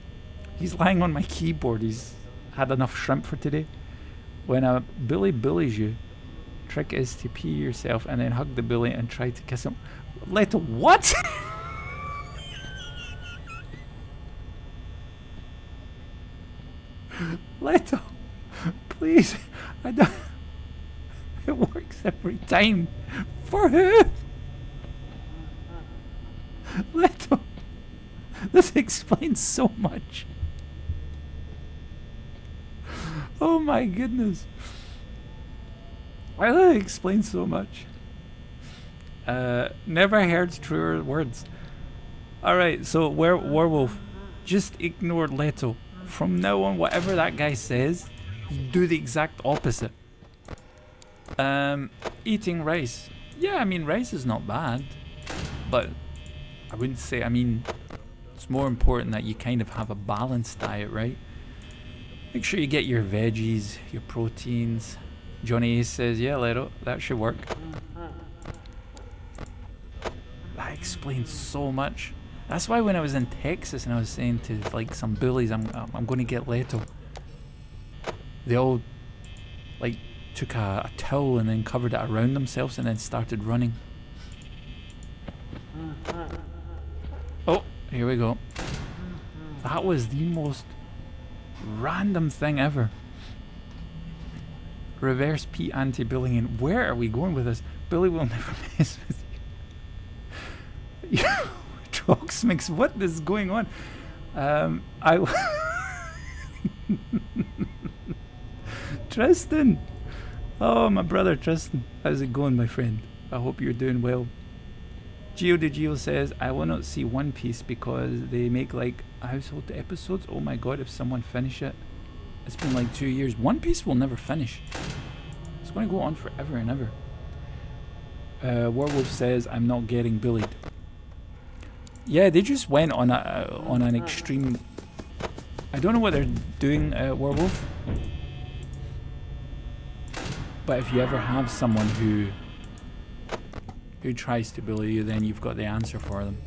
He's lying on my keyboard. He's had enough shrimp for today. When a bully bullies you, trick is to pee yourself and then hug the bully and try to kiss him. Leto, what? Leto, please. I don't. It works every time. For who? Leto. This explains so much. Oh my goodness. That explains so much. Never heard truer words. Alright, so Werewolf, just ignore Leto. From now on, whatever that guy says, do the exact opposite. Eating rice. Yeah, I mean, rice is not bad. But I wouldn't say, I mean, it's more important that you kind of have a balanced diet, right? Make sure you get your veggies, your proteins. Johnny Ace says, yeah, Leto, that should work. That explains so much. That's why when I was in Texas and I was saying to like some bullies, I'm going to get Leto. They all like took a towel and then covered it around themselves and then started running. Oh, here we go. That was the most random thing ever. Reverse P anti-bullying. Where are we going with this? Bully will never mess with you. Troxmix, what is going on? Tristan. Oh, my brother Tristan. How's it going, my friend? I hope you're doing well. Geo de Geo says, I will not see One Piece because they make like household episodes. Oh my god, if someone finish it. It's been like 2 years. One Piece will never finish. It's going to go on forever and ever. Werewolf says, I'm not getting bullied. Yeah, they just went on an extreme... I don't know what they're doing, Werewolf. But if you ever have someone who tries to bully you, then you've got the answer for them.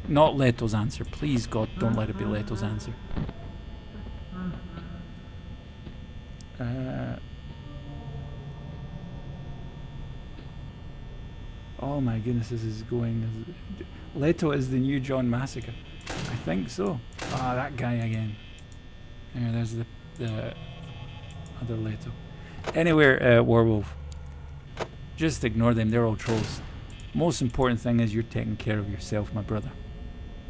Not Leto's answer. Please, God, don't let it be Leto's answer. Oh my goodness, this is going... Leto is the new John Massacre. I think so. Ah, that guy again. There, there's the other Leto. Anyway, Werewolf. Just ignore them, they're all trolls. Most important thing is you're taking care of yourself, my brother.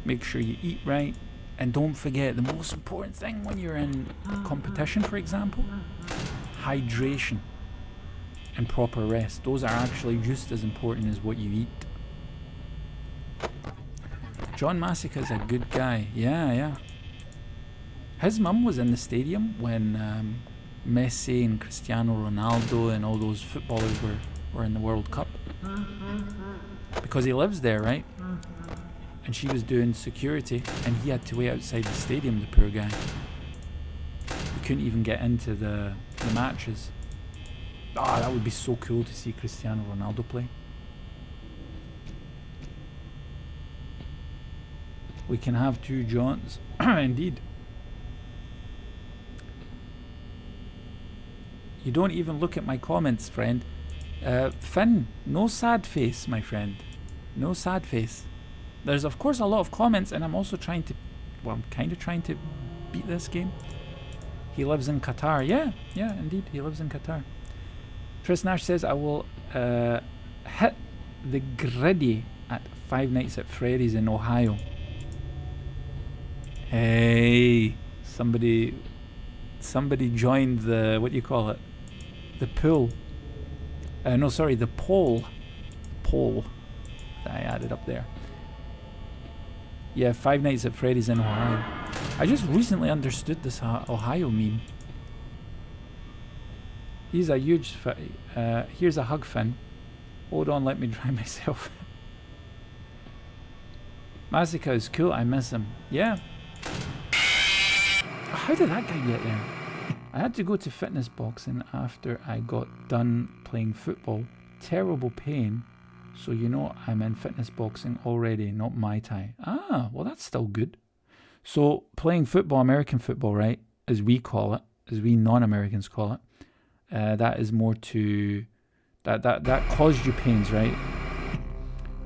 Make sure you eat right. And don't forget, the most important thing when you're in competition, for example, hydration. and proper rest. Those are actually just as important as what you eat. John Massacre is a good guy. Yeah. His mum was in the stadium when Messi and Cristiano Ronaldo and all those footballers were in the World Cup. Because he lives there, right? And she was doing security, and he had to wait outside the stadium, the poor guy. He couldn't even get into the matches. Ah, that would be so cool to see Cristiano Ronaldo play. We can have two Johns. Indeed. You don't even look at my comments, friend. Finn, no sad face, my friend. No sad face. There's of course a lot of comments, and I'm also trying to, well, I'm kind of trying to beat this game. He lives in Qatar. Yeah, indeed, he lives in Qatar. Tris Nash says, I will hit the griddy at Five Nights at Freddy's in Ohio. Hey, somebody joined the, what do you call it? The pool. No, sorry, the poll. Poll that I added up there. Yeah, Five Nights at Freddy's in Ohio. I just recently understood this Ohio meme. He's a huge here's a hug, Finn. Hold on, let me dry myself. Massacre is cool, I miss him. Yeah. How did that guy get there? I had to go to fitness boxing after I got done playing football. Terrible pain. So you know I'm in fitness boxing already, not Muay Thai. Ah, well that's still good. So playing football, American football, right, as we call it, as we non-Americans call it, that is more to, that caused you pains, right?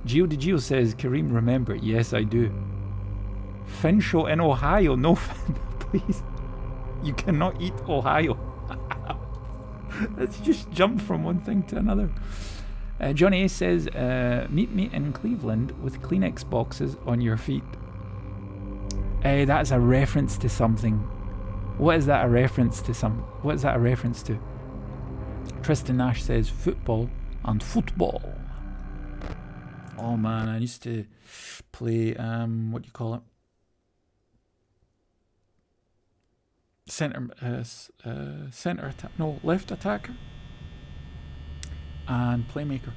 Gio DeGio says, Karim, remember, yes I do. Finn show in Ohio, no Finn, please. You cannot eat Ohio. Let's just jump from one thing to another. Johnny A says, meet me in Cleveland with Kleenex boxes on your feet. That's a reference to something. What is that a reference to? What is that a reference to? Tristan Nash says, football and football. Oh man, I used to play, what do you call it? Center attack, no, left attacker and playmaker.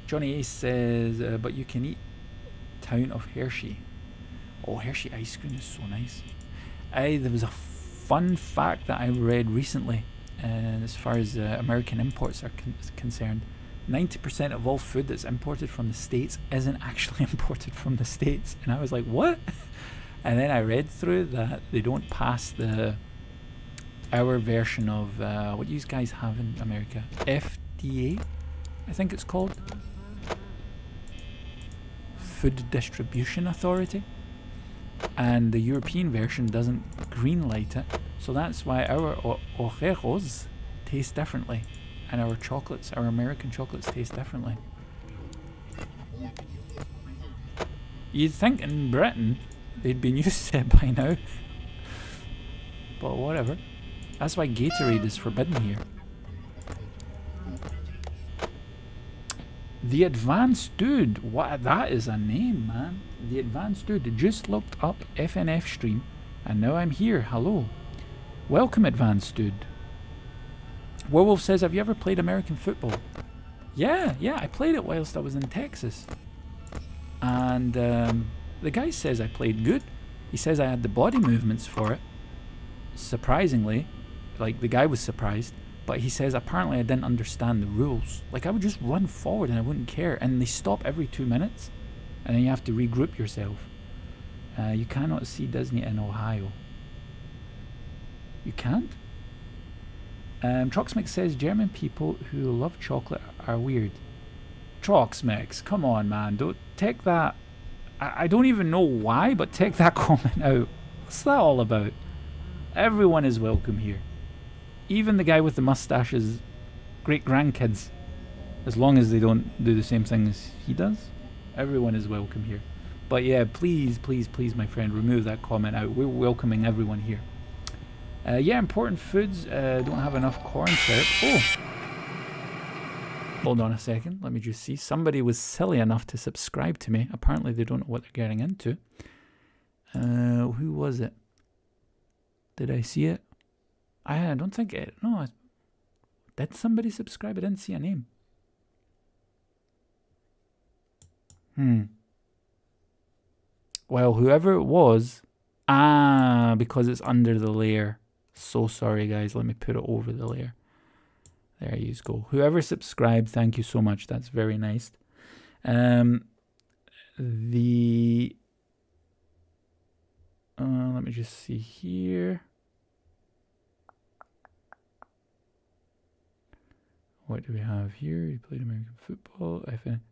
Johnny Ace says, but you can eat town of Hershey. Oh, Hershey ice cream is so nice. There was a fun fact that I read recently, as far as American imports are concerned. 90% of all food that's imported from the States isn't actually imported from the States. And I was like, what? And then I read through that they don't pass our version of what you guys have in America, FDA, I think it's called, Food Distribution Authority, and the European version doesn't green light it, so that's why our Oreos taste differently, and our chocolates, our American chocolates, taste differently. You'd think in Britain they'd been used to it by now. But whatever. That's why Gatorade is forbidden here. The Advanced Dude. What? That is a name, man. The Advanced Dude. Just looked up FNF stream and now I'm here. Hello. Welcome, Advanced Dude. Werewolf says, have you ever played American football? Yeah, I played it whilst I was in Texas. And the guy says I played good. He says I had the body movements for it. Surprisingly, like the guy was surprised, but he says apparently I didn't understand the rules. Like I would just run forward and I wouldn't care, and they stop every 2 minutes and then you have to regroup yourself. You cannot see Disney in Ohio. You can't? Troxmix says German people who love chocolate are weird. Troxmix, come on man, don't take that. I don't even know why, but take that comment out. What's that all about? Everyone is welcome here. Even the guy with the mustache's great grandkids. As long as they don't do the same thing as he does. Everyone is welcome here. But yeah, please, please, please, my friend, remove that comment out. We're welcoming everyone here. Yeah, important foods. Don't have enough corn syrup. Oh! Hold on a second. Let me just see. Somebody was silly enough to subscribe to me. Apparently they don't know what they're getting into. Who was it? Did I see it? I don't think it. No. Did somebody subscribe? I didn't see a name. Well, whoever it was. Because it's under the layer. So sorry, guys. Let me put it over the layer. There you go. Whoever subscribed, thank you so much. That's very nice. Let me just see here. What do we have here? You played American football.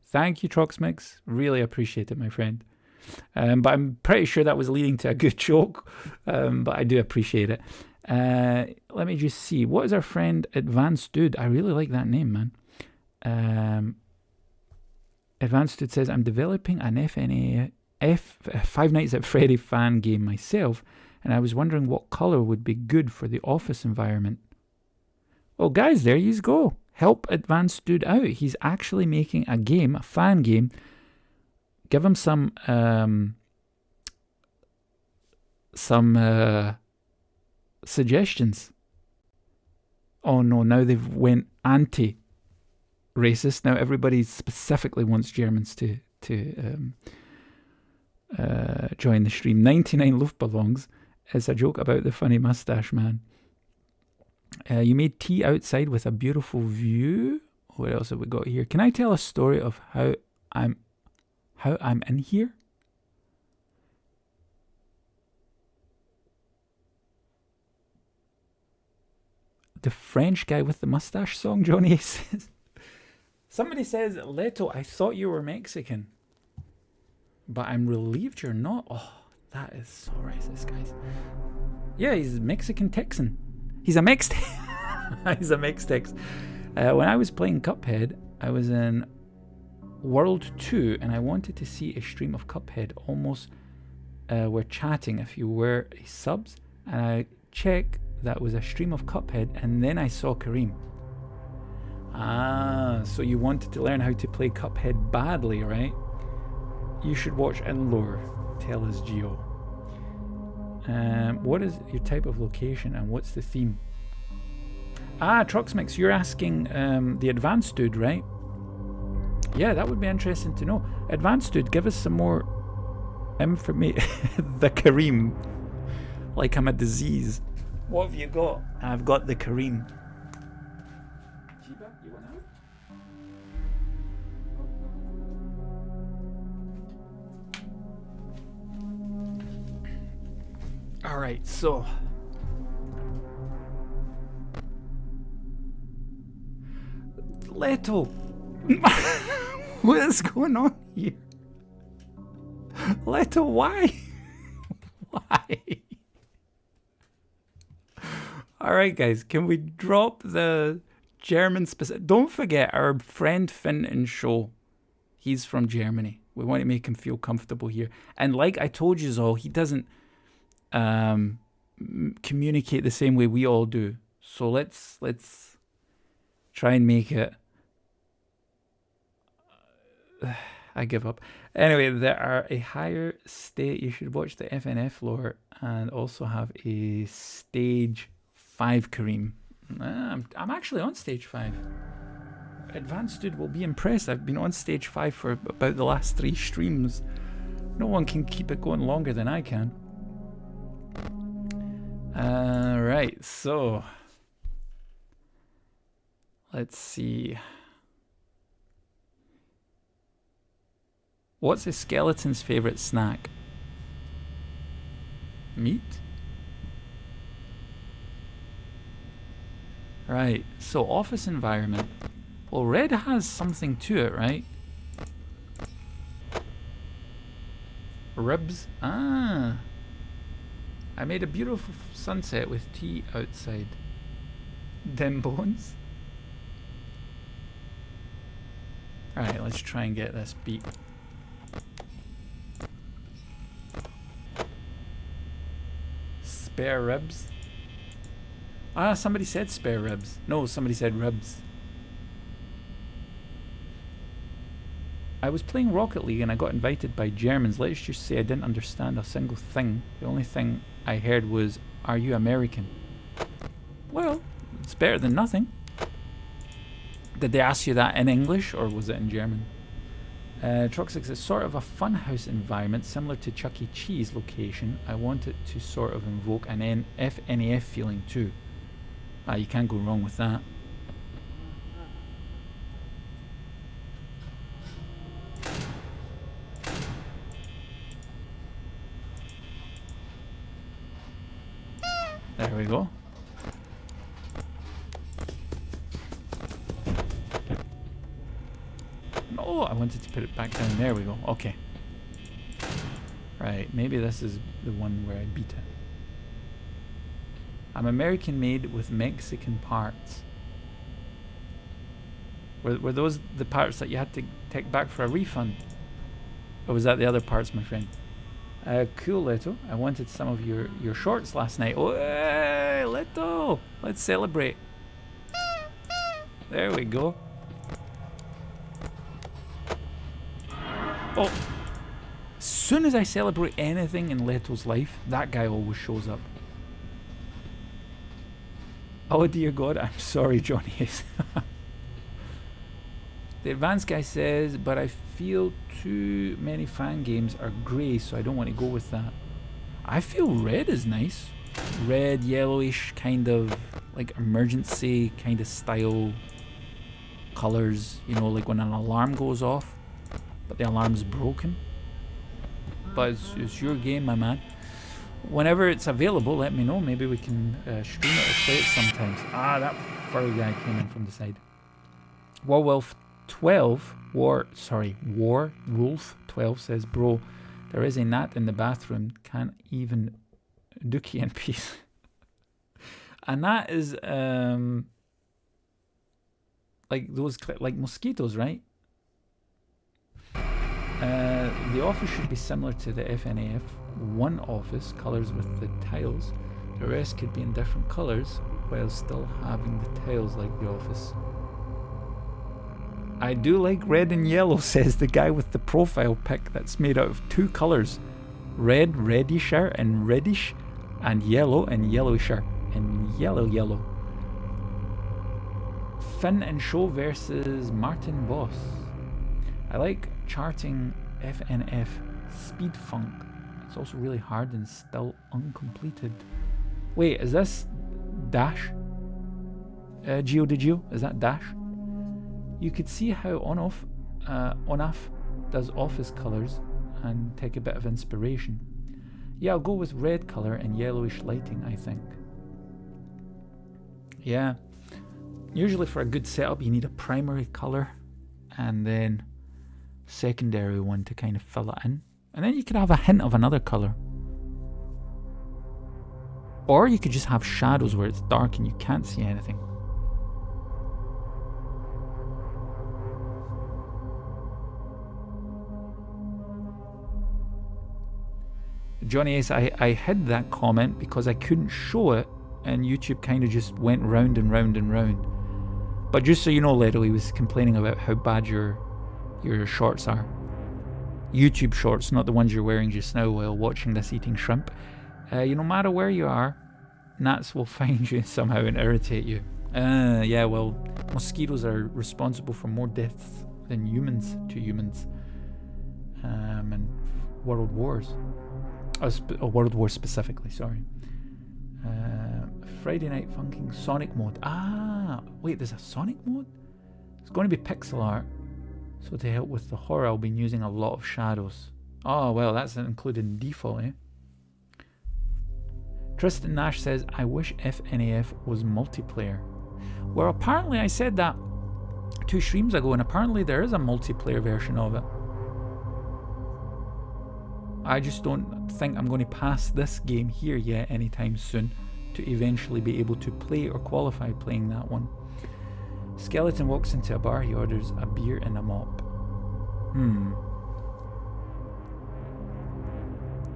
Thank you, Troxmix. Really appreciate it, my friend. But I'm pretty sure that was leading to a good joke. But I do appreciate it. Let me just see. What is our friend Advanced Dude? I really like that name, man. Advanced Dude says, I'm developing an Five Nights at Freddy fan game myself, and I was wondering what color would be good for the office environment. Well, guys, there you go. Help Advanced Dude out. He's actually making a game, a fan game. Give him some suggestions. Oh no, now they've went anti-racist. Now everybody specifically wants Germans to join the stream. 99 Luftballons is a joke about the funny mustache man. You made tea outside with a beautiful view. What else have we got here? Can I tell a story of how I'm in here? The French guy with the mustache song, Johnny says. Somebody says, Leto, I thought you were Mexican. But I'm relieved you're not. Oh, that is so racist, guys. Yeah, he's a Mexican Texan. He's a mixed. He's a mixed Tex. When I was playing Cuphead, I was in World 2 and I wanted to see a stream of Cuphead. Almost were chatting if you were subs. And I checked that was a stream of Cuphead, and then I saw Karim. So you wanted to learn how to play Cuphead badly, right? You should watch Inlore, tell us Geo. What is your type of location and what's the theme? Troxmix, you're asking the Advanced Dude, right? Yeah, that would be interesting to know. Advanced Dude, give us some more information. The Karim. Like I'm a disease. What have you got? I've got the Karim. Chiba, you want out? Alright, so Leto, what is going on here? Leto, why? Why? Alright guys, can we drop the German specific? Don't forget our friend Finn in show. He's from Germany. We want to make him feel comfortable here. And like I told you all, he doesn't communicate the same way we all do. So let's try and make it. I give up. Anyway, there are a higher state. You should watch the FNAF lore and also have a stage 5 Karim. I'm actually on stage 5. Advanced Dude will be impressed. I've been on stage 5 for about the last 3 streams. No one can keep it going longer than I can. Right, so let's see. What's a skeleton's favorite snack? Meat? Right, so office environment. Well, red has something to it, right? Ribs. I made a beautiful sunset with tea outside. Them bones. Alright, let's try and get this beat. Spare ribs. Ah, somebody said spare ribs. No, somebody said ribs. I was playing Rocket League and I got invited by Germans. Let's just say I didn't understand a single thing. The only thing I heard was, "Are you American?" Well, it's better than nothing. Did they ask you that in English or was it in German? Troxix is sort of a funhouse environment similar to Chuck E. Cheese location. I want it to sort of invoke an FNAF feeling too. You can't go wrong with that. There we go. No, I wanted to put it back down. There we go. Okay. Right, maybe this is the one where I beat it. I'm American made with Mexican parts. Were those the parts that you had to take back for a refund? Or was that the other parts, my friend? Cool, Leto. I wanted some of your shorts last night. Oh, hey, Leto! Let's celebrate. There we go. Oh! As soon as I celebrate anything in Leto's life, that guy always shows up. Oh dear God, I'm sorry, Johnny. The advanced guy says, but I feel too many fan games are grey, so I don't want to go with that. I feel red is nice. Red, yellowish, kind of like emergency kind of style colours. You know, like when an alarm goes off, but the alarm's broken. But it's your game, my man. Whenever it's available, let me know. Maybe we can stream it or play it sometimes. Ah, that furry guy came in from the side. Warwolf 12 says, bro, there is a gnat in the bathroom. Can't even dookie in peace. A gnat is like those like mosquitoes, right? The office should be similar to the FNAF. One office, colours with the tiles. The rest could be in different colours while still having the tiles like the office. I do like red and yellow, says the guy with the profile pic that's made out of two colours. Red, reddisher and reddish, and yellowisher and yellow. Finn and Show versus Martin Boss. I like charting FNF Speed Funk. It's also really hard and still uncompleted. Wait, is this Dash? Geo? Is that Dash? You could see how Onaf does office colours and take a bit of inspiration. Yeah, I'll go with red colour and yellowish lighting, I think. Yeah. Usually for a good setup you need a primary colour and then secondary one to kind of fill it in. And then you could have a hint of another colour. Or you could just have shadows where it's dark and you can't see anything. Johnny Ace, I hid that comment because I couldn't show it and YouTube kind of just went round and round and round. But just so you know, Leto, he was complaining about how bad your shorts are. YouTube shorts, not the ones you're wearing just now while watching this eating shrimp. No matter where you are, gnats will find you somehow and irritate you. Yeah, well, mosquitoes are responsible for more deaths than humans to humans. And world wars. World War specifically, sorry. Friday Night Funking Sonic mode. Ah, wait, there's a Sonic mode? It's going to be pixel art. So to help with the horror, I'll be using a lot of shadows. Oh, well, that's included in default, eh? Tristan Nash says, I wish FNAF was multiplayer. Well, apparently I said that 2 streams ago, and apparently there is a multiplayer version of it. I just don't think I'm going to pass this game here yet anytime soon to eventually be able to play or qualify playing that one. Skeleton walks into a bar, he orders a beer and a mop.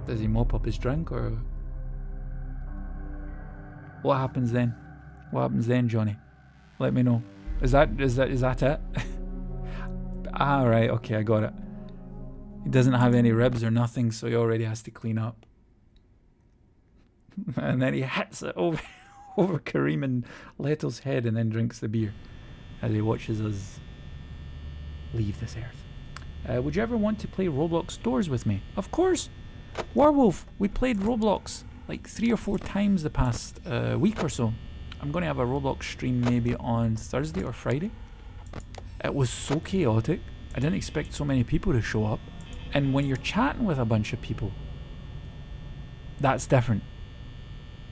Does he mop up his drink or what happens then? What happens then, Johnny? Let me know. Is that it? Ah, right. Okay, I got it. He doesn't have any ribs or nothing, so he already has to clean up. And then he hits it over Karim and Leto's head and then drinks the beer as he watches us leave this earth. Would you ever want to play Roblox Doors with me? Of course! Werewolf, we played Roblox like 3 or 4 times the past week or so. I'm going to have a Roblox stream maybe on Thursday or Friday. It was so chaotic. I didn't expect so many people to show up. And when you're chatting with a bunch of people, that's different.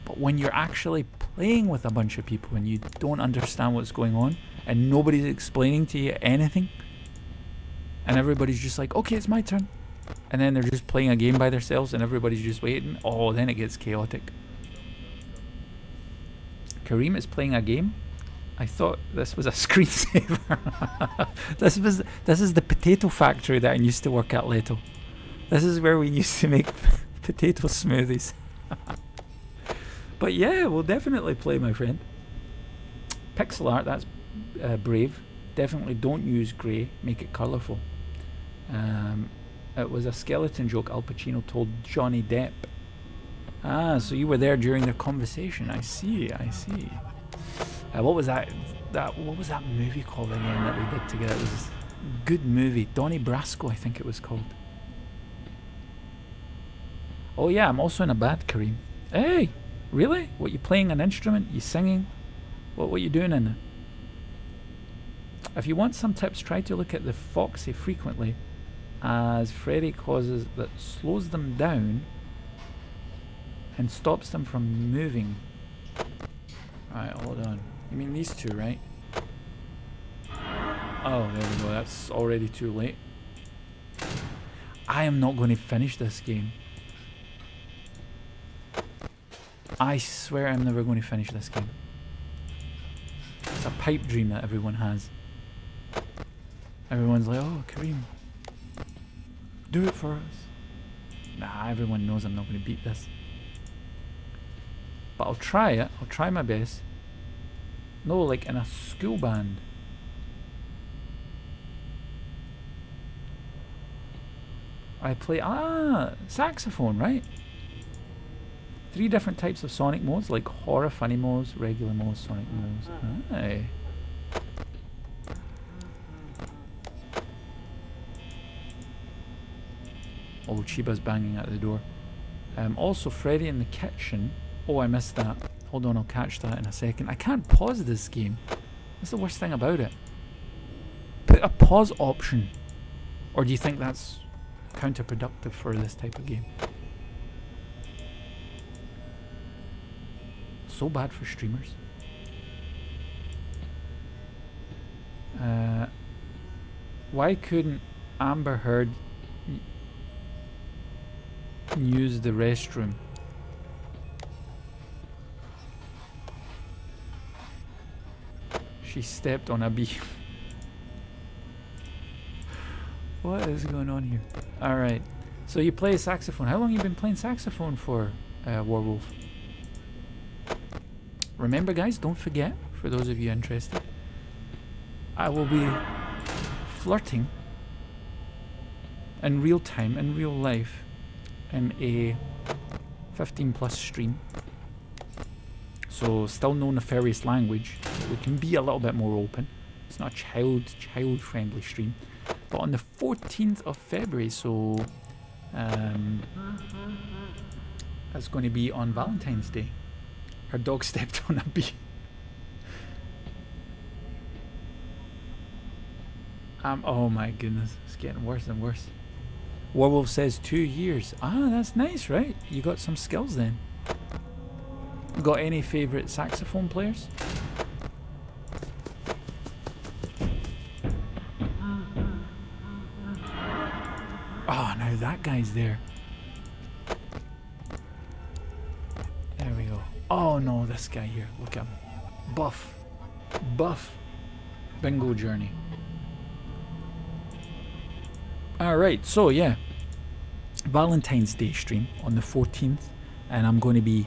But when you're actually playing with a bunch of people and you don't understand what's going on and nobody's explaining to you anything and everybody's just like, okay, it's my turn. And then they're just playing a game by themselves and everybody's just waiting. Oh, then it gets chaotic. Karim is playing a game. I thought this was a screensaver. This is the potato factory that I used to work at, Leto. This is where we used to make potato smoothies. But yeah, we'll definitely play, my friend. Pixel art, that's brave. Definitely don't use grey, make it colourful. It was a skeleton joke Al Pacino told Johnny Depp. Ah, so you were there during their conversation. I see, I see. What was that movie called again that we did together? It was a good movie. Donnie Brasco, I think it was called. Oh yeah, I'm also in a band, Karim. Hey! Really? What, you playing an instrument? You singing? What you doing in it? If you want some tips, try to look at the Foxy frequently, as Freddy causes that slows them down and stops them from moving. Alright, hold on. You mean these two, right? Oh, there we go. That's already too late. I am not going to finish this game. I swear I'm never going to finish this game. It's a pipe dream that everyone has. Everyone's like, oh, Karim, do it for us. Nah, everyone knows I'm not going to beat this. But I'll try it. I'll try my best. No, like in a school band. I play, saxophone, right? 3 different types of Sonic modes, like horror, funny modes, regular modes, Sonic modes. Aye. Oh, Chiba's banging at the door. Also, Freddy in the kitchen. Oh, I missed that. Hold on, I'll catch that in a second. I can't pause this game. That's the worst thing about it. Put a pause option. Or do you think that's counterproductive for this type of game? So bad for streamers. Why couldn't Amber Heard use the restroom? She stepped on a bee. What is going on here? Alright, so you play saxophone. How long have you been playing saxophone for, Werewolf? Remember, guys, don't forget, for those of you interested, I will be flirting in real time, in real life, in a 15+ stream. So still no nefarious language. We can be a little bit more open. It's not a child-friendly stream. But on the 14th of February, so that's going to be on Valentine's Day. Her dog stepped on a bee. Oh my goodness, it's getting worse and worse. Werewolf says 2 years. Ah, that's nice, right? You got some skills then. Got any favourite saxophone players? Oh, now that guy's there. There we go. Oh no, this guy here. Look at him. Buff. Bingo journey. Alright, so yeah. Valentine's Day stream on the 14th. And I'm going to be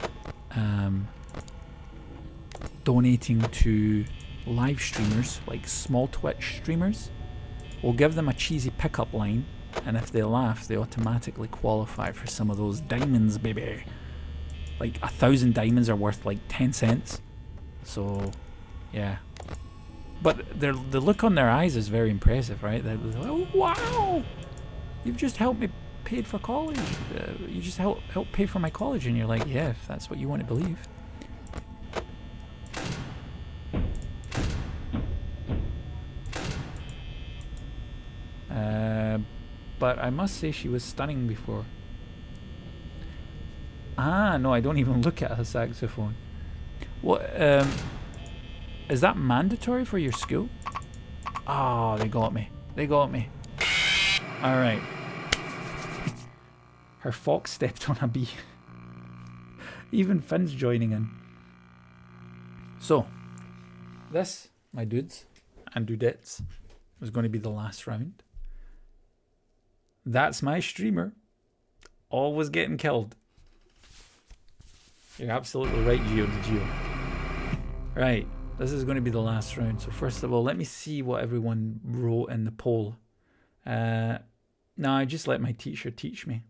donating to live streamers, like small Twitch streamers. We'll give them a cheesy pickup line, and if they laugh, they automatically qualify for some of those diamonds, baby. Like 1,000 diamonds are worth like 10 cents. So, yeah. But the look on their eyes is very impressive, right? They're like, oh, wow! You've just helped me pay for college. You just helped pay for my college. And you're like, yeah, if that's what you want to believe. But I must say she was stunning before. Ah, no, I don't even look at her saxophone. What, is that mandatory for your school? Oh, they got me. They got me. Alright. Her fox stepped on a bee. Even Finn's joining in. So, this, my dudes and dudettes, was going to be the last round. That's my streamer. Always getting killed. You're absolutely right, Geo. Right, this is going to be the last round. So first of all, let me see what everyone wrote in the poll. No, I just let my teacher teach me.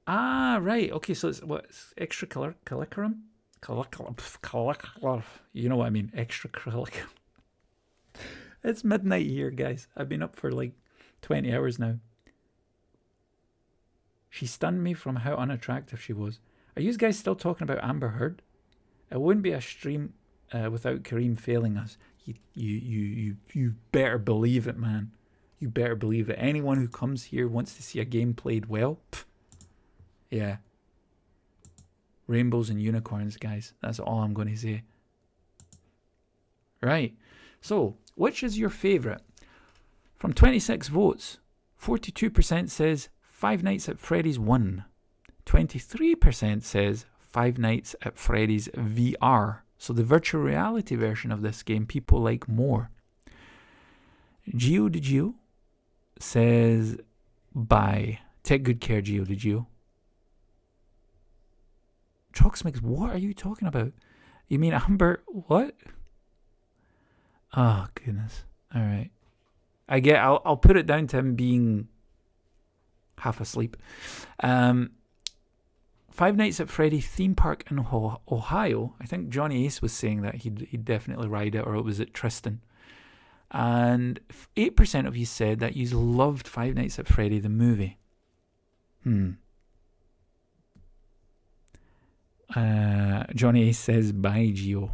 Ah, right. Okay, so it's what? Extracurriculum? You know what I mean. Extracurriculum. It's midnight here, guys. I've been up for like 20 hours now. She stunned me from how unattractive she was. Are you guys still talking about Amber Heard? It wouldn't be a stream without Karim failing us. You better believe it, man. You better believe it. Anyone who comes here wants to see a game played well. Pff, yeah. Rainbows and unicorns, guys. That's all I'm going to say. Right. So, which is your favourite? From 26 votes, 42% says Five Nights at Freddy's 1. 23% says Five Nights at Freddy's VR. So the virtual reality version of this game people like more. Geo says bye. Take good care, Geo. Troxmix, what are you talking about? You mean Amber? What? Oh, goodness. All right. I'll put it down to him being half asleep. Five Nights at Freddy theme park in Ohio. I think Johnny Ace was saying that he'd definitely ride it, or it was at Tristan. And 8% of you said that you loved Five Nights at Freddy the movie. Johnny Ace says bye, Geo.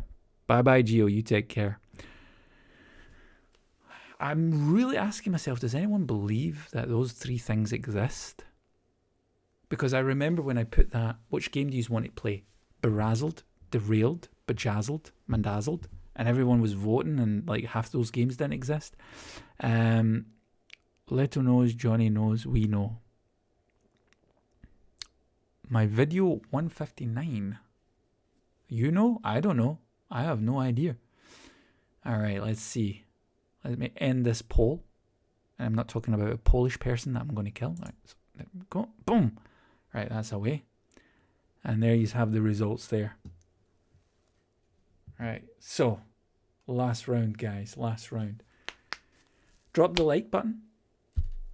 Bye, Geo. You take care. I'm really asking myself, does anyone believe that those three things exist? Because I remember when I put that, which game do you want to play? Berazzled, Derailed, Bejazzled, Mandazzled, and everyone was voting, and like half those games didn't exist. Leto knows, Johnny knows, we know. My video 159. You know? I don't know. I have no idea. Alright, let's see. Let me end this poll. And I'm not talking about a Polish person that I'm going to kill. Right, so there we go. Boom. Right, that's away. And there you have the results there. Right, so last round, guys. Last round. Drop the like button.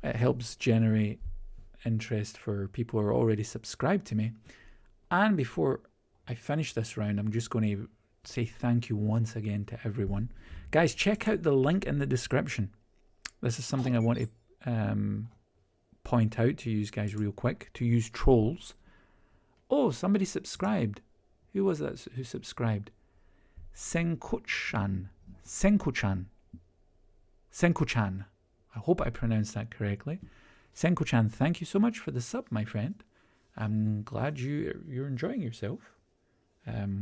It helps generate interest for people who are already subscribed to me. And before I finish this round, I'm just going to say thank you once again to everyone. Guys, check out the link in the description. This is something I want to point out to you guys real quick. To use trolls. Oh, somebody subscribed. Who was that who subscribed? Senkochan. I hope I pronounced that correctly. Senkochan, thank you so much for the sub, my friend. I'm glad you're enjoying yourself.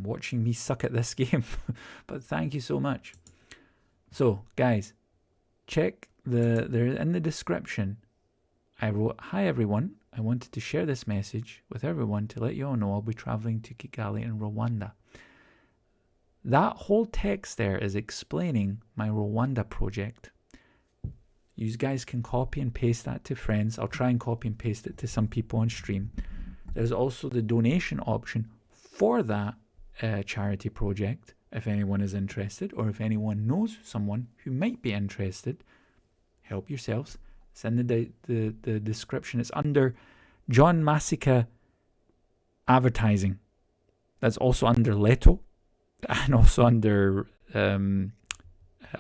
Watching me suck at this game. But thank you so much. So, guys, check there in the description. I wrote, hi everyone. I wanted to share this message with everyone to let you all know I'll be traveling to Kigali in Rwanda. That whole text there is explaining my Rwanda project. You guys can copy and paste that to friends. I'll try and copy and paste it to some people on stream. There's also the donation option for that charity project if anyone is interested, or if anyone knows someone who might be interested. Help yourselves. Send the description. It's under John Massacre Advertising. That's also under Leto, and also under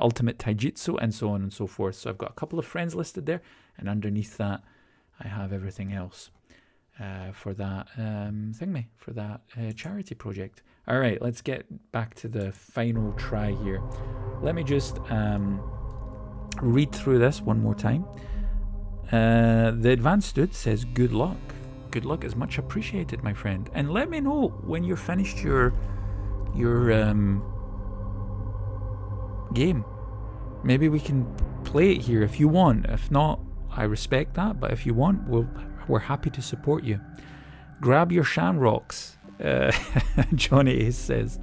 Ultimate Taijutsu, and so on and so forth. So I've got a couple of friends listed there, and underneath that I have everything else for that for that charity project. All right, let's get back to the final try here. Let me just read through this one more time. The advanced dude says, good luck. Good luck is much appreciated, my friend. And let me know when you're finished your game. Maybe we can play it here if you want. If not, I respect that. But if you want, we're happy to support you. Grab your shamrocks, Johnny Ace says.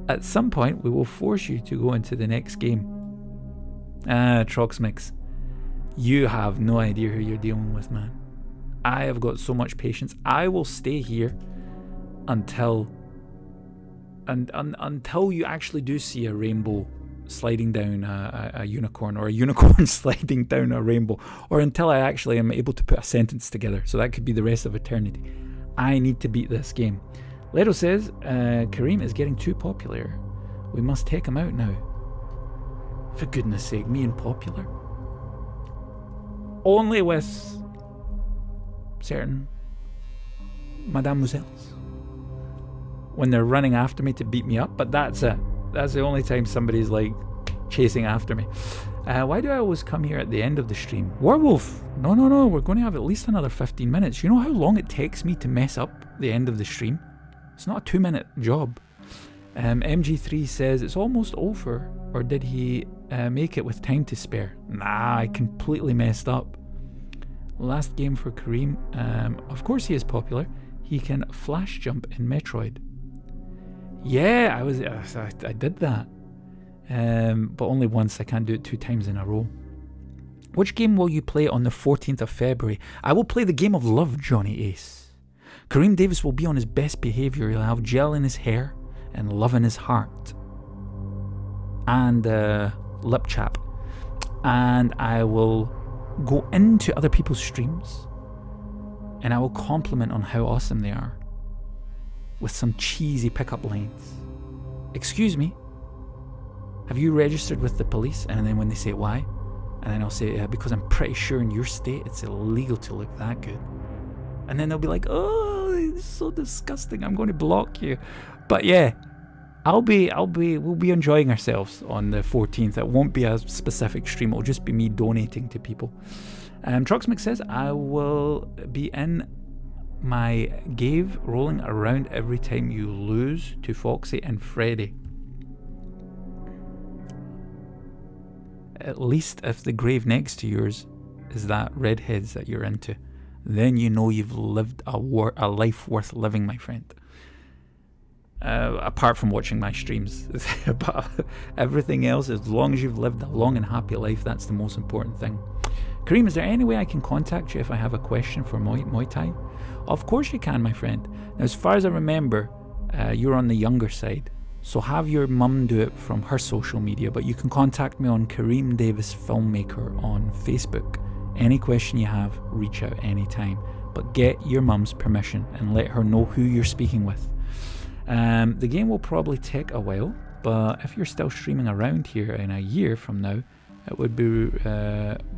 At some point, we will force you to go into the next game. Troxmix, you have no idea who you're dealing with, man. I have got so much patience. I will stay here until you actually do see a rainbow sliding down a unicorn, or a unicorn sliding down a rainbow, or until I actually am able to put a sentence together. So that could be the rest of eternity. I need to beat this game. Leto says, Karim is getting too popular. We must take him out now. For goodness sake, me and popular? Only with certain mademoiselles when they're running after me to beat me up, but that's it. That's the only time somebody's like chasing after me. Why do I always come here at the end of the stream? Werewolf! No, we're going to have at least another 15 minutes. You know how long it takes me to mess up the end of the stream? It's not a 2-minute job. MG3 says, it's almost over. Or did he make it with time to spare? Nah, I completely messed up. Last game for Karim. Of course he is popular. He can flash jump in Metroid. Yeah, I did that. But only once. I can't do it 2 times in a row. Which game will you play on the 14th of February? I will play the Game of Love, Johnny Ace. Karim Davis will be on his best behaviour. He'll have gel in his hair and love in his heart. And lip chap. And I will go into other people's streams and I will compliment on how awesome they are with some cheesy pickup lines. Excuse me, have you registered with the police? And then when they say why, and then I'll say because I'm pretty sure in your state it's illegal to look that good. And then they'll be like, oh, it's so disgusting, I'm going to block you. But yeah, we'll be enjoying ourselves on the 14th. It won't be a specific stream, it'll just be me donating to people. Troxmix says, I will be in my cave rolling around every time you lose to Foxy and Freddy. At least if the grave next to yours is that redheads that you're into, then you know you've lived a life worth living, my friend. Apart from watching my streams. But everything else, as long as you've lived a long and happy life, that's the most important thing. Karim, is there any way I can contact you if I have a question for Muay Thai? Of course you can, my friend. Now, as far as I remember, you're on the younger side, so have your mum do it from her social media, but you can contact me on Karim Davis Filmmaker on Facebook. Any question you have, reach out anytime, but get your mum's permission and let her know who you're speaking with. The game will probably take a while, but if you're still streaming around here in a year from now, it would be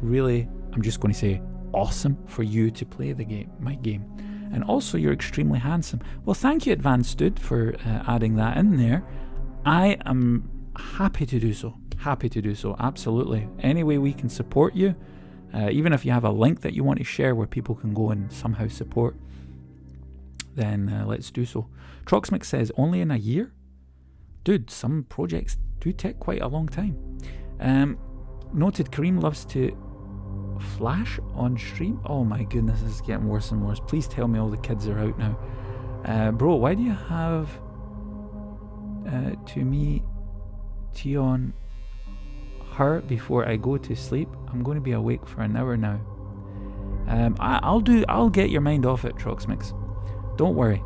really, I'm just going to say, awesome for you to play the game, my game. And also, you're extremely handsome. Well, thank you, Advanced Dude, for adding that in there. I am happy to do so. Happy to do so, absolutely. Any way we can support you, even if you have a link that you want to share where people can go and somehow support, then let's do so. Troxmix says, only in a year? Dude, some projects do take quite a long time. Noted, Karim loves to flash on stream. Oh my goodness, this is getting worse and worse. Please tell me all the kids are out now. Bro, why do you have to me tea on her before I go to sleep? I'm going to be awake for an hour now. I'll get your mind off it, Troxmix. Don't worry.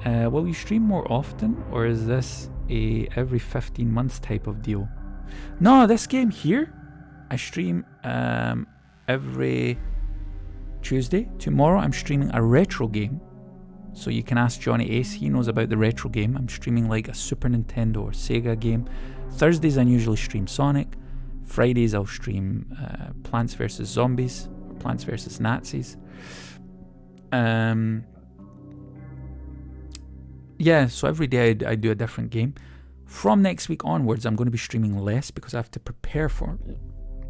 Will you stream more often, or is this a every 15 months type of deal? No, this game here, I stream every Tuesday. Tomorrow I'm streaming a retro game. So you can ask Johnny Ace, he knows about the retro game. I'm streaming like a Super Nintendo or Sega game. Thursdays I usually stream Sonic. Fridays I'll stream Plants vs Zombies or Plants vs Nazis. Yeah, so every day I do a different game. From next week onwards, I'm going to be streaming less because I have to prepare for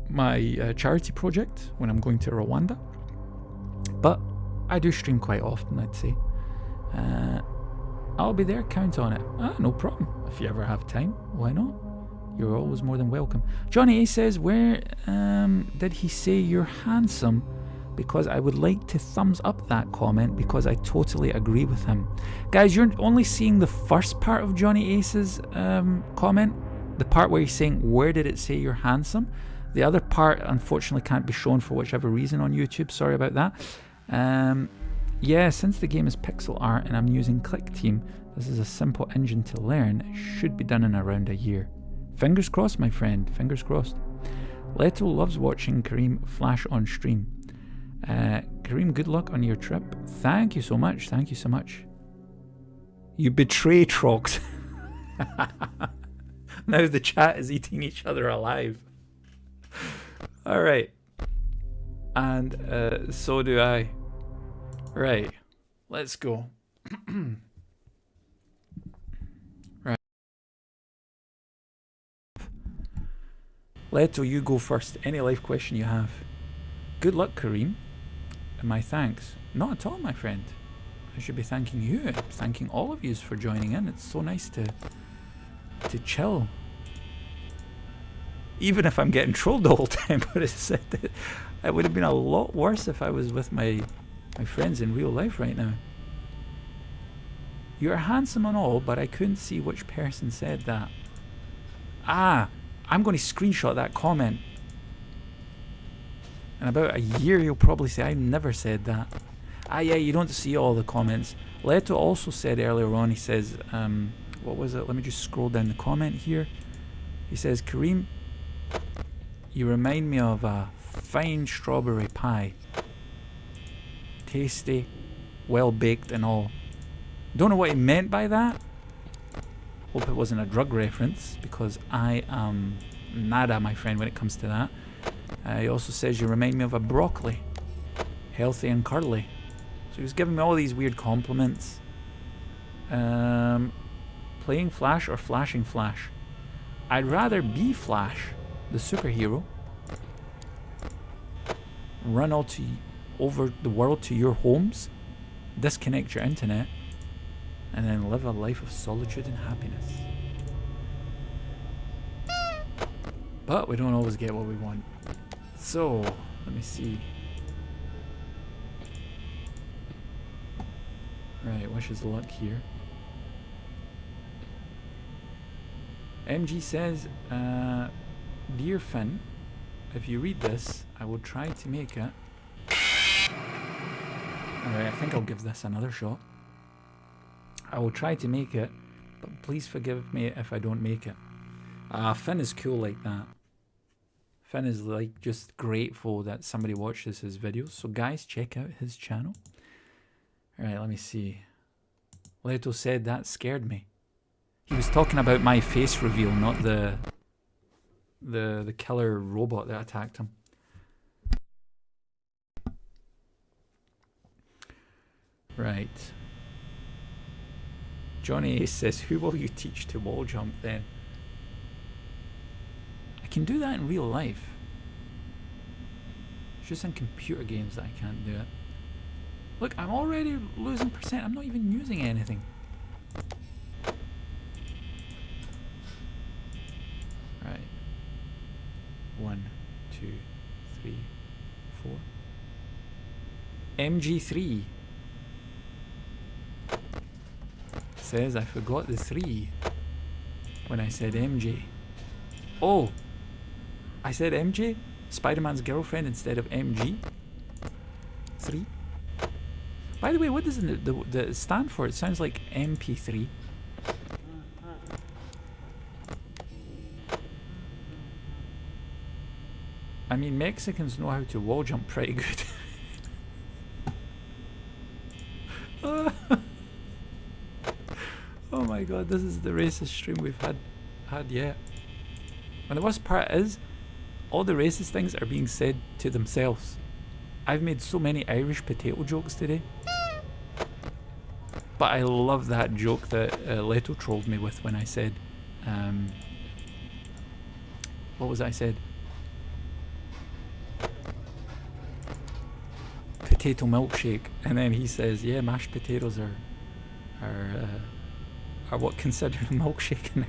my charity project when I'm going to Rwanda. But I do stream quite often, I'd say. I'll be there, count on it. No problem. If you ever have time, why not? You're always more than welcome. Johnny A says, where did he say you're handsome? Because I would like to thumbs up that comment because I totally agree with him. Guys, you're only seeing the first part of Johnny Ace's comment. The part where he's saying, where did it say you're handsome? The other part, unfortunately, can't be shown for whichever reason on YouTube. Sorry about that. Yeah, since the game is pixel art and I'm using ClickTeam, this is a simple engine to learn. It should be done in around a year. Fingers crossed, my friend. Fingers crossed. Leto loves watching Karim flash on stream. Karim, good luck on your trip. Thank you so much. Thank you so much. You betray Trox. Now the chat is eating each other alive. Alright. And so do I. Right. Let's go. Right. Leto, you go first. Any life question you have. Good luck, Karim. And my thanks. Not at all, my friend. I should be thanking you. I'm thanking all of you for joining in. It's so nice to chill. Even if I'm getting trolled the whole time, but it would have been a lot worse if I was with my friends in real life right now. You're handsome and all, but I couldn't see which person said that. I'm going to screenshot that comment. In about a year, you'll probably say, I never said that. Yeah, you don't see all the comments. Leto also said earlier on, he says, what was it? Let me just scroll down the comment here. He says, Karim, you remind me of a fine strawberry pie. Tasty, well baked and all. Don't know what he meant by that. Hope it wasn't a drug reference, because I am nada, my friend, when it comes to that. He also says you remind me of a broccoli. Healthy and curly. So he was giving me all these weird compliments. Playing Flash or flashing Flash? I'd rather be Flash, the superhero. Run over the world to your homes. Disconnect your internet. And then live a life of solitude and happiness. But we don't always get what we want. So, let me see. Right, wish us luck here. MG says, Dear Finn, if you read this, I will try to make it. Alright, I think I'll give this another shot. I will try to make it, but please forgive me if I don't make it. Finn is cool like that. Finn is like just grateful that somebody watches his videos. So guys, check out his channel. Alright, let me see. Leto said that scared me. He was talking about my face reveal, not the killer robot that attacked him. Right. Johnny Ace says, who will you teach to wall jump then? I can do that in real life. It's just in computer games that I can't do it. Look, I'm already losing percent. I'm not even using anything. Right. 1, 2, 3, 4. MG3 says I forgot the 3 when I said MJ. Oh, I said MJ, Spider-Man's girlfriend, instead of MG. 3. By the way, what does the stand for? It sounds like MP3. I mean, Mexicans know how to wall jump pretty good. Oh my god, this is the racist stream we've had yet. And the worst part is, all the racist things are being said to themselves. I've made so many Irish potato jokes today. But I love that joke that Leto trolled me with when I said, what was it I said? Potato milkshake, and then he says, yeah, mashed potatoes are what considered a milkshake in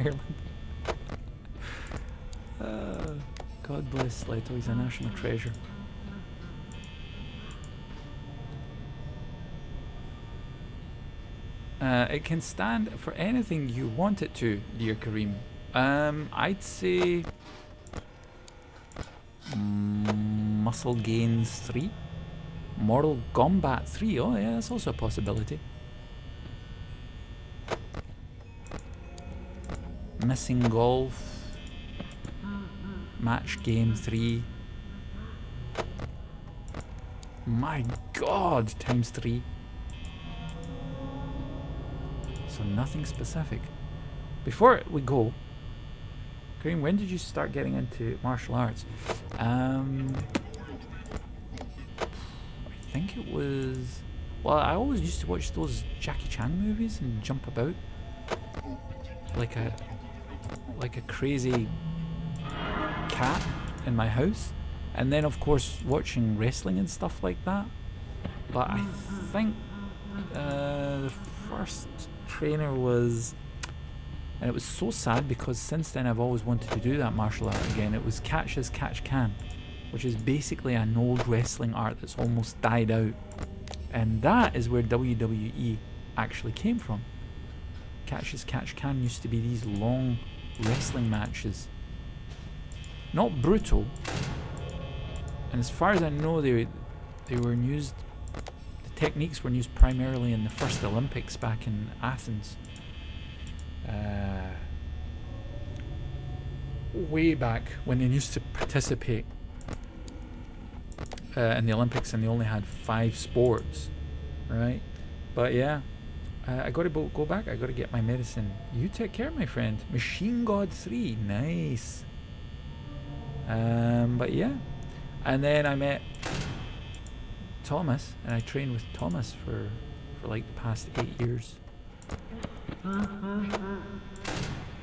Ireland. God bless Leto, he's a national treasure. It can stand for anything you want it to, dear Karim. I'd say Muscle Gains 3? Mortal Kombat 3, oh yeah, that's also a possibility. Missing Golf, Match Game 3. My god, times 3. So nothing specific. Before we go, Karim, when did you start getting into martial arts? I think it was... Well, I always used to watch those Jackie Chan movies and jump about like a crazy cat in my house, and then of course watching wrestling and stuff like that. But I think the first trainer was, and it was so sad because since then I've always wanted to do that martial art again. It was Catch as Catch Can, which is basically an old wrestling art that's almost died out, and that is where WWE actually came from. Catch as Catch Can used to be these long wrestling matches, not brutal, and as far as I know they were used, the techniques were used primarily in the first Olympics back in Athens, way back when they used to participate in the Olympics, and they only had 5 sports, right? But yeah, I gotta go back. I gotta get my medicine. You take care, my friend. Machine God 3, nice. But yeah, and then I met Thomas, and I trained with Thomas for like the past 8 years. So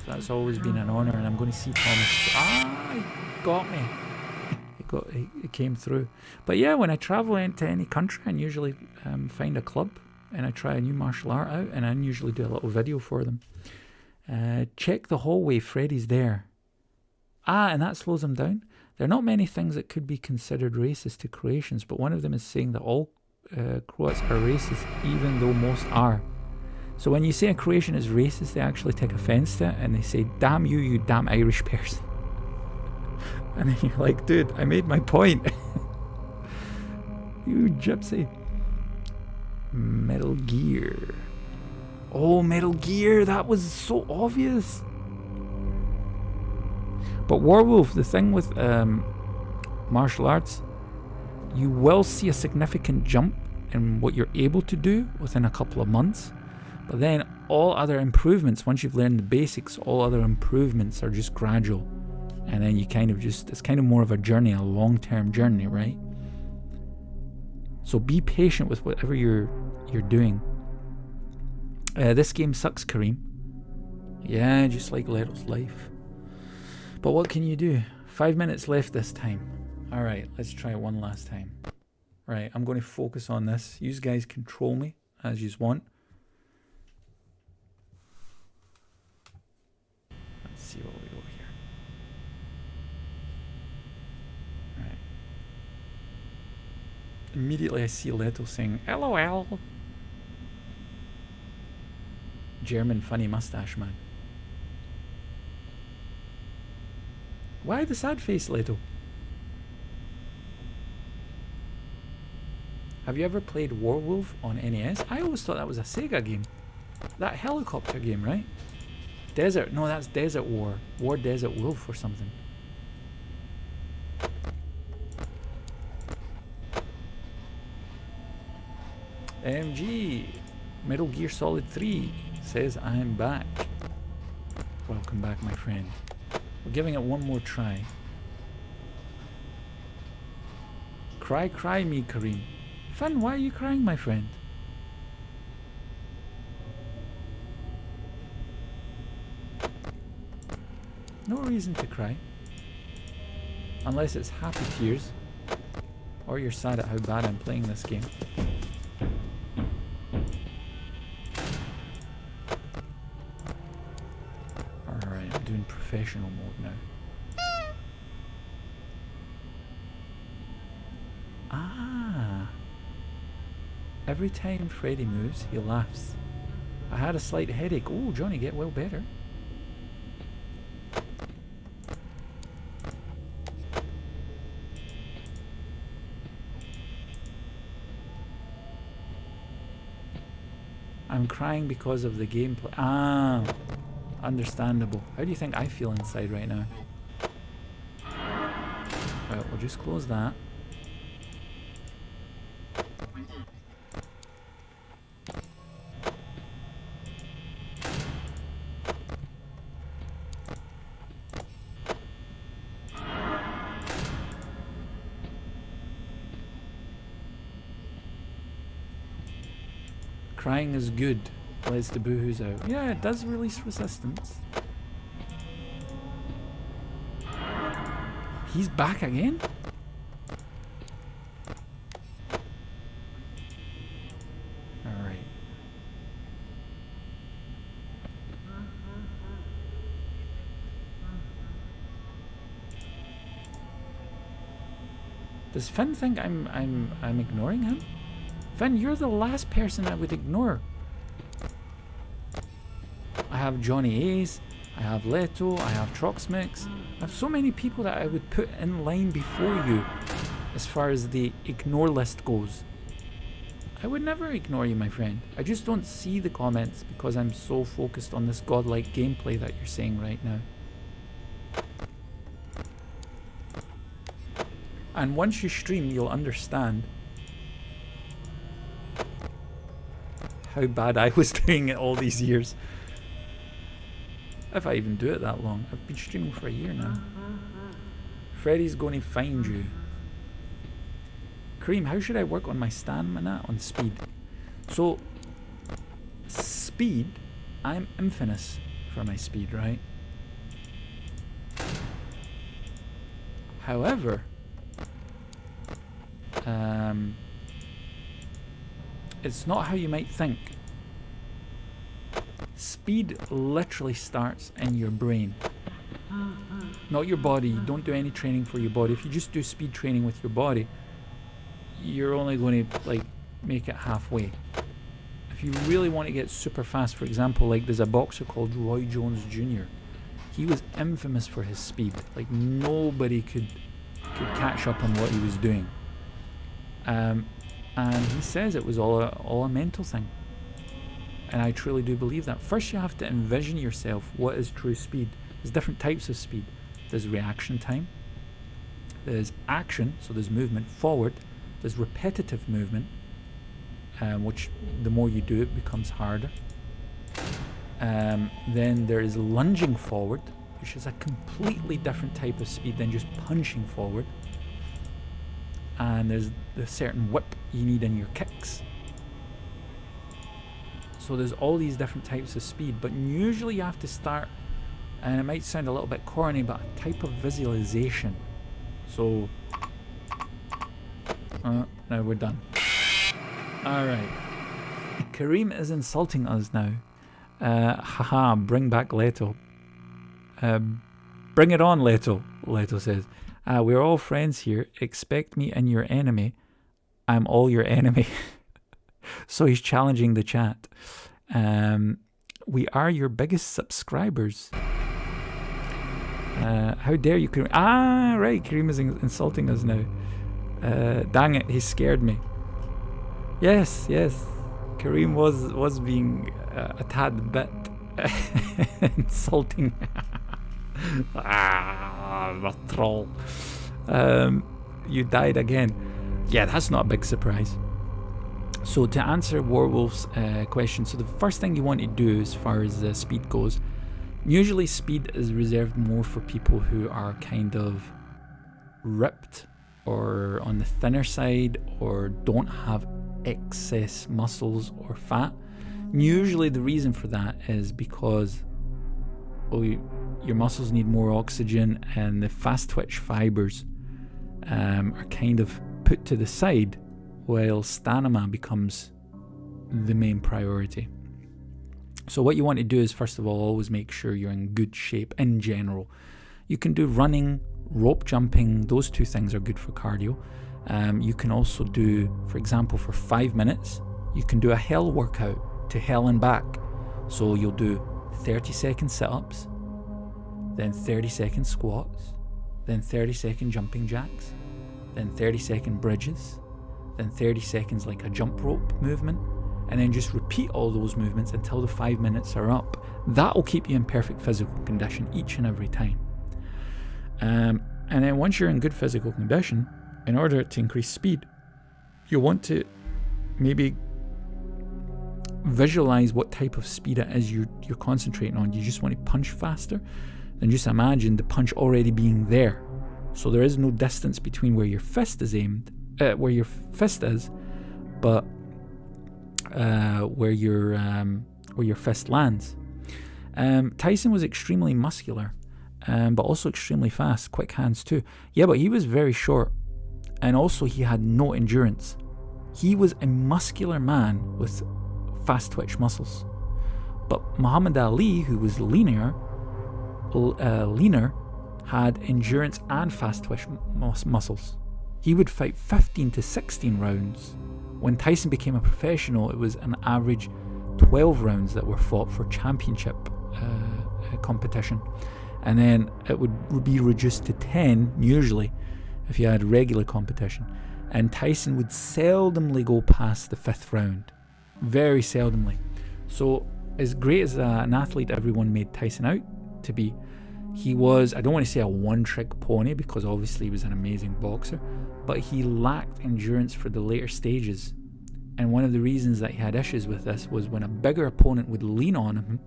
that's always been an honor, and I'm going to see Thomas. Ah, he got me. It came through. But yeah, when I travel into any country, I usually find a club and I try a new martial art out, and I usually do a little video for them. Check the hallway, Freddy's there. Ah, and that slows them down. There are not many things that could be considered racist to Croatians, but one of them is saying that all Croats are racist, even though most are. So when you say a Croatian is racist, they actually take offense to it, and they say, damn you, you damn Irish person. And then you're like, dude, I made my point. You gypsy. Metal Gear. Oh, Metal Gear, that was so obvious. But Warwolf, the thing with martial arts, you will see a significant jump in what you're able to do within a couple of months. But then all other improvements, once you've learned the basics, all other improvements are just gradual. And then you kind of just, it's kind of more of a journey, a long-term journey, right? So be patient with whatever you're doing. This game sucks, Karim. Yeah, just like Leto's life. But what can you do? 5 minutes left this time. Alright, let's try it one last time. Right, I'm going to focus on this. You guys control me as you want. Let's see what we got here. Right. Immediately I see Leto saying, LOL. German funny mustache man. Why the sad face, Leto? Have you ever played Warwolf on NES? I always thought that was a Sega game. That helicopter game, right? Desert, no, that's Desert War. War Desert Wolf or something. MG, Metal Gear Solid 3 says I'm back. Welcome back, my friend. We're giving it one more try. Cry, cry me, Karim. Finn, why are you crying, my friend? No reason to cry. Unless it's happy tears. Or you're sad at how bad I'm playing this game. Alright, I'm doing professional mode now. Ah. Every time Freddy moves, he laughs. I had a slight headache. Oh, Johnny, get well better. I'm crying because of the gameplay. Ah, understandable. How do you think I feel inside right now? Right, we'll just close that. Crying is good. Lets the boohoos out. Yeah, it does release resistance. He's back again? Alright. Does Finn think I'm ignoring him? Finn, you're the last person I would ignore. I have Johnny Ace, I have Leto, I have Troxmix. I have so many people that I would put in line before you as far as the ignore list goes. I would never ignore you, my friend. I just don't see the comments because I'm so focused on this godlike gameplay that you're saying right now. And once you stream, you'll understand how bad I was doing it all these years. If I even do it that long. I've been streaming for a year now. Freddy's going to find you. Karim, how should I work on my stamina on speed? So, speed, I'm infamous for my speed, right? However, it's not how you might think. Speed literally starts in your brain, not your body. Don't do any training for your body. If you just do speed training with your body, you're only going to like make it halfway. If you really want to get super fast, for example, like there's a boxer called Roy Jones Jr. He was infamous for his speed. Like nobody could catch up on what he was doing. And he says it was all a mental thing. And I truly do believe that. First you have to envision yourself what is true speed. There's different types of speed. There's reaction time. There's action, so there's movement forward. There's repetitive movement, which the more you do it becomes harder. Then there is lunging forward, which is a completely different type of speed than just punching forward. And there's the certain whip you need in your kicks. So there's all these different types of speed, but usually you have to start, and it might sound a little bit corny, but a type of visualization. So, now we're done. Alright. Karim is insulting us now. Haha, bring back Leto. Bring it on, Leto, Leto says. We're all friends here. Expect me in your enemy. I'm all your enemy. So he's challenging the chat. We are your biggest subscribers. How dare you, Karim? Ah, right, Karim is insulting us now. Dang it, he scared me. Yes, Karim was being a tad bit insulting. The troll. You died again. Yeah, that's not a big surprise. So to answer Warwolf's question, so the first thing you want to do as far as speed goes, usually speed is reserved more for people who are kind of ripped or on the thinner side or don't have excess muscles or fat. Usually the reason for that is because your muscles need more oxygen, and the fast twitch fibers are kind of put to the side while stamina becomes the main priority. So what you want to do is, first of all, always make sure you're in good shape in general. You can do running, rope jumping, those two things are good for cardio. You can also do, for example, for 5 minutes, you can do a hell workout to hell and back. So you'll do 30-second sit-ups, then 30-second squats, then 30-second jumping jacks, then 30-second bridges, then 30 seconds like a jump rope movement, and then just repeat all those movements until the 5 minutes are up. That'll keep you in perfect physical condition each and every time. And then once you're in good physical condition, in order to increase speed, you want to maybe visualize what type of speed it is you're concentrating on. You just want to punch faster, then just imagine the punch already being there. So there is no distance between where your fist is aimed, where your fist is, but where your fist lands. Tyson was extremely muscular, but also extremely fast, quick hands too. Yeah, but he was very short, and also he had no endurance. He was a muscular man with fast twitch muscles. But Muhammad Ali, who was leaner, had endurance and fast twitch muscles. He would fight 15 to 16 rounds. When Tyson became a professional, it was an average 12 rounds that were fought for championship competition. And then it would be reduced to 10, usually, if you had regular competition. And Tyson would seldomly go past the 5th round. Very seldomly. So, as great as an athlete everyone made Tyson out to be, he was, I don't want to say a one-trick pony, because obviously he was an amazing boxer, but he lacked endurance for the later stages. And one of the reasons that he had issues with this was when a bigger opponent would lean on him,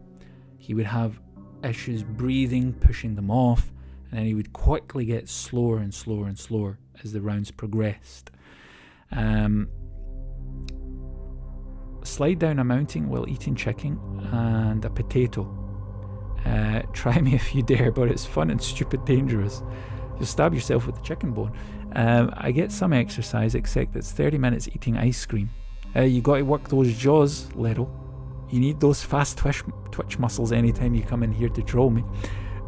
he would have issues breathing, pushing them off, and then he would quickly get slower and slower and slower as the rounds progressed. Slide down a mountain while eating chicken and a potato. Try me if you dare, but it's fun and stupid dangerous. You'll stab yourself with the chicken bone. I get some exercise, except it's 30 minutes eating ice cream. You got to work those jaws, Leto. You need those fast twitch muscles anytime you come in here to troll me.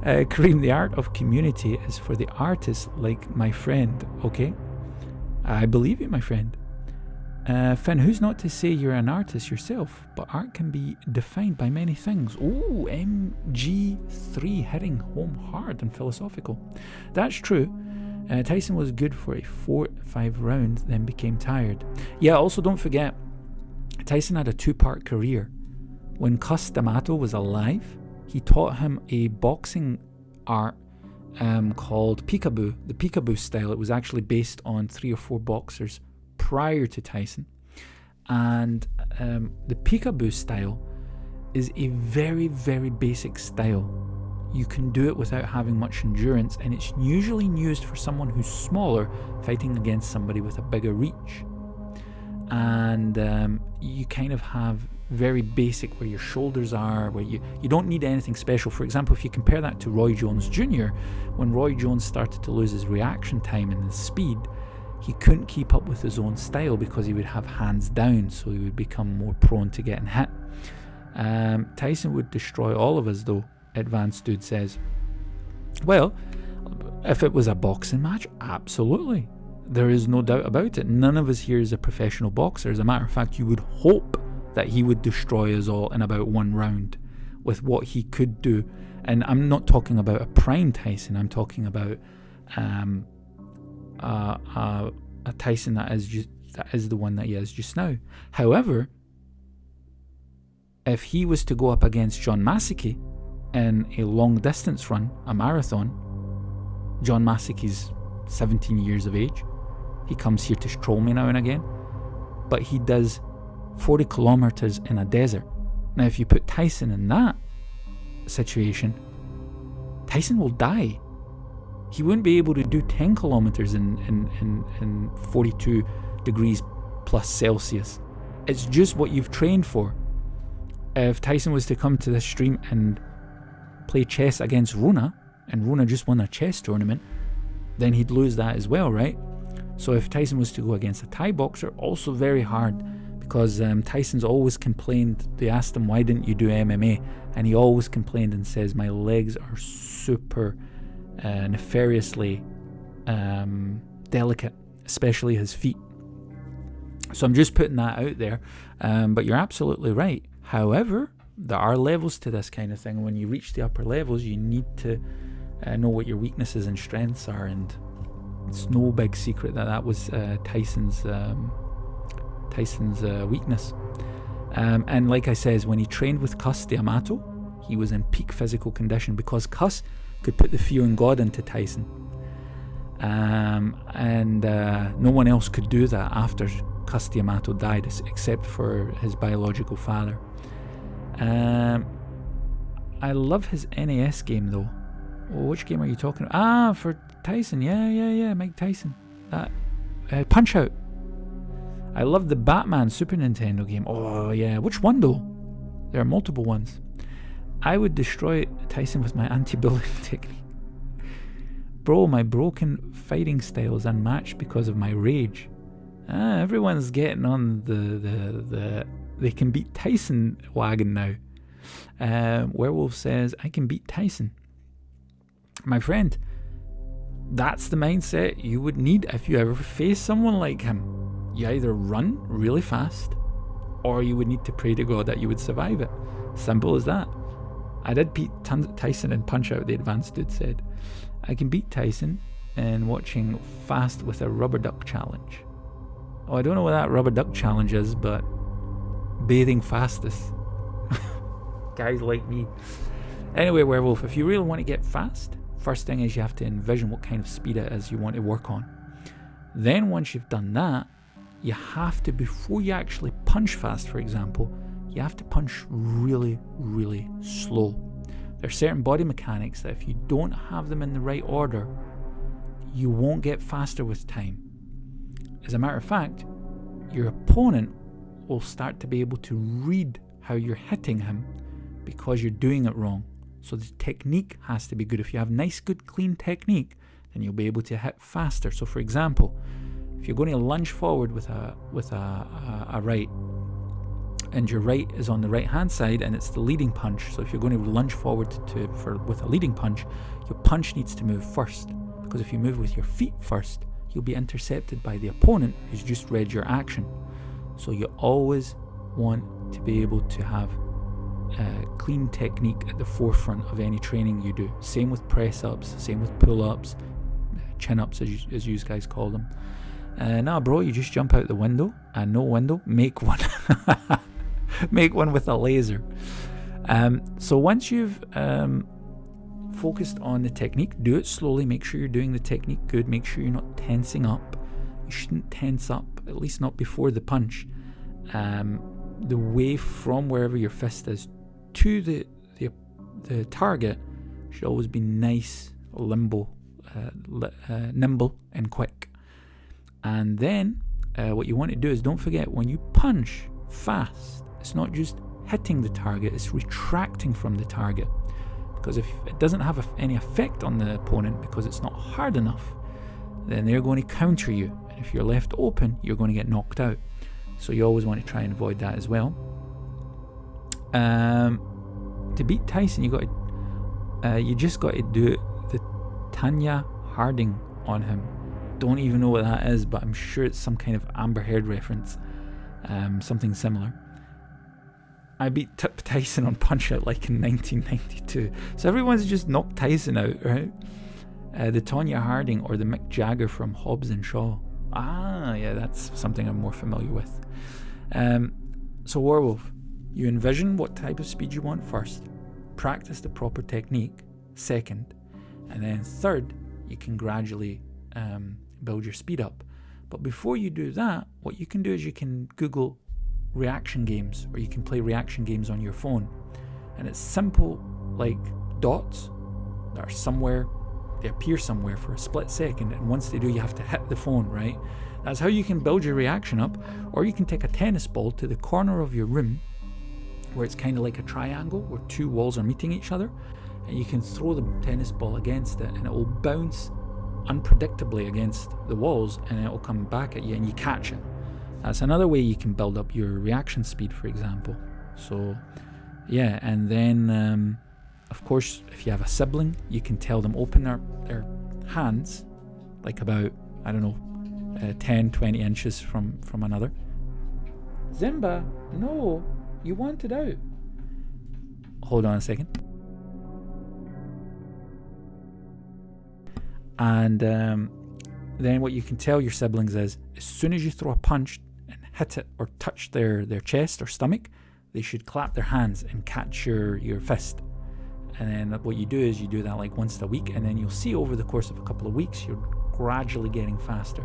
Karim, the art of community is for the artist like my friend, okay? I believe you, my friend. Finn, who's not to say you're an artist yourself, but art can be defined by many things. Oh, MG3 hitting home hard and philosophical. That's true. Tyson was good for a 4-5 rounds, then became tired. Yeah, also don't forget, Tyson had a 2-part career. When Cus D'Amato was alive, he taught him a boxing art called peekaboo, the peekaboo style. It was actually based on 3 or 4 boxers prior to Tyson. And the peekaboo style is a very, very basic style. You can do it without having much endurance, and it's usually used for someone who's smaller fighting against somebody with a bigger reach. And you kind of have very basic where your shoulders are, where you don't need anything special. For example, if you compare that to Roy Jones Jr., when Roy Jones started to lose his reaction time and his speed, he couldn't keep up with his own style because he would have hands down, so he would become more prone to getting hit. Tyson would destroy all of us though, Advanced Dude says. Well, if it was a boxing match, absolutely. There is no doubt about it. None of us here is a professional boxer. As a matter of fact, you would hope that he would destroy us all in about 1 round with what he could do. And I'm not talking about a prime Tyson. I'm talking about a Tyson that is just that is the one that he is just now. However, if he was to go up against John Massachy in a long distance run, a marathon, John Massachy's 17 years of age. He comes here to stroll me now and again, but he does 40 kilometers in a desert. Now, if you put Tyson in that situation, Tyson will die. He wouldn't be able to do 10 kilometers in 42 degrees plus Celsius. It's just what you've trained for. If Tyson was to come to this stream and play chess against Rona, and Rona just won a chess tournament, then he'd lose that as well, right? So if Tyson was to go against a Thai boxer, also very hard, because Tyson's always complained. They asked him, why didn't you do MMA? And he always complained and says, my legs are super nefariously delicate, especially his feet. So I'm just putting that out there, but you're absolutely right. However, there are levels to this kind of thing. When you reach the upper levels, you need to know what your weaknesses and strengths are, and it's no big secret that was Tyson's weakness. And like I says, when he trained with Cuss D'Amato, he was in peak physical condition, because Cuss could put the fear in God into Tyson, and no one else could do that after Cuss D'Amato died, except for his biological father. I love his NES game though. Oh, which game are you talking about? For Tyson, yeah, Mike Tyson. Punch Out. I love the Batman Super Nintendo game. Oh yeah, which one though? There are multiple ones. I would destroy Tyson with my anti-bullying technique. Bro, my broken fighting style is unmatched because of my rage. Everyone's getting on the they can beat Tyson wagon now. Werewolf says, I can beat Tyson. My friend, that's the mindset you would need if you ever face someone like him. You either run really fast, or you would need to pray to God that you would survive it. Simple as that. I did beat Tyson in Punch Out, the advanced dude said. I can beat Tyson in watching Fast with a Rubber Duck challenge. Oh, I don't know what that Rubber Duck challenge is, but bathing fastest. Guys like me. Anyway, Werewolf, if you really want to get fast, first thing is you have to envision what kind of speed it is you want to work on. Then once you've done that, you have to, before you actually punch fast, for example, you have to punch really, really slow. There are certain body mechanics that if you don't have them in the right order, you won't get faster with time. As a matter of fact, your opponent will start to be able to read how you're hitting him because you're doing it wrong. So the technique has to be good. If you have nice, good, clean technique, then you'll be able to hit faster. So for example, if you're going to lunge forward with a right, and your right is on the right hand side and it's the leading punch, so if you're going to lunge forward with a leading punch, your punch needs to move first, because if you move with your feet first, you'll be intercepted by the opponent who's just read your action. So you always want to be able to have clean technique at the forefront of any training you do. Same with press ups, same with pull ups, chin ups as you guys call them. Nah bro, you just jump out the window, and no window, make one. Make one with a laser. So once you've focused on the technique, do it slowly, make sure you're doing the technique good, make sure you're not tensing up. You shouldn't tense up, at least not before the punch. The way from wherever your fist is to the target should always be nice, nimble and quick. And then what you want to do is, don't forget, when you punch fast, it's not just hitting the target, it's retracting from the target. Because if it doesn't have any effect on the opponent because it's not hard enough, then they're going to counter you. And if you're left open, you're going to get knocked out. So you always want to try and avoid that as well. To beat Tyson, you just got to do the Tanya Harding on him. Don't even know what that is, but I'm sure it's some kind of Amber Heard reference, something similar. I beat Tyson on Punch Out like in 1992. So everyone's just knocked Tyson out, right? The Tonya Harding or the Mick Jagger from Hobbs and Shaw. Ah, yeah, that's something I'm more familiar with. So Werewolf, you envision what type of speed you want first, practice the proper technique second, and then third, you can gradually build your speed up. But before you do that, what you can do is you can Google reaction games, or you can play reaction games on your phone. And it's simple, like dots that are somewhere, they appear somewhere for a split second, and once they do, you have to hit the phone, right? That's how you can build your reaction up. Or you can take a tennis ball to the corner of your room where it's kind of like a triangle where two walls are meeting each other, and you can throw the tennis ball against it and it will bounce unpredictably against the walls, and it will come back at you and you catch it. That's another way you can build up your reaction speed, for example. So yeah, and then of course, if you have a sibling, you can tell them open their hands like about, I don't know, 10-20 inches from another. Zimba, no, you want it out. Hold on a second. And then what you can tell your siblings is, as soon as you throw a punch and hit it or touch their chest or stomach, they should clap their hands and catch your fist. And then what you do is you do that like once a week, and then you'll see over the course of a couple of weeks you're gradually getting faster.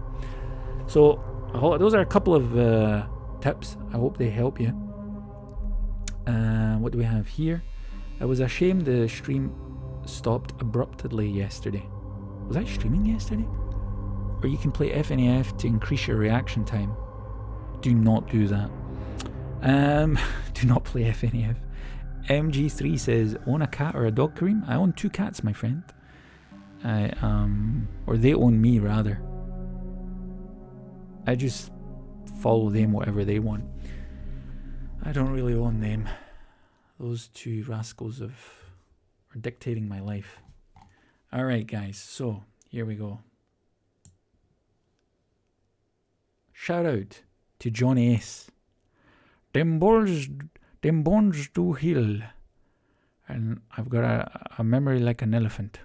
So those are a couple of tips. I hope they help you. What do we have here? It was a shame the stream stopped abruptly yesterday. Was I streaming yesterday? Or you can play FNAF to increase your reaction time. Do not do that. Do not play FNAF. MG3 says, own a cat or a dog, Karim? I own 2 cats, my friend. Or they own me, rather. I just follow them whatever they want. I don't really own them. Those 2 rascals are dictating my life. Alright guys, so here we go. Shout out to Johnny S. Them bones do heal. And I've got a memory like an elephant.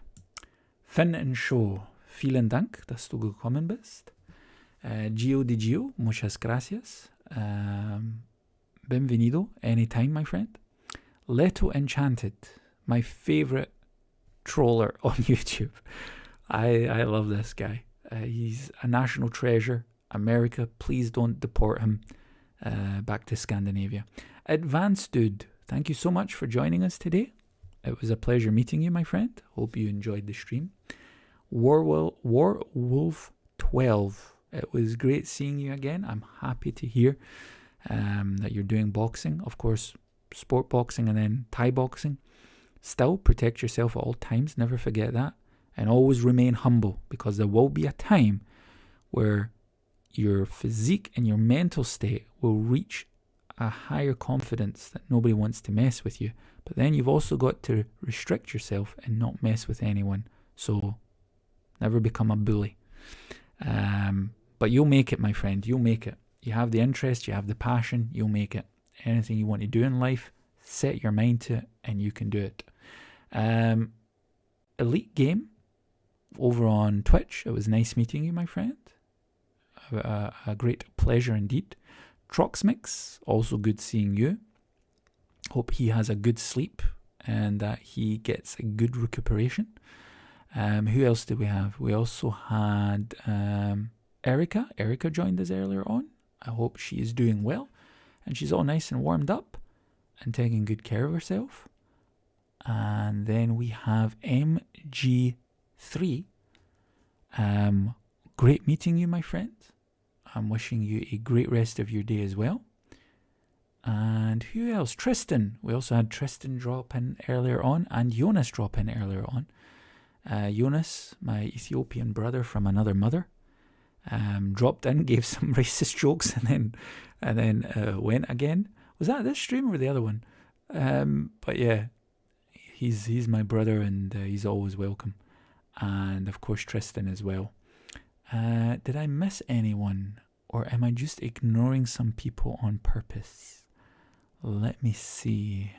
Finn and Show, vielen Dank, dass du gekommen bist. Gio de Gio, muchas gracias. Bienvenido, anytime, my friend. Leto Enchanted, my favorite troller on YouTube. I love this guy. He's a national treasure. America, please don't deport him back to Scandinavia. Advanced Dude, thank you so much for joining us today. It was a pleasure meeting you, my friend. Hope you enjoyed the stream. Warwolf 12, it was great seeing you again. I'm happy to hear that you're doing boxing. Of course, sport boxing and then Thai boxing. Still, protect yourself at all times. Never forget that. And always remain humble, because there will be a time where your physique and your mental state will reach a higher confidence that nobody wants to mess with you. But then you've also got to restrict yourself and not mess with anyone. So never become a bully. But you'll make it, my friend. You'll make it. You have the interest, you have the passion, you'll make it. Anything you want to do in life, set your mind to it and you can do it. Elite Game over on Twitch. It was nice meeting you, my friend. A great pleasure indeed. Troxmix, also good seeing you. Hope he has a good sleep and that he gets a good recuperation. Who else did we have? We also had Erica. Erica joined us earlier on. I hope she is doing well and she's all nice and warmed up and taking good care of herself. And then we have MG3. Great meeting you, my friend. I'm wishing you a great rest of your day as well. And who else? Tristan. We also had Tristan drop in earlier on and Jonas drop in earlier on. Jonas, my Ethiopian brother from another mother, dropped in, gave some racist jokes, and then went again. Was that this stream or the other one? But yeah, he's my brother and he's always welcome. And of course Tristan as well. Did I miss anyone, or am I just ignoring some people on purpose? Let me see.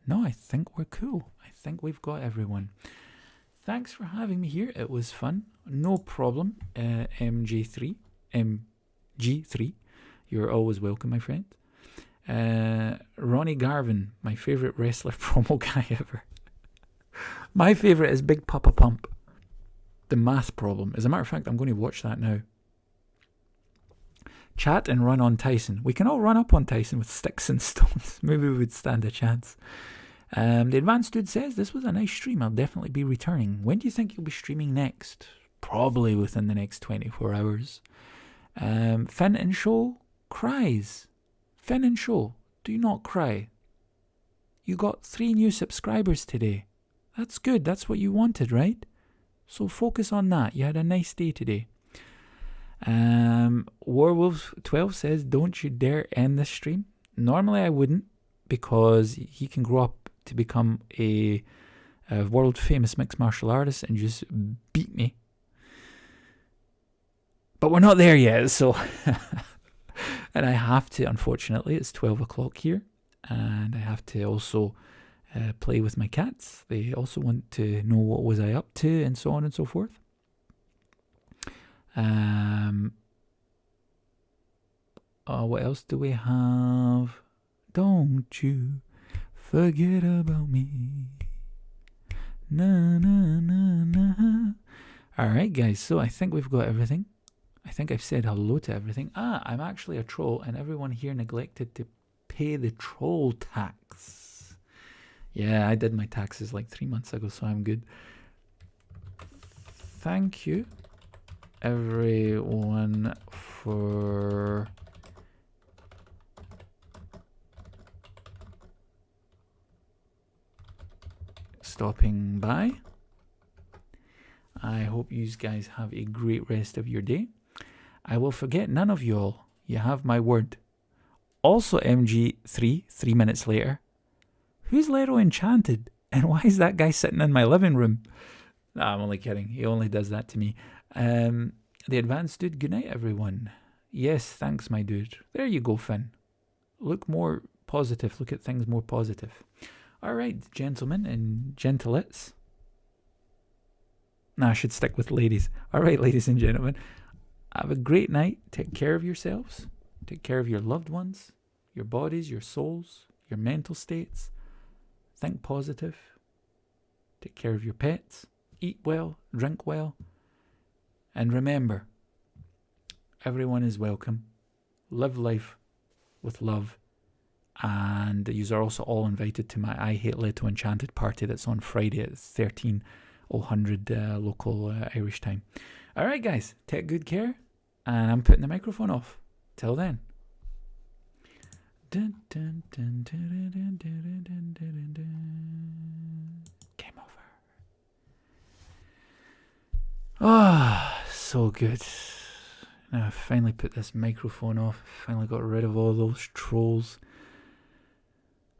No, I think we're cool. I think we've got everyone. thanks for having me here. It was fun. No problem. MG3. You're always welcome, my friend. Ronnie Garvin, my favourite wrestler promo guy ever. My favourite is Big Papa Pump. The Math Problem. As a matter of fact, I'm going to watch that now. Chat and run on Tyson. We can all run up on Tyson with sticks and stones. Maybe we would stand a chance. The Advanced Dude says, this was a nice stream. I'll definitely be returning. When do you think you'll be streaming next? Probably within the next 24 hours. Finn and Show cries. Finn and Show, do not cry. You got 3 new subscribers today. That's good. That's what you wanted, right? So focus on that. You had a nice day today. Warwolf12 says, don't you dare end this stream. Normally I wouldn't, because he can grow up to become a world famous mixed martial artist and just beat me. But we're not there yet, so and I have to, unfortunately, it's 12 o'clock here, and I have to also play with my cats. They also want to know what was I up to, and so on and so forth. What else do we have? Don't you forget about me. Na na na na. Alright guys, so I think we've got everything. I think I've said hello to everything. I'm actually a troll, and everyone here neglected to pay the troll tax. Yeah, I did my taxes like 3 months ago, so I'm good. Thank you everyone for stopping by. I hope you guys have a great rest of your day. I will forget none of you all. You have my word. Also MG3, 3 minutes later. Who's Leto Enchanted? And why is that guy sitting in my living room? Nah, I'm only kidding. He only does that to me. The Advanced Dude, good night everyone. Yes, thanks my dude. There you go, Finn. Look more positive. Look at things more positive. Alright, gentlemen and gentleettes. Nah, I should stick with ladies. Alright, ladies and gentlemen. Have a great night. Take care of yourselves. Take care of your loved ones, your bodies, your souls, your mental states. Think positive. Take care of your pets. Eat well, drink well. And remember, everyone is welcome. Live life with love. And you are also all invited to my I Hate Leto Enchanted party that's on Friday at 13:00 local Irish time. Alright guys, take good care. And I'm putting the microphone off. Till then. Game over. Ah, so good. Now I finally put this microphone off. Finally got rid of all those trolls.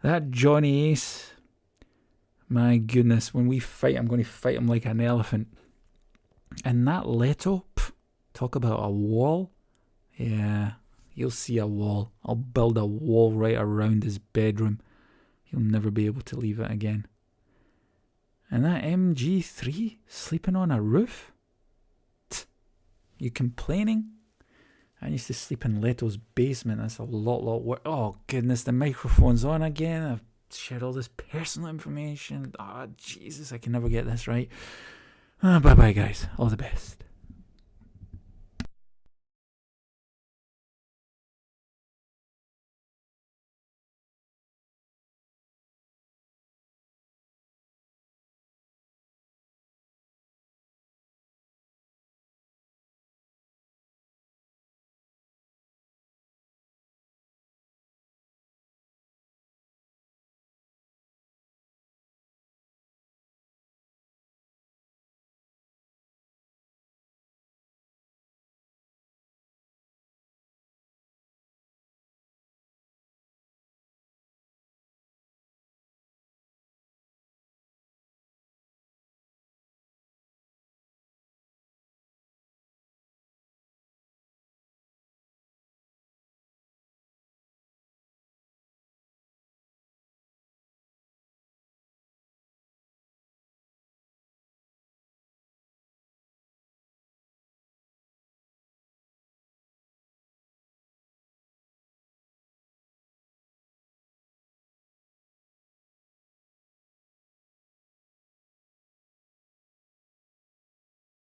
That Johnny Ace. My goodness, when we fight, I'm going to fight him like an elephant. And that Leto, talk about a wall. Yeah, you'll see a wall. I'll build a wall right around his bedroom. He'll never be able to leave it again. And that MG3 sleeping on a roof? You complaining? I used to sleep in Leto's basement. That's a lot worse. Oh goodness, the microphone's on again. I've shared all this personal information. Oh Jesus, I can never get this right. Bye bye guys. All the best.